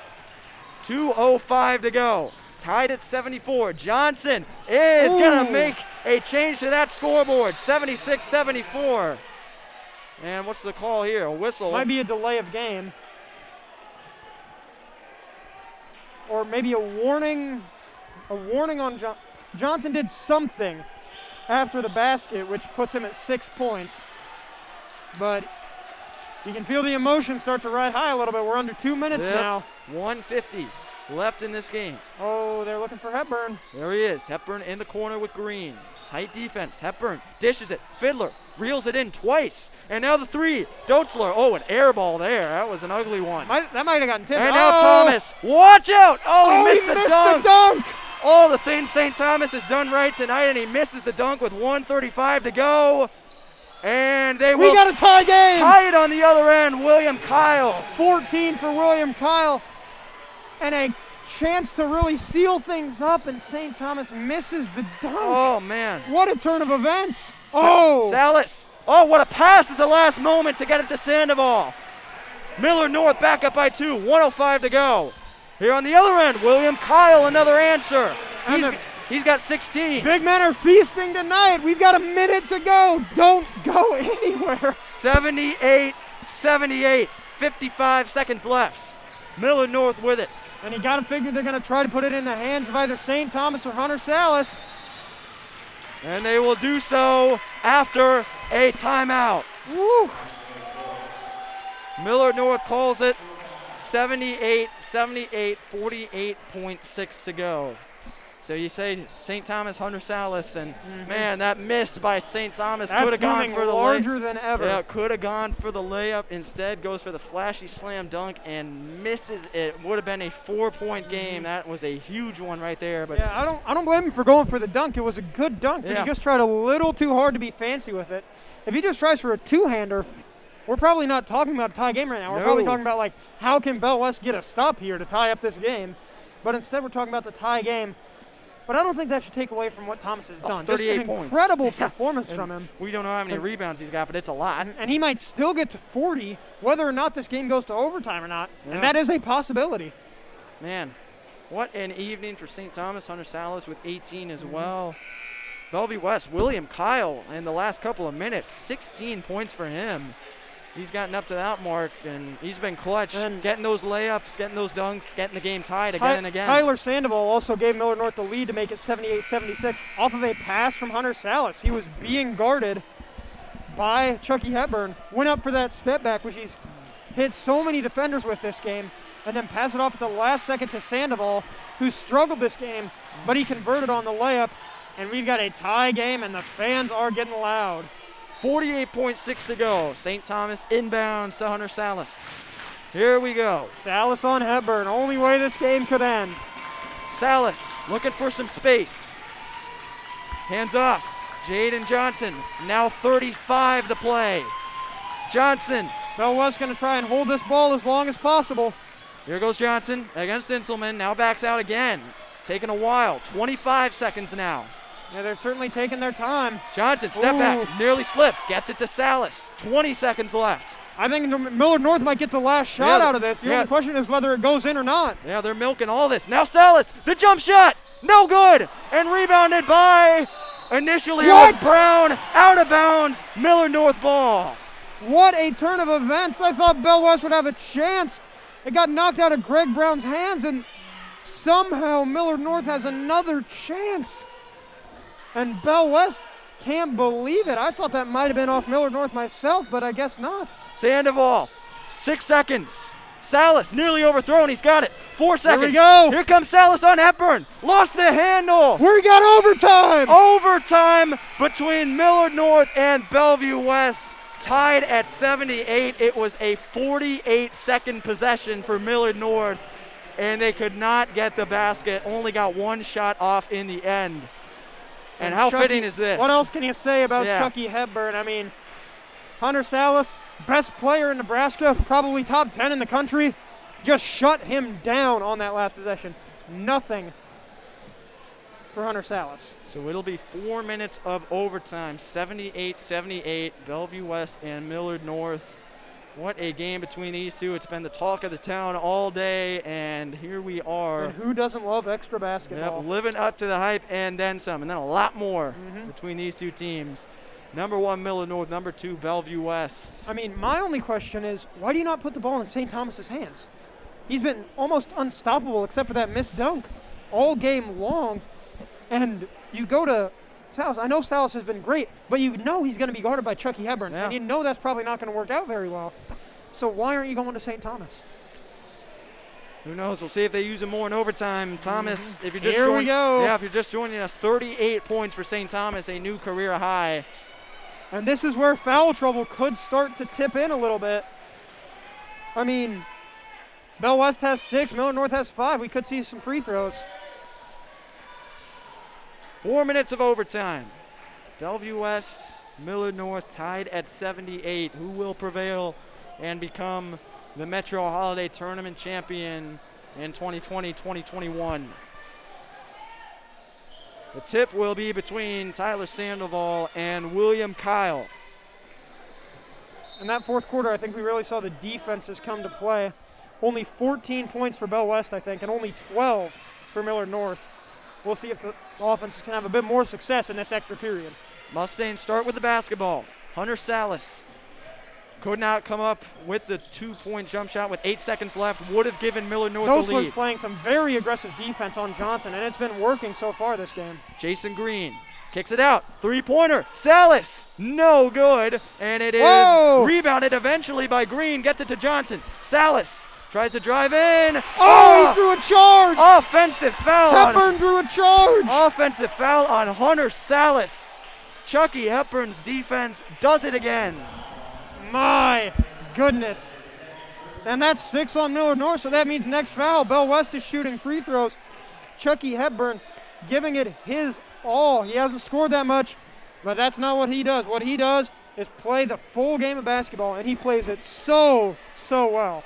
A: 2:05 to go. Tied at 74. Johnson is going to make a change to that scoreboard. 76-74. And what's the call here? A whistle.
B: Might be a delay of game. Or maybe a warning on Johnson did something after the basket, which puts him at 6 points. But you can feel the emotion start to ride high a little bit. We're under 2 minutes now.
A: 1:50 left in this game.
B: Oh, they're looking for Hepburn.
A: There he is. Hepburn in the corner with Green. Tight defense. Hepburn dishes it. Fiddler reels it in twice. And now the 3. Doetzler. Oh, an air ball there. That was an ugly one.
B: That might have gotten tipped.
A: And now Thomas. Watch out. Oh, he missed the dunk.
B: The
A: All the things St. Thomas has done right tonight, and he misses the dunk with 1:35 to go. And we
B: got a tie game.
A: Tie it on the other end. William Kyle.
B: 14 for William Kyle. And a chance to really seal things up, and St. Thomas misses the dunk.
A: Oh, man.
B: What a turn of events.
A: Salas. Oh, what a pass at the last moment to get it to Sandoval. Millard North back up by 2. 1:05 to go. Here on the other end, William Kyle, another answer. He's got 16.
B: Big men are feasting tonight. We've got a minute to go. Don't go anywhere.
A: 78-78. 55 seconds left. Millard North with it.
B: And you got to figure they're going to try to put it in the hands of either St. Thomas or Hunter Salas.
A: And they will do so after a timeout.
B: Woo.
A: Millard North calls it 78-78, 48.6 to go. So you say St. Thomas, Hunter Salas, and man, that miss by St. Thomas could have gone for the
B: larger than ever.
A: Yeah, could have gone for the layup. Instead, goes for the flashy slam dunk and misses it. Would have been a 4-point game. That was a huge one right there. But
B: yeah, I don't blame him for going for the dunk. It was a good dunk, but he just tried a little too hard to be fancy with it. If he just tries for a two-hander, we're probably not talking about a tie game right now. We're probably talking about, like, how can Bell West get a stop here to tie up this game? But instead, we're talking about the tie game. But I don't think that should take away from what Thomas has done.
A: 38
B: Just an
A: points.
B: Incredible performance from him.
A: We don't know how many rebounds he's got, but it's a lot.
B: And he might still get to 40, whether or not this game goes to overtime or not. Yeah. And that is a possibility.
A: Man, what an evening for St. Thomas. Hunter Salas with 18 as well. Bellevue West, William Kyle in the last couple of minutes, 16 points for him. He's gotten up to that mark, and he's been clutch, getting those layups, getting those dunks, getting the game tied again and again.
B: Tyler Sandoval also gave Millard North the lead to make it 78-76 off of a pass from Hunter Salas. He was being guarded by Chucky Hepburn, went up for that step back, which he's hit so many defenders with this game, and then pass it off at the last second to Sandoval, who struggled this game, but he converted on the layup, and we've got a tie game, and the fans are getting loud.
A: 48.6 to go. St. Thomas inbounds to Hunter Salas. Here we go.
B: Salas on Hepburn. Only way this game could end.
A: Salas looking for some space. Hands off. Jaden Johnson. Now 35 to play. Johnson.
B: Bell West going to try and hold this ball as long as possible.
A: Here goes Johnson against Inselman. Now backs out again. Taking a while. 25 seconds now.
B: Yeah, they're certainly taking their time.
A: Johnson, step back, nearly slipped, gets it to Salas. 20 seconds left.
B: I think Millard North might get the last shot out of this. The only question is whether it goes in or not.
A: Yeah, they're milking all this. Now Salas, the jump shot, no good, and rebounded by, initially it was Brown, out of bounds, Millard North ball.
B: What a turn of events. I thought Bell West would have a chance. It got knocked out of Greg Brown's hands, and Somehow Millard North has another chance. And Bell West can't believe it. I thought that might have been off Millard North myself, but I guess not.
A: Sandoval, 6 seconds. Salas nearly overthrown. He's got it. 4 seconds.
B: Here we go.
A: Here comes Salas on Hepburn. Lost the handle.
B: We got overtime.
A: Overtime between Millard North and Bellevue West. Tied at 78. It was a 48-second possession for Millard North, and they could not get the basket. Only got one shot off in the end. And how
B: Chucky,
A: fitting is this?
B: What else can you say about Chucky Hepburn? I mean, Hunter Salas, best player in Nebraska, probably top 10 in the country, just shut him down on that last possession. Nothing for Hunter Salas.
A: So it'll be 4 minutes of overtime, 78-78, Bellevue West and Millard North. What a game between these two. It's been the talk of the town all day, and here we are.
B: And who doesn't love extra basketball?
A: Yep, living up to the hype and then some, and then a lot more between these two teams. Number 1, Millard North. Number 2, Bellevue West.
B: I mean, my only question is, why do you not put the ball in St. Thomas's hands? He's been almost unstoppable except for that missed dunk all game long. And you go to Salas. I know Salas has been great, but you know he's going to be guarded by Chucky Hepburn, and you know that's probably not going to work out very well. So why aren't you going to St. Thomas?
A: Who knows? We'll see if they use him more in overtime. Thomas, if you're just
B: Here we go.
A: Yeah, if you're just joining us, 38 points for St. Thomas, a new career high.
B: And this is where foul trouble could start to tip in a little bit. I mean, Bell West has 6, Millard North has 5. We could see some free throws.
A: 4 minutes of overtime. Bellevue West, Millard North tied at 78. Who will prevail and become the Metro Holiday Tournament champion in 2020-2021? The tip will be between Tyler Sandoval and William Kyle.
B: In that fourth quarter, I think we really saw the defenses come to play. Only 14 points for Bell West, I think, and only 12 for Millard North. We'll see if the offenses can have a bit more success in this extra period.
A: Mustangs start with the basketball. Hunter Salas could not come up with the 2-point jump shot with 8 seconds left. Would have given Millard North the lead.
B: Dotzler's playing some very aggressive defense on Johnson, and it's been working so far this game.
A: Jason Green kicks it out. 3-pointer. Salas, no good. And it is rebounded eventually by Green. Gets it to Johnson. Salas tries to drive in.
B: Oh, he drew a charge.
A: Offensive foul.
B: Hepburn drew a charge.
A: Offensive foul on Hunter Salas. Chucky Hepburn's defense does it again.
B: My goodness. And that's 6 on Millard North, so that means next foul. Bell West is shooting free throws. Chucky Hepburn giving it his all. He hasn't scored that much, but that's not what he does. What he does is play the full game of basketball, and he plays it so well.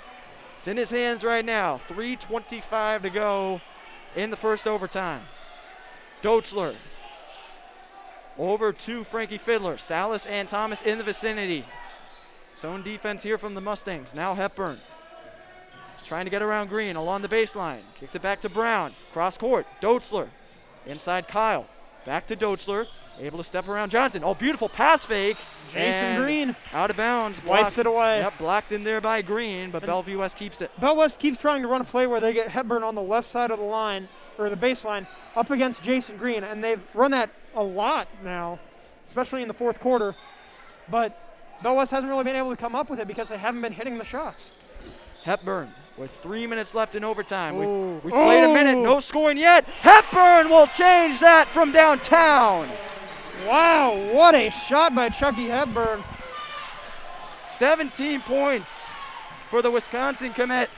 A: It's in his hands right now. 3:25 to go in the first overtime. Dotzler over to Frankie Fiddler. Salas and Thomas in the vicinity. Zone defense here from the Mustangs. Now Hepburn trying to get around Green along the baseline. Kicks it back to Brown. Cross court. Dotzler inside Kyle. Back to Dotzler. Able to step around Johnson. Oh, beautiful pass fake.
B: Jason Green.
A: Out of bounds.
B: Wipes it away.
A: Yep, blocked in there by Green, but Bellevue West keeps it.
B: Bell West keeps trying to run a play where they get Hepburn on the left side of the line, or the baseline, up against Jason Green, and they've run that a lot now, especially in the fourth quarter. But Bell West hasn't really been able to come up with it because they haven't been hitting the shots.
A: Hepburn with 3 minutes left in overtime. We've played a minute, no scoring yet. Hepburn will change that from downtown.
B: Wow, what a shot by Chucky Hepburn.
A: 17 points for the Wisconsin commit.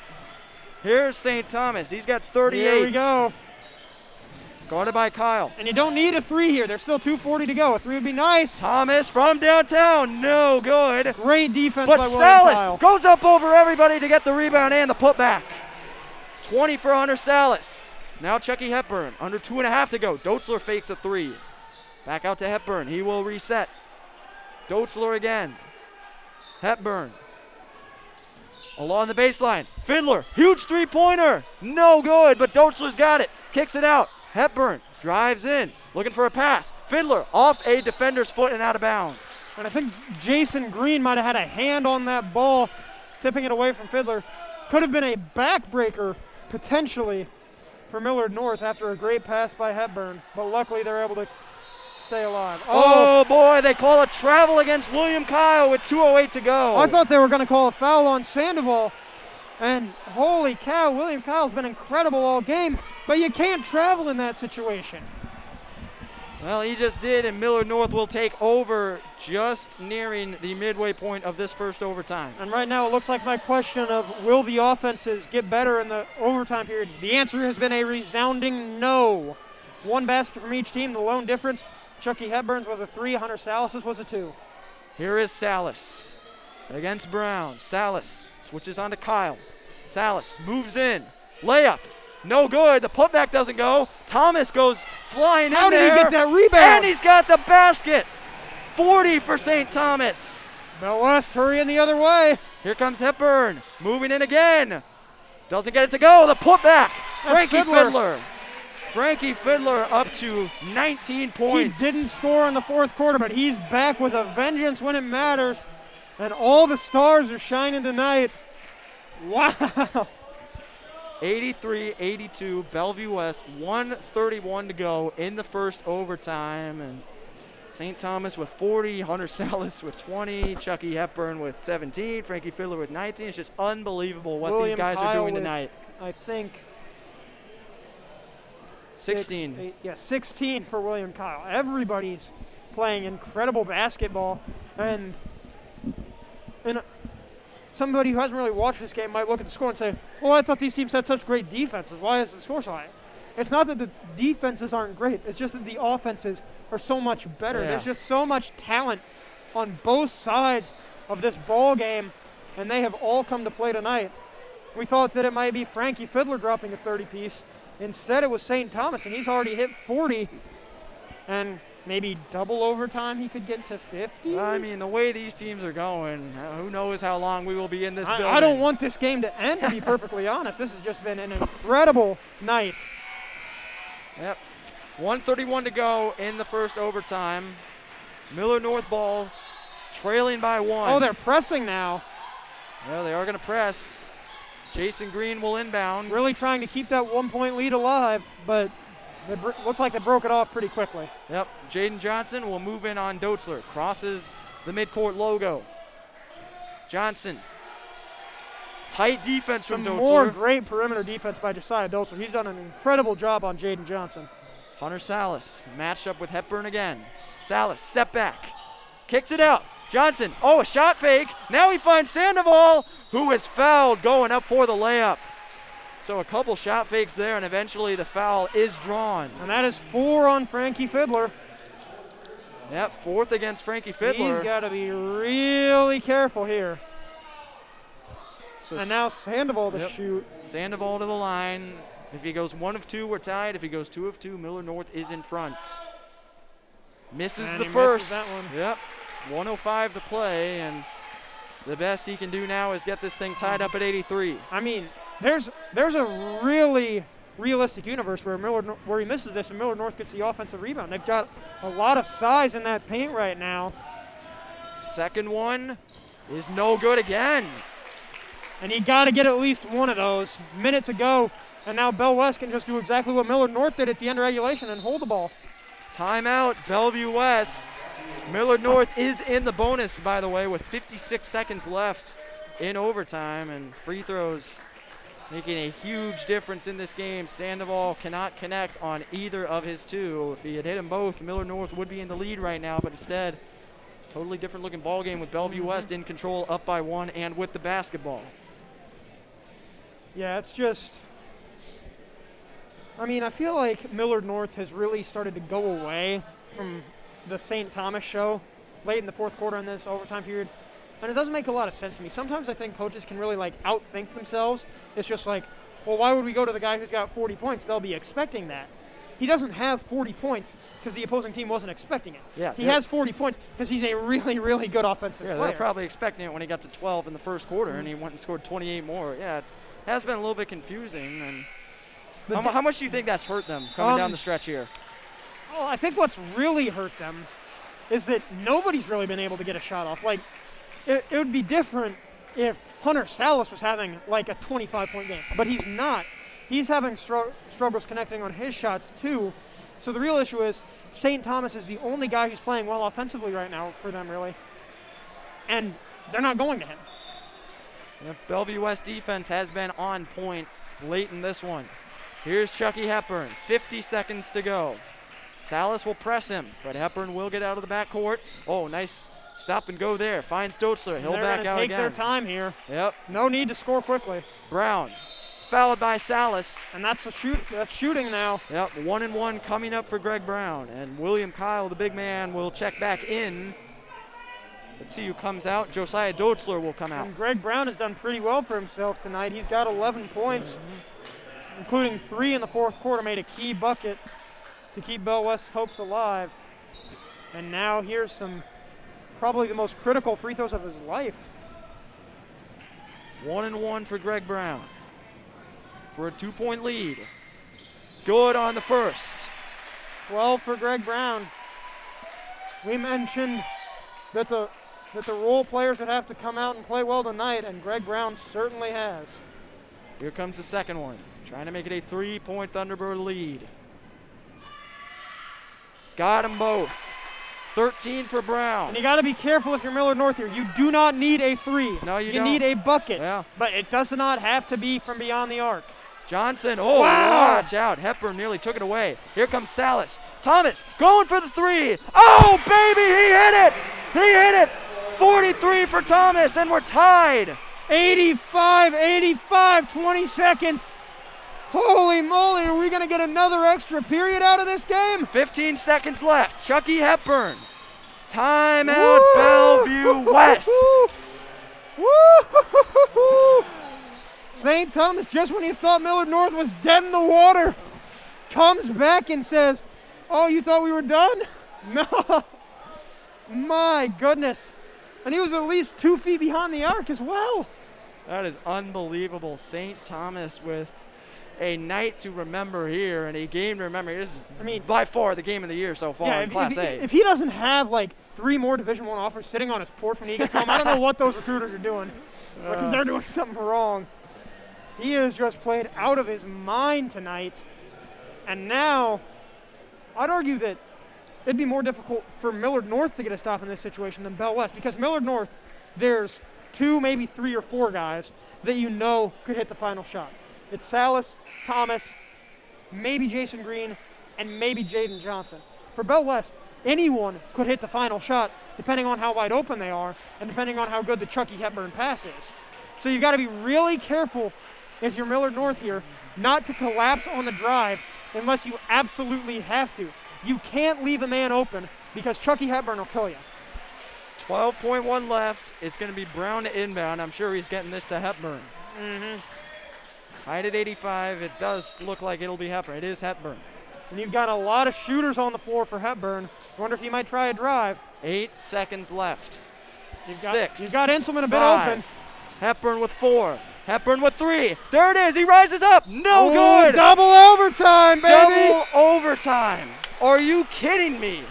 A: Here's St. Thomas. He's got 38.
B: Here we go.
A: Guarded by Kyle.
B: And you don't need a 3 here. There's still 2:40 to go. A 3 would be nice.
A: Thomas from downtown. No good.
B: Great defense
A: but
B: by William
A: Salas
B: Kyle.
A: goes up over everybody to get the rebound and the putback. 20 for Hunter Salas. Now Chucky Hepburn. Under 2.5 to go. Dotzler fakes a 3. Back out to Hepburn. He will reset. Dotzler again. Hepburn. Along the baseline. Fiddler. Huge 3-pointer. No good, but Dotzler's got it. Kicks it out. Hepburn drives in. Looking for a pass. Fiddler off a defender's foot and out of bounds.
B: And I think Jason Green might have had a hand on that ball, tipping it away from Fiddler. Could have been a backbreaker, potentially. for Millard North after a great pass by Hepburn, but luckily they're able to stay alive.
A: Oh boy, they call a travel against William Kyle with 2:08 to go.
B: I thought they were going to call a foul on Sandoval, and holy cow, William Kyle's been incredible all game, but you can't travel in that situation.
A: Well, he just did, and Millard North will take over just nearing the midway point of this first overtime.
B: And right now it looks like my question of will the offenses get better in the overtime period? The answer has been a resounding no. One basket from each team. The lone difference, Chucky Hepburn's was a 3, Hunter Salas's was a 2.
A: Here is Salas against Brown. Salas switches on to Kyle. Salas moves in. Layup. No good. The putback doesn't go. Thomas goes flying
B: How
A: in
B: did
A: there.
B: he get that rebound?
A: And he's got the basket. 40 for St. Thomas.
B: Bell West hurrying the other way.
A: Here comes Hepburn. Moving in again. Doesn't get it to go. The putback. Frankie Fiddler. Frankie Fiddler up to 19 points.
B: He didn't score in the fourth quarter, but he's back with a vengeance when it matters. And all the stars are shining tonight. Wow.
A: 83-82, Bellevue West, 1:31 to go in the first overtime. And St. Thomas with 40, Hunter Salas with 20, Chucky Hepburn with 17, Frankie Fiddler with 19. It's just unbelievable what these guys are doing tonight.
B: I think
A: 16.
B: 16 for William Kyle. Everybody's playing incredible basketball, and somebody who hasn't really watched this game might look at the score and say, well, I thought these teams had such great defenses. Why is the score so high? It's not that the defenses aren't great. It's just that the offenses are so much better.
A: Yeah.
B: There's just so much talent on both sides of this ball game, and they have all come to play tonight. We thought that it might be Frankie Fiddler dropping a 30-piece. Instead, it was St. Thomas, and he's already hit 40. And maybe double overtime, he could get to 50.
A: I mean, the way these teams are going, who knows how long we will be in this building.
B: I don't want this game to end, to be perfectly honest. This has just been an incredible night.
A: Yep. 1:31 to go in the first overtime. Millard North ball, trailing by 1.
B: Oh, they're pressing now.
A: Well, they are going to press. Jason Green will inbound.
B: Really trying to keep that 1-point lead alive, but it looks like they broke it off pretty quickly.
A: Yep. Jaden Johnson will move in on Doetzler. Crosses the midcourt logo. Johnson. Tight defense from Doetzler.
B: More great perimeter defense by Josiah Doetzler. He's done an incredible job on Jaden Johnson.
A: Hunter Salas matched up with Hepburn again. Salas, step back. Kicks it out. Johnson, a shot fake. Now he finds Sandoval, who is fouled going up for the layup. So a couple shot fakes there, and eventually the foul is drawn.
B: And that is 4 on Frankie Fiddler.
A: Yep, 4th against Frankie Fiddler.
B: He's got to be really careful here.
A: So
B: and now Sandoval to shoot.
A: Sandoval to the line. If he goes 1 of 2, we're tied. If he goes 2 of 2, Millard North is in front. Misses
B: and
A: the
B: he
A: first.
B: misses that one.
A: Yep, 1:05 to play, and the best he can do now is get this thing tied up at 83.
B: I mean, there's a really realistic universe where he misses this and Millard North gets the offensive rebound. They've got a lot of size in that paint right now.
A: Second one is no good again.
B: And you got to get at least one of those. Minute to go, and now Bell West can just do exactly what Millard North did at the end of regulation and hold the ball.
A: Timeout, Bellevue West. Millard North is in the bonus, by the way, with 56 seconds left in overtime, and free throws making a huge difference in this game. Sandoval cannot connect on either of his 2. If he had hit them both, Millard North would be in the lead right now, but instead, totally different looking ball game with Bellevue West in control, up by 1 and with the basketball.
B: Yeah, it's just, I mean, I feel like Millard North has really started to go away from the St. Thomas show late in the fourth quarter in this overtime period. And it doesn't make a lot of sense to me. Sometimes I think coaches can really outthink themselves. It's just like, well, why would we go to the guy who's got 40 points? They'll be expecting that. He doesn't have 40 points because the opposing team wasn't expecting it.
A: Yeah,
B: he has 40 points because he's a really, really good offensive player.
A: They're probably expecting it when he got to 12 in the first quarter, and he went and scored 28 more. Yeah, it has been a little bit confusing. And how much do you think that's hurt them coming down the stretch here?
B: Well, I think what's really hurt them is that nobody's really been able to get a shot off. It would be different if Hunter Salas was having a 25-point game, but he's not. he's having struggles connecting on his shots too. So the real issue is St. Thomas is the only guy who's playing well offensively right now for them, really. And they're not going to him.
A: The Bellevue West defense has been on point late in this one. Here's Chucky Hepburn, 50 seconds to go. Salas will press him, but Hepburn will get out of the backcourt. Oh, nice stop and go there. Finds Doetzler. He'll back out again.
B: They're going to take their time here.
A: Yep.
B: No need to score quickly.
A: Brown, fouled by Salas.
B: And that's shooting now.
A: Yep, 1-1 coming up for Greg Brown. And William Kyle, the big man, will check back in. Let's see who comes out. Josiah Doetzler will come out.
B: And Greg Brown has done pretty well for himself tonight. He's got 11 points, including 3 in the fourth quarter, made a key bucket to keep Bell West's hopes alive. And now here's some, probably the most critical free throws of his life.
A: 1-1 for Greg Brown for a 2-point lead. Good on the first.
B: 12 for Greg Brown. We mentioned that the role players would have to come out and play well tonight, and Greg Brown certainly has.
A: Here comes the second one, trying to make it a 3-point Thunderbird lead. Got them both. 13 for Brown.
B: And you got to be careful if you're Millard North here. You do not need a 3.
A: No, you
B: don't.
A: don't.
B: Need a bucket.
A: Yeah.
B: But it does not have to be from beyond the arc.
A: Johnson, oh,
B: wow.
A: Watch out. Hepburn nearly took it away. Here comes Salas. Thomas going for the 3. Oh, baby, he hit it. He hit it. 43 for Thomas, and we're tied.
B: 85, 20 seconds. Holy moly, are we going to get another extra period out of this game?
A: 15 seconds left. Chucky Hepburn. Timeout, Bellevue West.
B: Woo! St. Thomas, just when you thought Millard North was dead in the water, comes back and says, oh, you thought we were done? No. My goodness. And he was at least 2 feet behind the arc as well.
A: That is unbelievable. St. Thomas with a night to remember here and a game to remember. This is, by far the game of the year so far in Class A.
B: If he doesn't have like 3 more Division I offers sitting on his porch when he gets home, I don't know what those recruiters are doing, because they're doing something wrong. He has just played out of his mind tonight, and now I'd argue that it'd be more difficult for Millard North to get a stop in this situation than Bell West, because Millard North, there's 2, maybe 3 or 4 guys that you know could hit the final shot. It's Salas, Thomas, maybe Jason Green, and maybe Jaden Johnson. For Bell West, anyone could hit the final shot depending on how wide open they are and depending on how good the Chucky Hepburn pass is. So you got to be really careful if you're Millard North here not to collapse on the drive unless you absolutely have to. You can't leave a man open because Chucky Hepburn will kill you.
A: 12.1 left. It's going to be Brown to inbound. I'm sure he's getting this to Hepburn. Tied at 85. It does look like it'll be Hepburn. It is Hepburn.
B: And you've got a lot of shooters on the floor for Hepburn. Wonder if he might try a drive.
A: 8 seconds left. 6.
B: You've got Inselman a bit
A: 5.
B: open.
A: Hepburn with 4. Hepburn with 3. There it is. He rises up. No good.
B: Double overtime, baby.
A: Double overtime. Are you kidding me?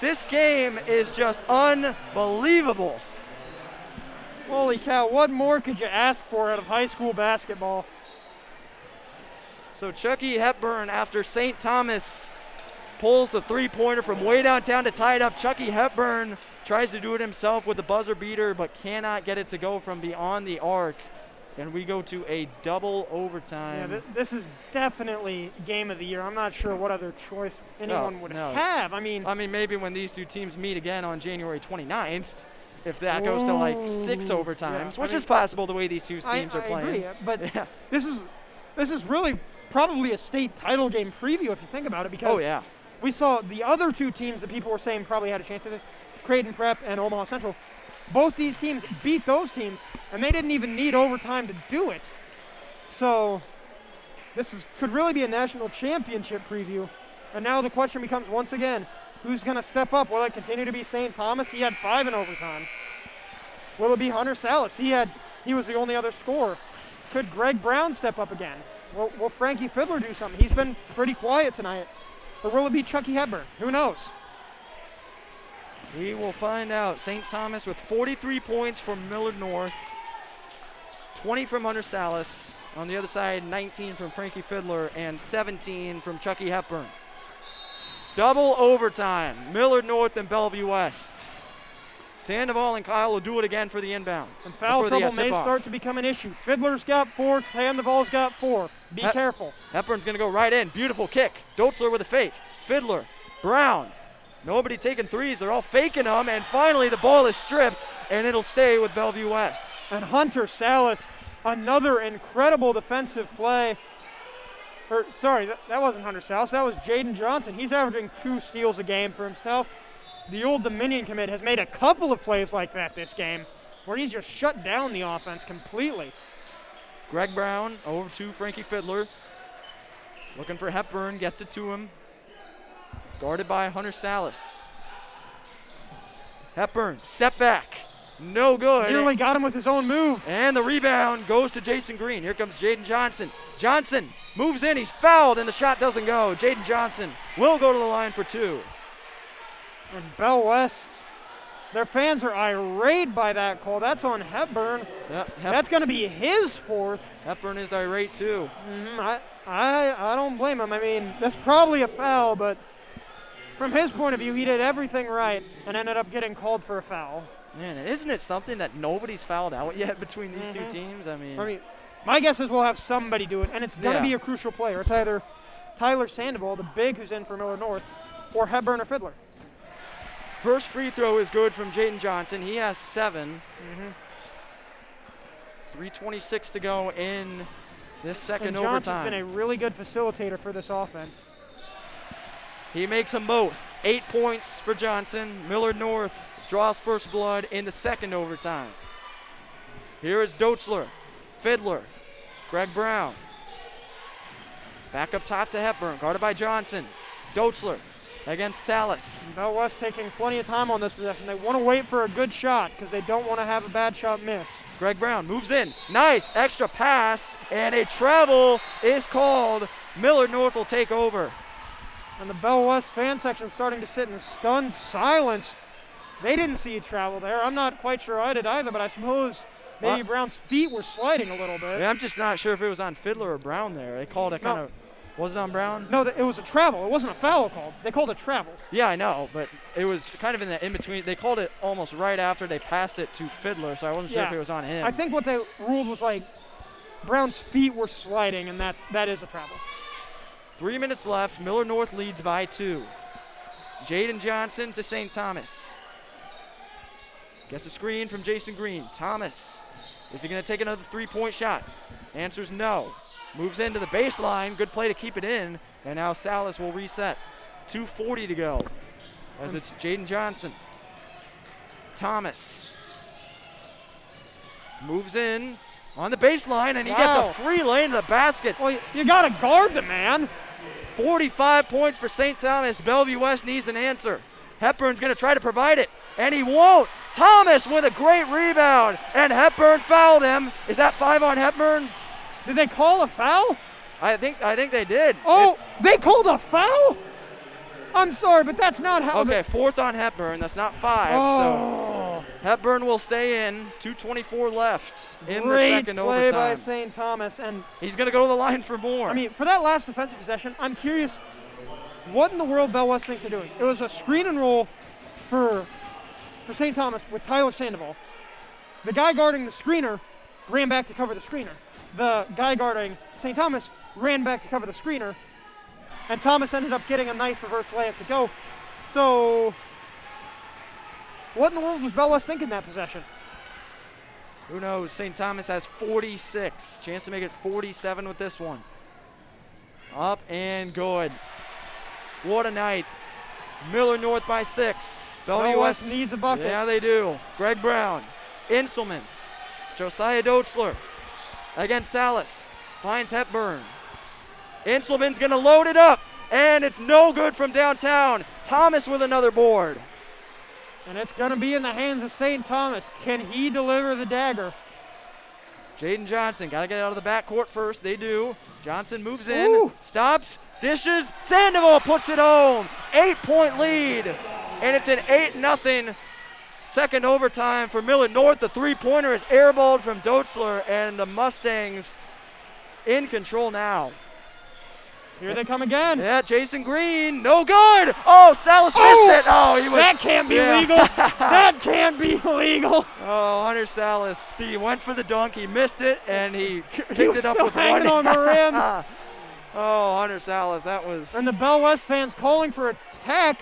A: This game is just unbelievable.
B: Holy cow, what more could you ask for out of high school basketball?
A: So Chucky Hepburn, after St. Thomas pulls the 3-pointer from way downtown to tie it up, Chucky Hepburn tries to do it himself with the buzzer beater but cannot get it to go from beyond the arc. And we go to a double overtime.
B: Yeah, this is definitely game of the year. I'm not sure what other choice anyone would have. I mean,
A: maybe when these two teams meet again on January 29th, if that goes to like 6 overtimes, which is possible the way these two teams are playing.
B: I agree, but this is really probably a state title game preview if you think about it, because we saw the other 2 teams that people were saying probably had a chance at it, Creighton Prep and Omaha Central. Both these teams beat those teams, and they didn't even need overtime to do it. So this could really be a national championship preview. And now the question becomes once again, who's going to step up? Will it continue to be St. Thomas? He had 5 in overtime. Will it be Hunter Salas? He was the only other scorer. Could Greg Brown step up again? Will Frankie Fiddler do something? He's been pretty quiet tonight. Or will it be Chucky Hepburn? Who knows?
A: We will find out. St. Thomas with 43 points from Millard North, 20 from Hunter Salas, On the other side, 19 from Frankie Fiddler and 17 from Chucky Hepburn. Double overtime, Millard North and Bellevue West. Sandoval and Kyle will do it again for the inbound.
B: And foul trouble may start to become an issue. Fiddler's got 4, Sandoval's got 4. Be careful.
A: Hepburn's going to go right in. Beautiful kick. Dotzler with a fake. Fiddler, Brown. Nobody taking threes. They're all faking them. And finally, the ball is stripped, and it'll stay with Bellevue West.
B: And Hunter Salas, another incredible defensive play. That wasn't Hunter Salas. That was Jaden Johnson. He's averaging 2 steals a game for himself. The Old Dominion commit has made a couple of plays like that this game where he's just shut down the offense completely.
A: Greg Brown over to Frankie Fiddler. Looking for Hepburn, gets it to him. Guarded by Hunter Salas. Hepburn, step back. No good.
B: Nearly got him with his own move.
A: And the rebound goes to Jason Green. Here comes Jaden Johnson. Johnson moves in, he's fouled, and the shot doesn't go. Jaden Johnson will go to the line for 2.
B: And Bell West, their fans are irate by that call. That's on Hepburn. That's going to be his 4th.
A: Hepburn is irate too.
B: I don't blame him. I mean, that's probably a foul, but from his point of view, he did everything right and ended up getting called for a foul.
A: Man, isn't it something that nobody's fouled out yet between these two teams? I mean,
B: my guess is we'll have somebody do it, and it's going to be a crucial player. It's either Tyler Sandoval, the big who's in for Millard North, or Hepburn or Fiddler.
A: First free throw is good from Jaden Johnson. He has 7. 3:26 to go in this second
B: and
A: overtime.
B: Johnson's been a really good facilitator for this offense.
A: He makes them both. 8 points for Johnson. Millard North draws first blood in the second overtime. Here is Dotzler, Fiddler, Greg Brown. Back up top to Hepburn, guarded by Johnson. Dotzler against Salas.
B: Bell West taking plenty of time on this possession. They want to wait for a good shot because they don't want to have a bad shot miss.
A: Greg Brown moves in. Nice extra pass, and a travel is called. Millard North will take over.
B: And the Bell West fan section starting to sit in stunned silence. They didn't see a travel there. I'm not quite sure I did either, but I suppose maybe Brown's feet were sliding a little bit.
A: Yeah, I'm just not sure if it was on Fiddler or Brown there. They called it kind of. Was it on Brown?
B: No, it was a travel. It wasn't a foul call. They called it travel.
A: Yeah, I know, but it was kind of in the in-between. They called it almost right after they passed it to Fiddler, so I wasn't sure if it was on him.
B: I think what they ruled was like Brown's feet were sliding, and that is a travel.
A: 3 minutes left. Millard North leads by 2. Jaden Johnson to St. Thomas. Gets a screen from Jason Green. Thomas, is he going to take another 3-point shot? Answer's no. Moves into the baseline. Good play to keep it in. And now Salas will reset. 2:40 to go as it's Jaden Johnson. Thomas moves in on the baseline, and he gets a free lane to the basket.
B: Well, you got to guard the man.
A: 45 points for St. Thomas. Bellevue West needs an answer. Hepburn's going to try to provide it, and he won't. Thomas with a great rebound, and Hepburn fouled him. Is that 5 on Hepburn?
B: Did they call a foul?
A: I think they did.
B: Oh, they called a foul? I'm sorry, but that's not how.
A: Okay, 4th on Hepburn. That's not 5. So Hepburn will stay in. 2:24 left in the second overtime.
B: Great play by St. Thomas, and
A: he's going to go to the line for more.
B: I mean, for that last defensive possession, I'm curious what in the world Bell West thinks they're doing. It was a screen and roll for St. Thomas with Tyler Sandoval. The guy guarding the screener ran back to cover the screener. The guy guarding St. Thomas ran back to cover the screener, and Thomas ended up getting a nice reverse layup to go. So, what in the world was Bell West thinking that possession?
A: Who knows? St. Thomas has 46. Chance to make it 47 with this one. Up and good. What a night. Millard North by 6. Bellevue West
B: needs a bucket.
A: Yeah, they do. Greg Brown, Inselman, Josiah Dotzler against Salas. Finds Hepburn. Inselman's going to load it up, and it's no good from downtown. Thomas with another board.
B: And it's going to be in the hands of St. Thomas. Can he deliver the dagger?
A: Jaden Johnson, got to get out of the backcourt first. They do. Johnson moves in, stops, dishes. Sandoval puts it home. 8-point lead, and it's an 8-0 second overtime for Millard North. The three-pointer is airballed from Dotzler, and the Mustangs in control now.
B: Here they come again.
A: Yeah, Jason Green, no good. Oh, Salas missed it. Oh, he was.
B: That can't be legal. That can't be legal.
A: Oh, Hunter Salas, he went for the dunk, he missed it, and he picked
B: was
A: it up
B: still
A: with
B: hanging
A: one.
B: on the rim.
A: Oh, Hunter Salas, that was.
B: And the Bell West fans calling for a tech.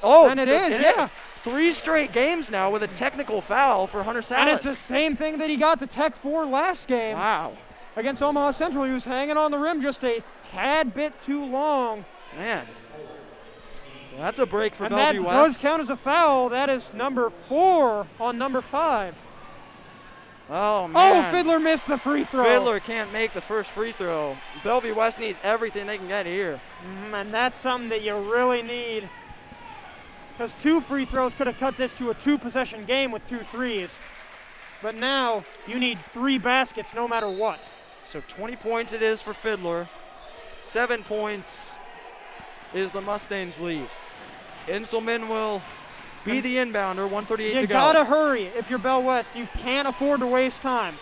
A: Oh,
B: and it is, yeah.
A: 3 straight games now with a technical foul for Hunter Salas.
B: And it's the same thing that he got the tech for last game.
A: Wow.
B: Against Omaha Central, he was hanging on the rim just a tad bit too long.
A: Man. So that's a break for
B: and
A: Bellevue
B: that
A: West.
B: does count as a foul. That is number 4 on number 5.
A: Oh, man.
B: Oh, Fiddler missed the free throw.
A: Fiddler can't make the first free throw. Bellevue West needs everything they can get here.
B: And that's something that you really need. Because 2 free throws could have cut this to a 2-possession game with 2 threes. But now you need 3 baskets no matter what.
A: So 20 points it is for Fiddler. 7 points is the Mustangs' lead. Inselman will be the inbounder, 1:38 to
B: You
A: go.
B: gotta hurry if you're Bell West. You can't afford to waste time.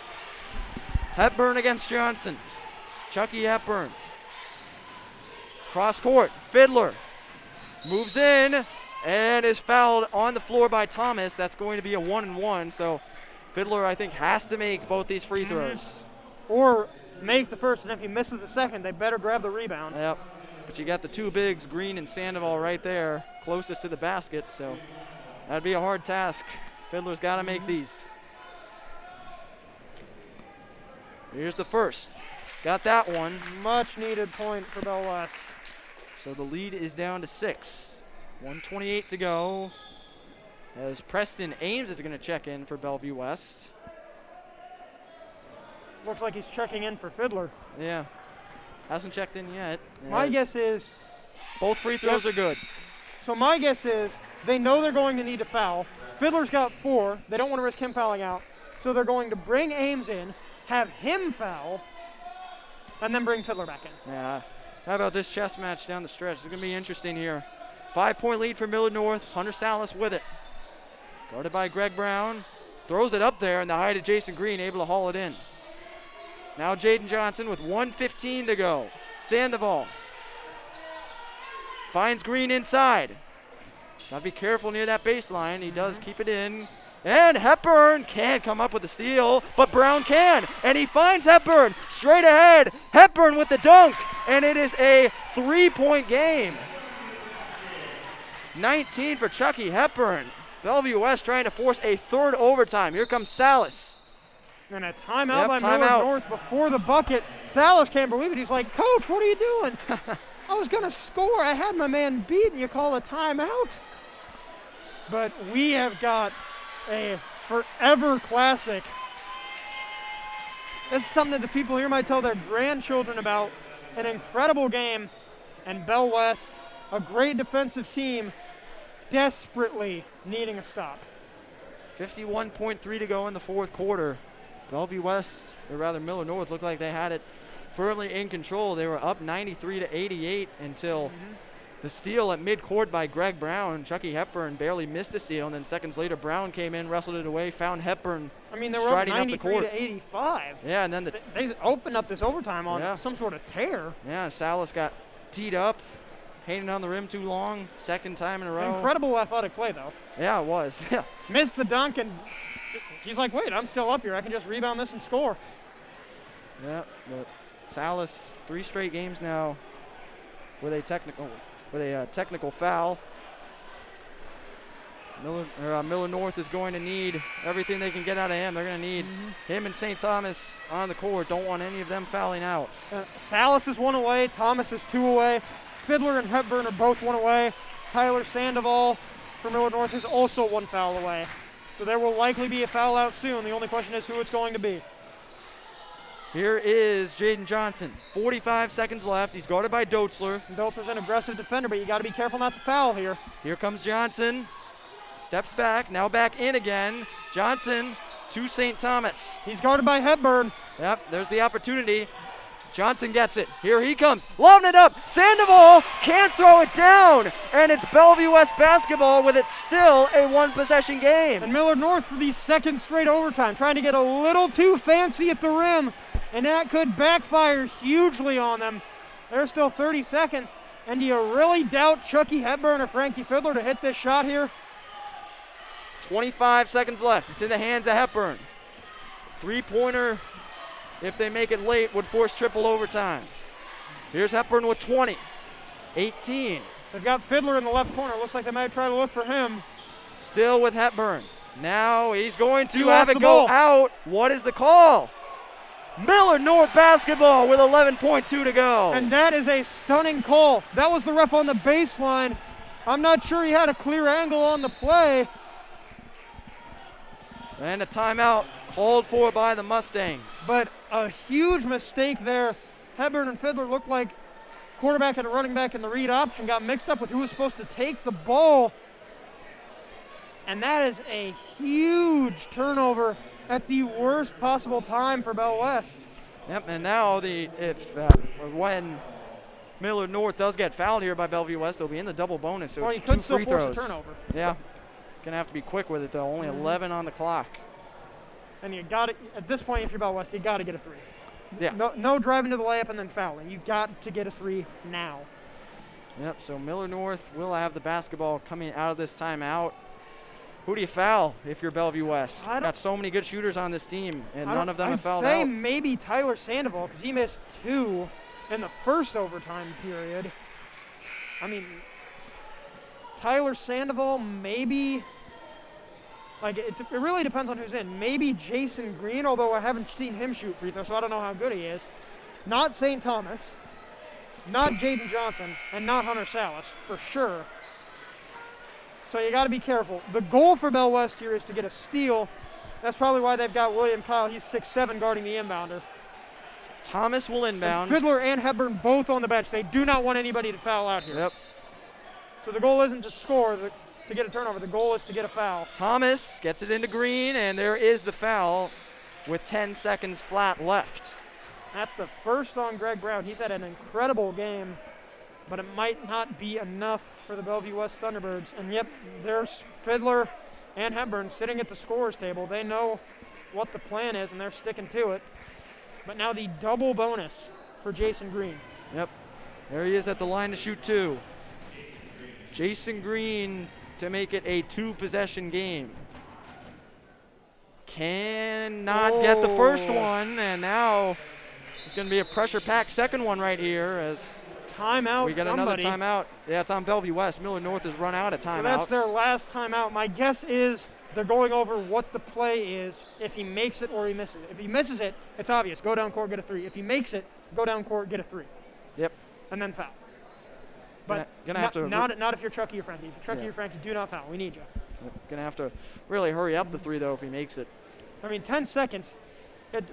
A: Hepburn against Johnson. Chucky Hepburn. Cross court, Fiddler moves in and is fouled on the floor by Thomas. That's going to be a 1-and-1, so Fiddler, I think, has to make both these free throws.
B: Or make the first, and if he misses the second, they better grab the rebound.
A: Yep, but you got the 2 bigs, Green and Sandoval, right there, closest to the basket, so that'd be a hard task. Fiddler's got to make these. Here's the first. Got that one.
B: Much needed point for Bell West.
A: So the lead is down to 6. 1:28 to go. As Preston Ames is going to check in for Bellevue West.
B: Looks like he's checking in for Fiddler.
A: Yeah. Hasn't checked in yet.
B: My guess is
A: both free throws are good.
B: So my guess is they know they're going to need a foul. Fiddler's got 4. They don't want to risk him fouling out. So they're going to bring Ames in, have him foul, and then bring Fiddler back in.
A: Yeah. How about this chess match down the stretch? It's going to be interesting here. 5-point lead for Millard North. Hunter Salas with it. Guarded by Greg Brown. Throws it up there, and the height of Jason Green able to haul it in. Now Jaden Johnson with 1:15 to go. Sandoval finds Green inside. Gotta be careful near that baseline. He does keep it in. And Hepburn can't come up with the steal, but Brown can. And he finds Hepburn straight ahead. Hepburn with the dunk, and it is a 3-point game. 19 for Chucky Hepburn. Bellevue West trying to force a 3rd overtime. Here comes Salas.
B: And a timeout by
A: timeout.
B: Millard North before the bucket. Salas can't believe it. He's like, Coach, what are you doing? I was going to score. I had my man beat, and you call a timeout? But we have got a forever classic. This is something that the people here might tell their grandchildren about. An incredible game, and Bell West, a great defensive team, desperately needing a stop.
A: 51.3 to go in the 4th quarter. Bellevue West, or rather Millard North, looked like they had it firmly in control. They were up 93-88 until the steal at midcourt by Greg Brown. Chucky Hepburn barely missed a steal, and then seconds later Brown came in, wrestled it away, found Hepburn
B: they were up
A: striding up the court.
B: 93-85.
A: Yeah, and then
B: they opened up this overtime on some sort of tear.
A: Yeah, Salas got teed up, hanging on the rim too long, 2nd time in a row.
B: Incredible athletic play, though.
A: Yeah, it was. Yeah.
B: Missed the dunk, and he's like, wait, I'm still up here. I can just rebound this and score.
A: Yeah, but Salas, 3 straight games now with a technical foul. Millard North is going to need everything they can get out of him. They're going to need him and St. Thomas on the court. Don't want any of them fouling out.
B: Salas is 1 away. Thomas is 2 away. Fiddler and Hepburn are both 1 away. Tyler Sandoval for Millard North is also 1 foul away. So there will likely be a foul out soon. The only question is who it's going to be.
A: Here is Jaden Johnson. 45 seconds left. He's guarded by Doetzler.
B: Doetzler's an aggressive defender, but you got to be careful not to foul here.
A: Here comes Johnson. Steps back. Now back in again. Johnson to St. Thomas.
B: He's guarded by Hepburn.
A: Yep, there's the opportunity. Johnson gets it. Here he comes. Lobbing it up. Sandoval can't throw it down. And it's Bellevue West basketball with it still a 1-possession game.
B: And Millard North for the 2nd straight overtime, trying to get a little too fancy at the rim. and that could backfire hugely on them. There's still 30 seconds, and do you really doubt Chucky Hepburn or Frankie Fiddler to hit this shot here?
A: 25 seconds left. It's in the hands of Hepburn. Three-pointer, if they make it late, would force triple overtime. Here's Hepburn with 20, 18.
B: They've got Fiddler in the left corner. Looks like they might try to look for him.
A: Still with Hepburn. Now he's going to
B: He
A: have
B: lost
A: it
B: the
A: go
B: ball.
A: out. What is the call? Millard North basketball with 11.2 to go.
B: And that is a stunning call. That was the ref on the baseline. I'm not sure he had a clear angle on the play.
A: And a timeout called for by the Mustangs.
B: But a huge mistake there. Hepburn and Fiddler looked like quarterback and a running back in the read option got mixed up with who was supposed to take the ball. And that is a huge turnover at the worst possible time for Bell West.
A: Yep, and now when Millard North does get fouled here by Bellevue West, they'll be in the double bonus. So
B: Well,
A: it's
B: you could
A: two
B: still
A: free
B: force
A: throws.
B: a turnover.
A: Yeah, gonna have to be quick with it though. Only 11 on the clock.
B: And you got it at this point. If you're Bell West, you got to get a three.
A: Yeah.
B: No driving to the layup and then fouling. You got to get a three now.
A: Yep. So Millard North will have the basketball coming out of this timeout. Who do you foul if you're Bellevue West? Got so many good shooters on this team, and none of them have fouled
B: I'd say
A: out.
B: maybe Tyler Sandoval, because he missed 2 in the first overtime period. I mean, Tyler Sandoval, maybe. Like, it really depends on who's in. Maybe Jason Green, although I haven't seen him shoot free throws, so I don't know how good he is. Not St. Thomas, not Jaden Johnson, and not Hunter Salas, for sure. So you got to be careful. The goal for Bell West here is to get a steal. That's probably why they've got William Kyle. He's 6'7", guarding the inbounder.
A: Thomas will inbound.
B: And Fiddler and Hepburn both on the bench. They do not want anybody to foul out here.
A: Yep.
B: So the goal isn't to score, to get a turnover. The goal is to get a foul.
A: Thomas gets it into Green, and there is the foul with 10 seconds flat left.
B: That's the first on Greg Brown. He's had an incredible game, but it might not be enough for the Bellevue West Thunderbirds. And yep, there's Fiddler and Hepburn sitting at the scorer's table. They know what the plan is, and they're sticking to it. But now the double bonus for Jason Green.
A: Yep. There he is at the line to shoot 2. Jason Green to make it a 2-possession game. Cannot get the first one, and now it's going to be a pressure-packed second one right here as
B: timeout.
A: we got another timeout. Yeah, it's on Bellevue West. Millard North has run out of timeouts.
B: So that's their last timeout. My guess is they're going over what the play is, if he makes it or he misses it. If he misses it, it's obvious. Go down court, get a 3. If he makes it, go down court, get a 3.
A: Yep.
B: And then foul. But not if you're Chucky or Frankie. If you're Chucky or Frankie, do not foul. We need you.
A: Yep. Gonna have to really hurry up the 3 though if he makes it.
B: I mean, 10 seconds.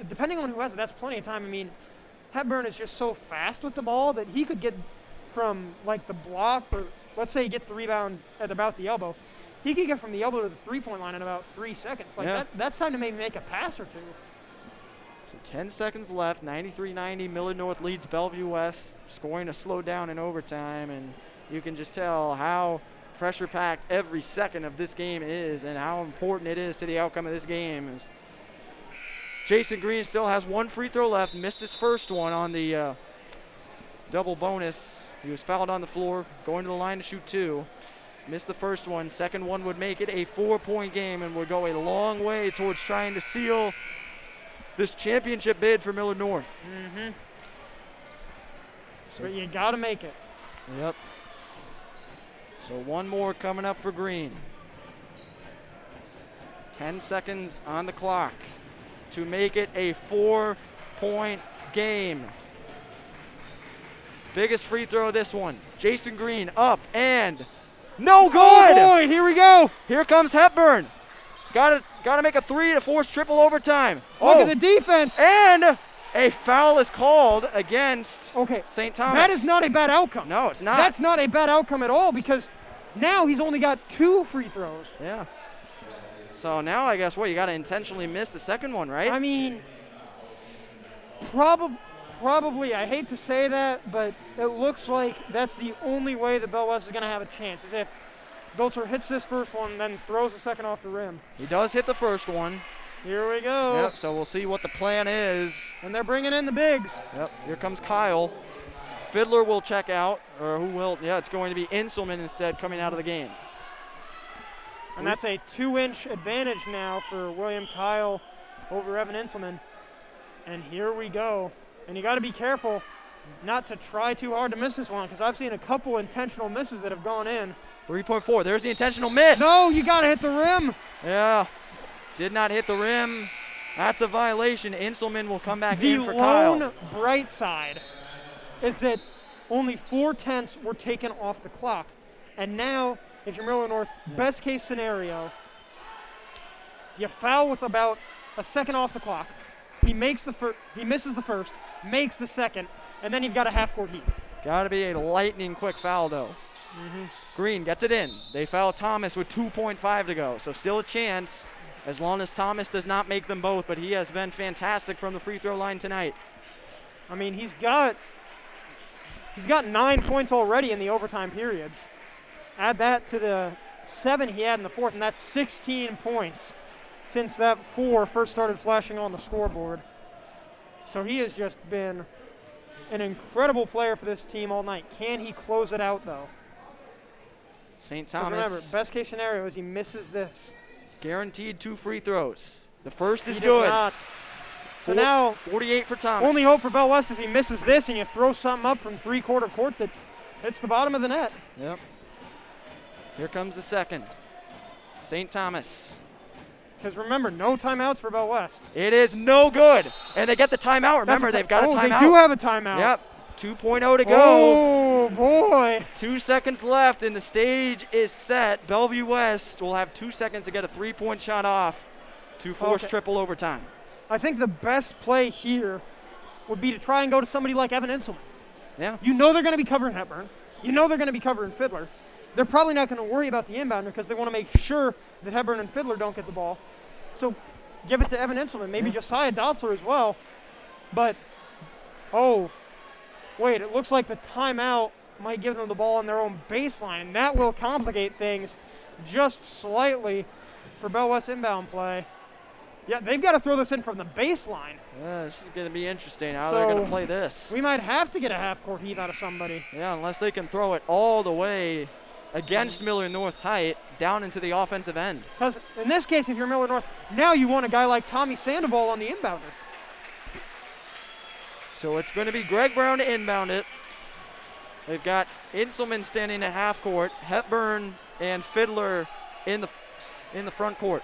B: Depending on who has it, that's plenty of time. I mean, Hepburn is just so fast with the ball that he could get from like the block, or let's say he gets the rebound at about the elbow. He could get from the elbow to the 3-point line in about 3 seconds. Like that's time to maybe make a pass or 2.
A: So 10 seconds left, 93-90. Millard North leads Bellevue West, scoring a slow down in overtime, and you can just tell how pressure-packed every second of this game is and how important it is to the outcome of this game. Jason Green still has 1 free throw left, missed his first one on the double bonus. He was fouled on the floor, going to the line to shoot 2. Missed the first one. Second one would make it a 4-point game and would go a long way towards trying to seal this championship bid for Millard North.
B: Mm-hmm. But you got to make it.
A: Yep. So 1 more coming up for Green. 10 seconds on the clock to make it a 4-point game. Biggest free throw of this one. Jason Green up and no good!
B: Oh boy, here we go.
A: Here comes Hepburn. Got to make a 3 to force triple overtime.
B: Look at the defense.
A: And a foul is called against St. Thomas.
B: That is not a bad outcome.
A: No, it's not.
B: That's not a bad outcome at all, because now he's only got 2 free throws.
A: Yeah. So now I guess you got to intentionally miss the second one, right?
B: I mean, probably. I hate to say that, but it looks like that's the only way that Bell West is going to have a chance, is if Belcher hits this first one and then throws the second off the rim.
A: He does hit the first one.
B: Here we go.
A: Yep, so we'll see what the plan is.
B: And they're bringing in the bigs.
A: Yep, here comes Kyle. Fiddler will check out, or who will? Yeah, it's going to be Inselman instead coming out of the game.
B: And that's a 2-inch advantage now for William Kyle over Evan Inselman. And here we go. And you got to be careful not to try too hard to miss this one, because I've seen a couple intentional misses that have gone in.
A: 3.4, there's the intentional miss.
B: No, you got to hit the rim.
A: Yeah, did not hit the rim. That's a violation. Inselman will come back in for Kyle.
B: The lone bright side is that only 4/10 were taken off the clock. And now, if you're Millard North, best case scenario, you foul with about a second off the clock. He misses the first, makes the second, and then you've got a half-court heat.
A: Got to be a lightning quick foul, though. Green gets it in. They foul Thomas with 2.5 to go, so still a chance as long as Thomas does not make them both, but he has been fantastic from the free throw line tonight.
B: I mean, he's got 9 points already in the overtime periods. Add that to the 7 he had in the fourth, and that's 16 points since that 4 first started flashing on the scoreboard. So he has just been an incredible player for this team all night. Can he close it out, though?
A: St. Thomas.
B: Remember, best case scenario is he misses this.
A: Guaranteed 2 free throws. The first is
B: He
A: good.
B: does not. So now,
A: 48 for Thomas.
B: only hope for Bell West is he misses this and you throw something up from three-quarter court that hits the bottom of the net.
A: Yep. Here comes the second. St. Thomas.
B: Because remember, no timeouts for Bell West.
A: It is no good. And they get the timeout. Remember, they've got a timeout.
B: They do have a timeout.
A: Yep. 2.0 to go.
B: Oh, boy.
A: 2 seconds left, and the stage is set. Bellevue West will have 2 seconds to get a 3-point shot off to force triple overtime.
B: I think the best play here would be to try and go to somebody like Evan Inselman.
A: Yeah.
B: You know they're going to be covering Hepburn. You know they're going to be covering Fiddler. They're probably not going to worry about the inbounder because they want to make sure that Hepburn and Fiddler don't get the ball. So give it to Evan Inselman, maybe Josiah Dotzler as well. But, oh, wait, it looks like the timeout might give them the ball on their own baseline, and that will complicate things just slightly for Bell West inbound play. Yeah, they've got to throw this in from the baseline.
A: Yeah, this is going to be interesting how they're going to play this.
B: We might have to get a half-court heat out of somebody.
A: Yeah, unless they can throw it all the way against Millard North's height down into the offensive end.
B: Because in this case, if you're Millard North, now you want a guy like Tommy Sandoval on the inbounder.
A: So it's going to be Greg Brown to inbound it. They've got Inselman standing at half court, Hepburn and Fiddler in the front court.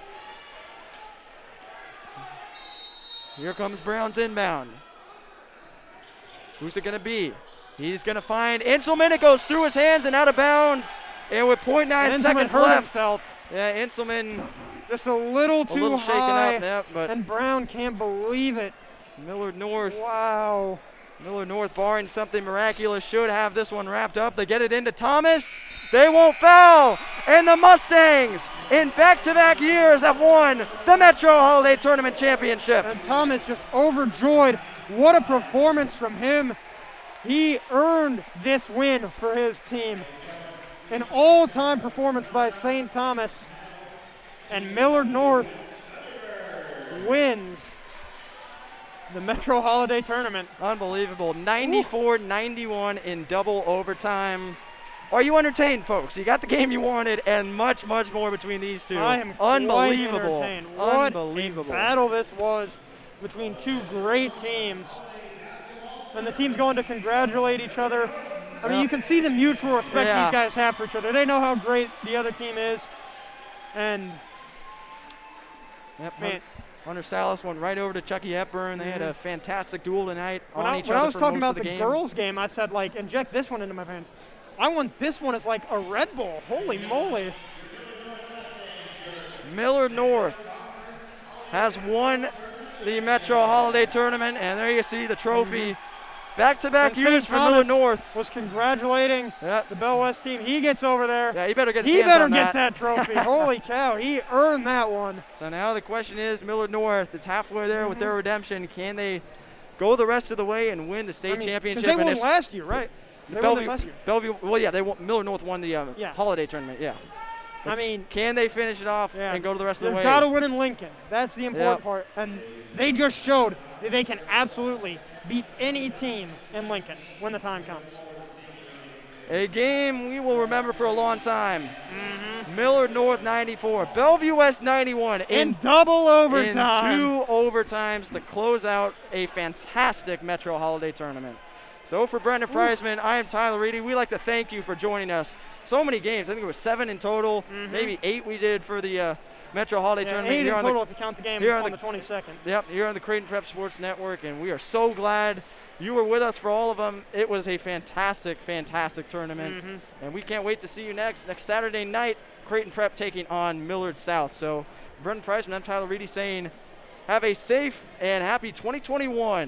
A: Here comes Brown's inbound. Who's it going to be? He's going to find Inselman. It goes through his hands and out of bounds. And with 0.9 seconds left.
B: Himself.
A: Yeah, Inselman
B: just a little too
A: shaken
B: high.
A: up, yeah, but
B: and Brown can't believe it.
A: Millard North.
B: Wow.
A: Millard North, barring something miraculous, should have this one wrapped up. They get it into Thomas. They won't foul. And the Mustangs, in back-to-back years, have won the Metro Holiday Tournament Championship.
B: And Thomas just overjoyed. What a performance from him. He earned this win for his team. An all-time performance by St. Thomas. And Millard North wins the Metro Holiday Tournament.
A: Unbelievable. 94-91 in double overtime. Are you entertained, folks? You got the game you wanted and much, much more between these two.
B: I am
A: unbelievable.
B: Quite entertained. What
A: unbelievable
B: a battle this was between two great teams. And the teams going to congratulate each other. I mean, you can see the mutual respect these guys have for each other. They know how great the other team is. And, man,
A: Hunter Salas went right over to Chucky Hepburn. They had a fantastic duel tonight on each other.
B: When I was talking about the
A: game.
B: girls' game, I said, like, inject this one into my veins. I want this one as like a Red Bull. Holy moly.
A: Millard North has won the Metro Holiday Tournament, and there you see the trophy. Back-to-back years for Millard North.
B: Was congratulating the Bell West team. He gets over there.
A: Yeah, he better get his hands on that.
B: He better get that trophy. Holy cow, he earned that one.
A: So now the question is, Millard North is halfway there with their redemption. Can they go the rest of the way and win the state championship?
B: Because they won last year, right? They won this last year.
A: Bellevue, well, yeah, Millard North won the Holiday Tournament, yeah.
B: I mean,
A: can they finish it off and go to the rest of the way?
B: They've got to win in Lincoln. That's the important part. And they just showed that they can absolutely beat any team in Lincoln when the time comes.
A: A game we will remember for a long time. Millard North 94, Bellevue West 91.
B: In double overtime.
A: In 2 overtimes to close out a fantastic Metro Holiday Tournament. So for Brendan Preisman, I am Tyler Reedy. We'd like to thank you for joining us. So many games. I think it was 7 in total, maybe 8 we did for the Metro Holiday Tournament.
B: 8 in total if you count the game on the 22nd.
A: Yep, here on the Creighton Prep Sports Network, and we are so glad you were with us for all of them. It was a fantastic, fantastic tournament, and we can't wait to see you next Saturday night. Creighton Prep taking on Millard South. So, Brendan Preisman, I'm Tyler Reedy saying, have a safe and happy 2021.